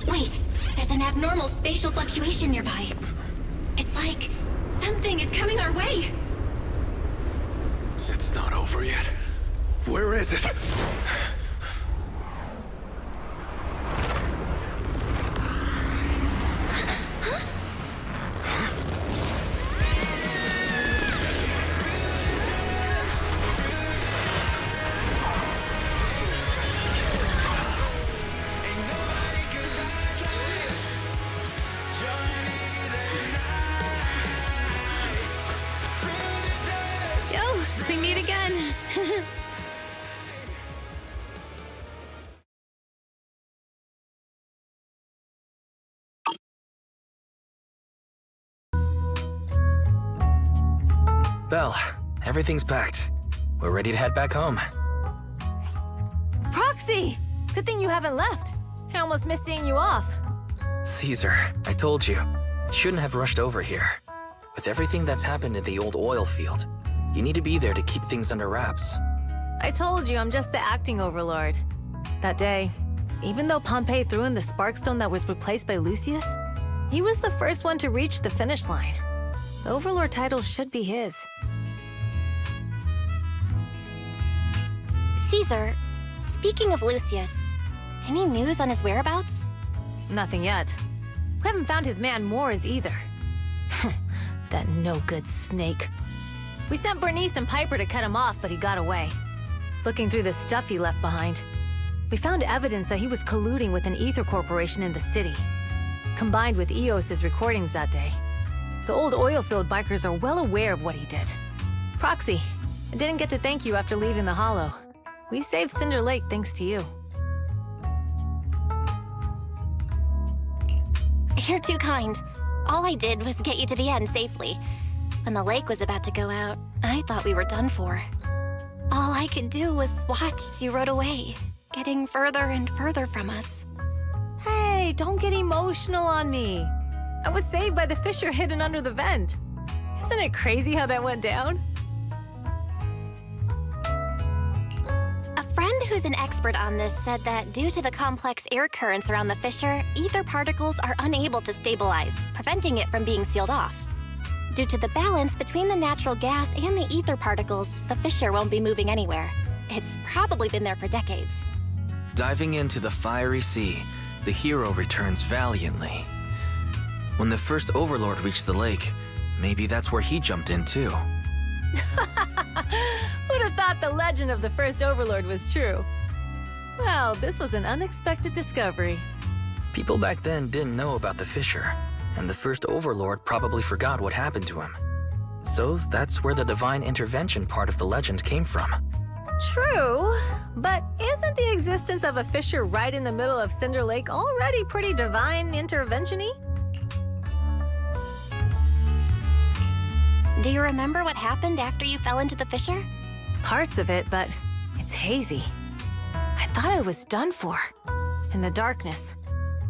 Wait, there's an abnormal spatial fluctuation nearby. It's like something is coming our way. It's not over yet. Where is it? Yo, we meet again. Belle, everything's packed. We're ready to head back home. Proxy! Good thing you haven't left. I almost missed seeing you off. Caesar, I told you. Shouldn't have rushed over here. With everything that's happened in the old oil field, you need to be there to keep things under wraps. I told you I'm just the acting overlord. That day, even though Pompey threw in the Sparkstone that was replaced by Lucius, he was the first one to reach the finish line. The overlord title should be his. Caesar, speaking of Lucius, any news on his whereabouts? Nothing yet. We haven't found his man Moores either. That no-good snake. We sent Bernice and Piper to cut him off, but he got away. Looking through the stuff he left behind, we found evidence that he was colluding with an ether corporation in the city. Combined with Eos's recordings that day, the old oil-field bikers are well aware of what he did. Proxy, I didn't get to thank you after leaving the Hollow. We saved Cinder Lake thanks to you. You're too kind. All I did was get you to the end safely. When the lake was about to go out, I thought we were done for. All I could do was watch as you rode away, getting further and further from us. Hey, don't get emotional on me. I was saved by the fissure hidden under the vent. Isn't it crazy how that went down? A friend who's an expert on this said that due to the complex air currents around the fissure, ether particles are unable to stabilize, preventing it from being sealed off. Due to the balance between the natural gas and the ether particles, the fissure won't be moving anywhere. It's probably been there for decades. Diving into the fiery sea, the hero returns valiantly. When the first Overlord reached the lake, maybe that's where he jumped in too. Who'd have thought the legend of the first Overlord was true? Well, this was an unexpected discovery. People back then didn't know about the fissure, and the first Overlord probably forgot what happened to him. So that's where the divine intervention part of the legend came from. True, but isn't the existence of a fissure right in the middle of Cinder Lake already pretty divine intervention-y? Do you remember what happened after you fell into the fissure? Parts of it, but it's hazy. I thought I was done for. In the darkness,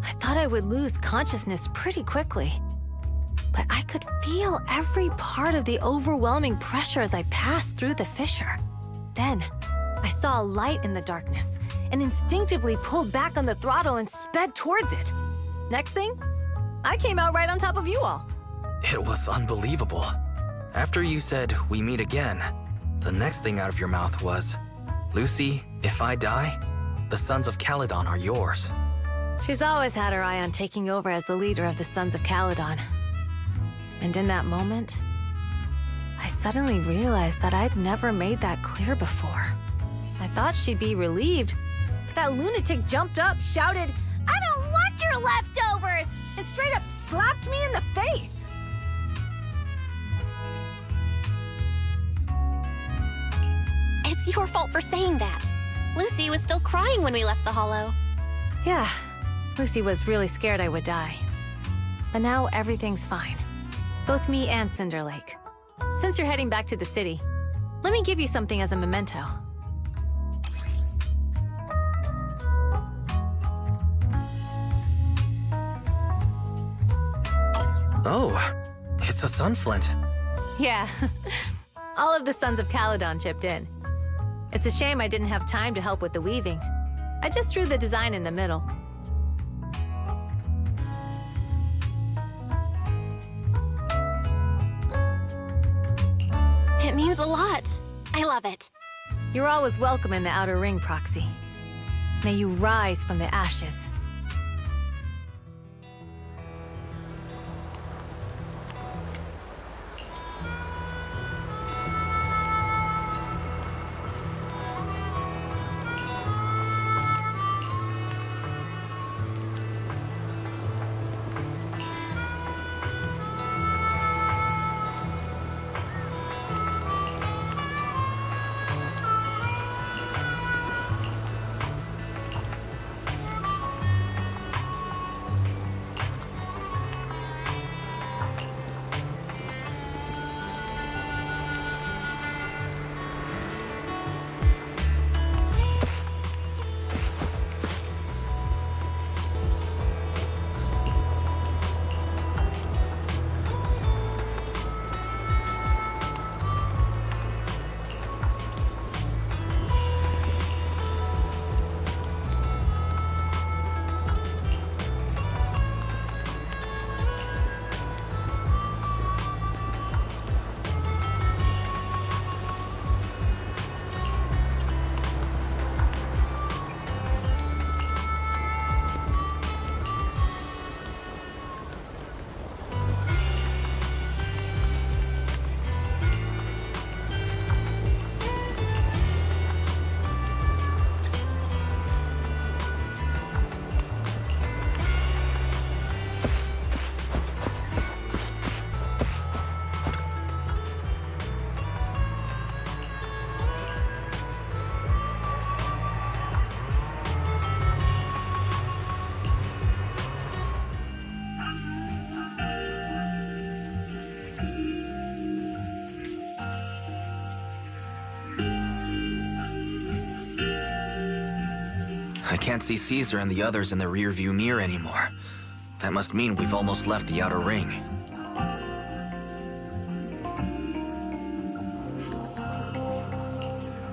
I thought I would lose consciousness pretty quickly. But I could feel every part of the overwhelming pressure as I passed through the fissure. Then, I saw a light in the darkness and instinctively pulled back on the throttle and sped towards it. Next thing, I came out right on top of you all. It was unbelievable. After you said, "We meet again," the next thing out of your mouth was, "Lucy, if I die, the Sons of Caledon are yours." She's always had her eye on taking over as the leader of the Sons of Caledon. And in that moment, I suddenly realized that I'd never made that clear before. I thought she'd be relieved, but that lunatic jumped up, shouted, "I don't want your leftovers!" and straight up slapped me in the face. It's your fault for saying that. Lucy was still crying when we left the Hollow. Yeah, Lucy was really scared I would die. But now everything's fine. Both me and Cinder Lake. Since you're heading back to the city, let me give you something as a memento. Oh, it's a sunflint. Yeah, all of the Sons of Caledon chipped in. It's a shame I didn't have time to help with the weaving. I just drew the design in the middle. It means a lot. I love it. You're always welcome in the Outer Ring, Proxy. May you rise from the ashes. I can't see Caesar and the others in the rearview mirror anymore. That must mean we've almost left the outer ring.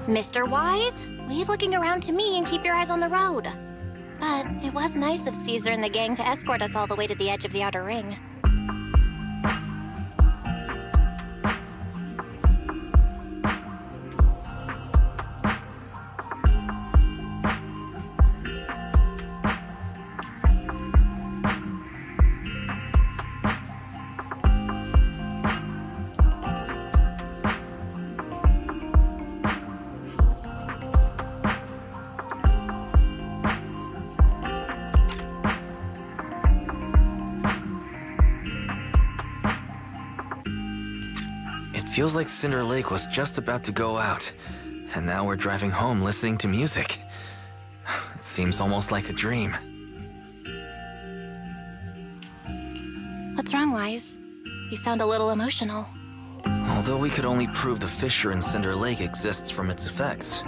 Mr. Wise, leave looking around to me and keep your eyes on the road. But it was nice of Caesar and the gang to escort us all the way to the edge of the outer ring. Feels like Cinder Lake was just about to go out, and now we're driving home listening to music. It seems almost like a dream. What's wrong, Wise? You sound a little emotional. Although we could only prove the fissure in Cinder Lake exists from its effects,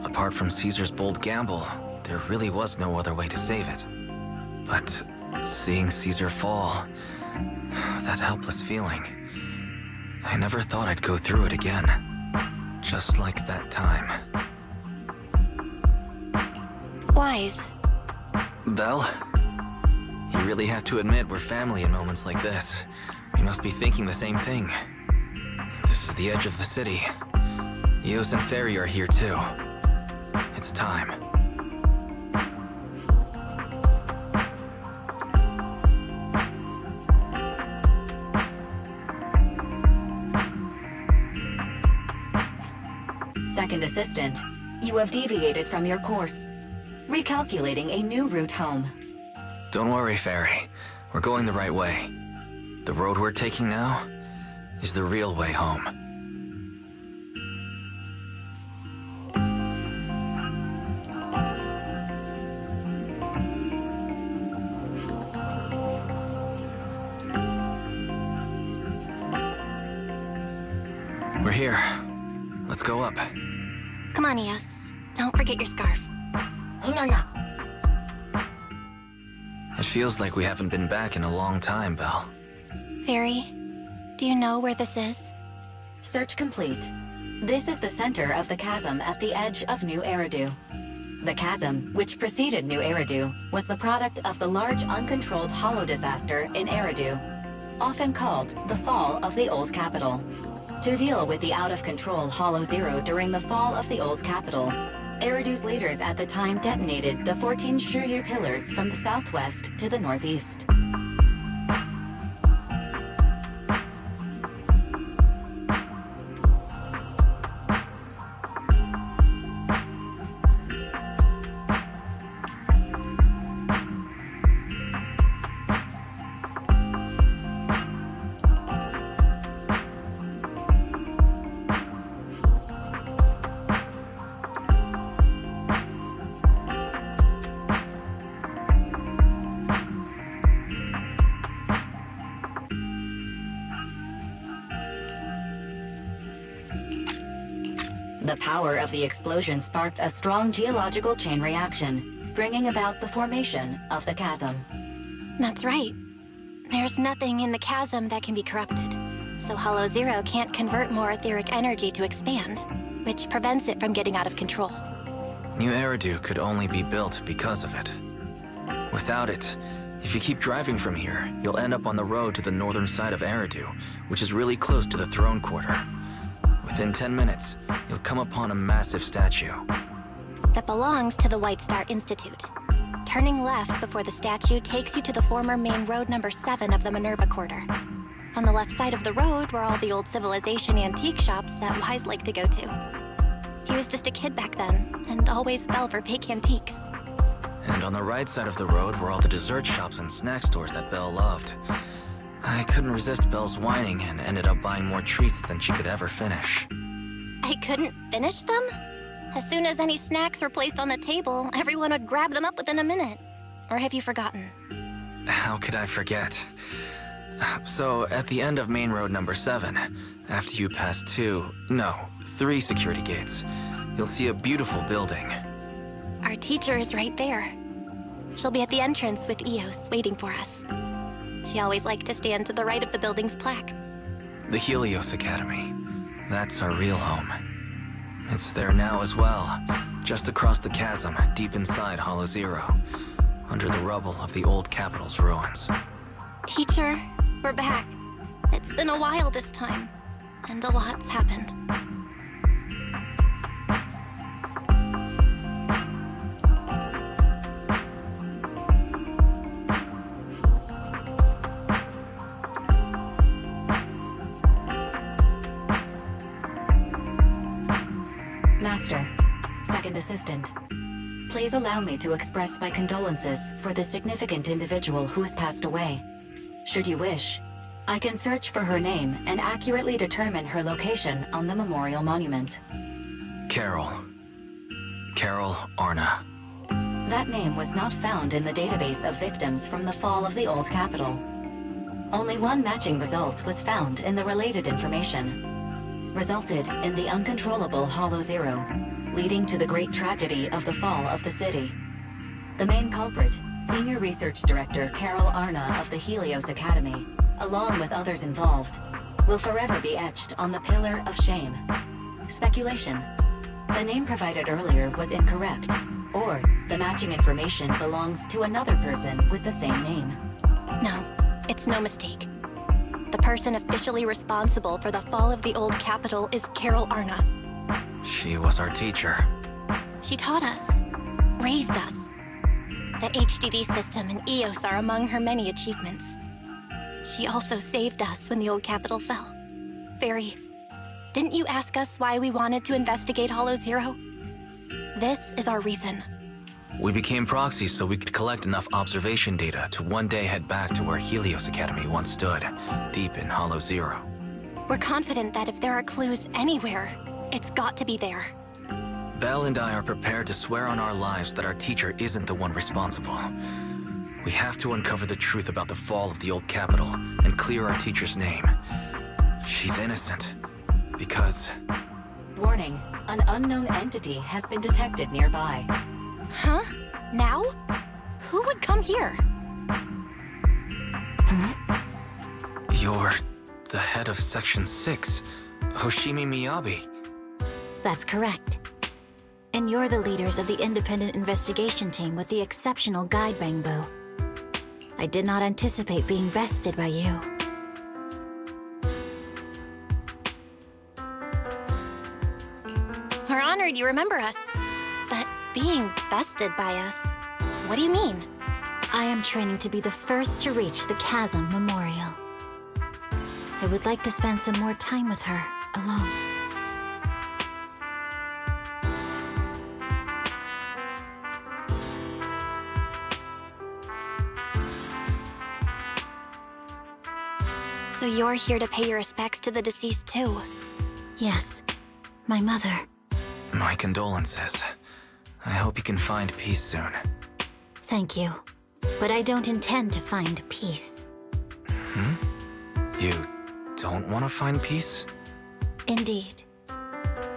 apart from Caesar's bold gamble, there really was no other way to save it. But seeing Caesar fall, that helpless feeling, I never thought I'd go through it again. Just like that time. Wise. Belle? You really have to admit we're family in moments like this. We must be thinking the same thing. This is the edge of the city. Eos and Fairy are here too. It's time. Second assistant, you have deviated from your course. Recalculating a new route home. Don't worry, Fairy. We're going the right way. The road we're taking now is the real way home. We're here. Let's go up. Come on, Eos. Don't forget your scarf. It feels like we haven't been back in a long time, Belle. Fairy, do you know where this is? Search complete. This is the center of the chasm at the edge of New Eridu. The chasm, which preceded New Eridu, was the product of the large uncontrolled hollow disaster in Eridu, often called the Fall of the Old Capital. To deal with the out-of-control Hollow Zero during the fall of the Old Capital, Eridu's leaders at the time detonated the 14 Shuryu pillars from the southwest to the northeast. The power of the explosion sparked a strong geological chain reaction, bringing about the formation of the chasm. That's right. There's nothing in the chasm that can be corrupted, so Hollow Zero can't convert more etheric energy to expand, which prevents it from getting out of control. New Eridu could only be built because of it. Without it, if you keep driving from here, you'll end up on the road to the northern side of Eridu, which is really close to the throne quarter. Within 10 minutes, you'll come upon a massive statue. That belongs to the White Star Institute. Turning left before the statue takes you to the former main road number 7 of the Minerva Quarter. On the left side of the road were all the old civilization antique shops that Wise liked to go to. He was just a kid back then, and always fell for fake antiques. And on the right side of the road were all the dessert shops and snack stores that Belle loved. I couldn't resist Belle's whining and ended up buying more treats than she could ever finish. I couldn't finish them? As soon as any snacks were placed on the table, everyone would grab them up within a minute. Or have you forgotten? How could I forget? So, at the end of main road number 7, after you pass 3 security gates, you'll see a beautiful building. Our teacher is right there. She'll be at the entrance with Eos, waiting for us. She always liked to stand to the right of the building's plaque. The Helios Academy. That's our real home. It's there now as well, just across the chasm, deep inside Hollow Zero, under the rubble of the old capital's ruins. Teacher, we're back. It's been a while this time, and a lot's happened. Master, Second Assistant, please allow me to express my condolences for the significant individual who has passed away. Should you wish, I can search for her name and accurately determine her location on the memorial monument. Carol Arna. That name was not found in the database of victims from the fall of the old capital. Only one matching result was found in the related information. Resulted in the uncontrollable Hollow Zero, leading to the great tragedy of the fall of the city. The main culprit, Senior Research Director Carol Arna of the Helios Academy, along with others involved, will forever be etched on the Pillar of Shame. Speculation. The name provided earlier was incorrect, or the matching information belongs to another person with the same name. No, it's no mistake. The person officially responsible for the fall of the old capital is Carol Arna. She was our teacher. She taught us, raised us. The HDD system and EOS are among her many achievements. She also saved us when the old capital fell. Fairy, didn't you ask us why we wanted to investigate Hollow Zero? This is our reason. We became proxies so we could collect enough observation data to one day head back to where Helios Academy once stood, deep in Hollow Zero. We're confident that if there are clues anywhere, it's got to be there. Belle and I are prepared to swear on our lives that our teacher isn't the one responsible. We have to uncover the truth about the fall of the old capital and clear our teacher's name. She's innocent, because... Warning, an unknown entity has been detected nearby. Huh? Now? Who would come here? You're the head of Section 6, Hoshimi Miyabi. That's correct. And you're the leaders of the independent investigation team with the exceptional guide Bangbu. I did not anticipate being bested by you. We're honored you remember us. But being bested by us, what do you mean? I am training to be the first to reach the Chasm Memorial. I would like to spend some more time with her, alone. So you're here to pay your respects to the deceased too? Yes, my mother. My condolences. I hope you can find peace soon. Thank you. But I don't intend to find peace. You don't want to find peace? Indeed.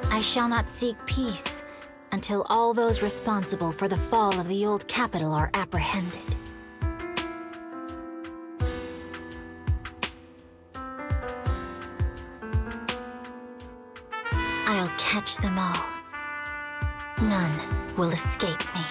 I shall not seek peace until all those responsible for the fall of the old capital are apprehended. I'll catch them all. None will escape me.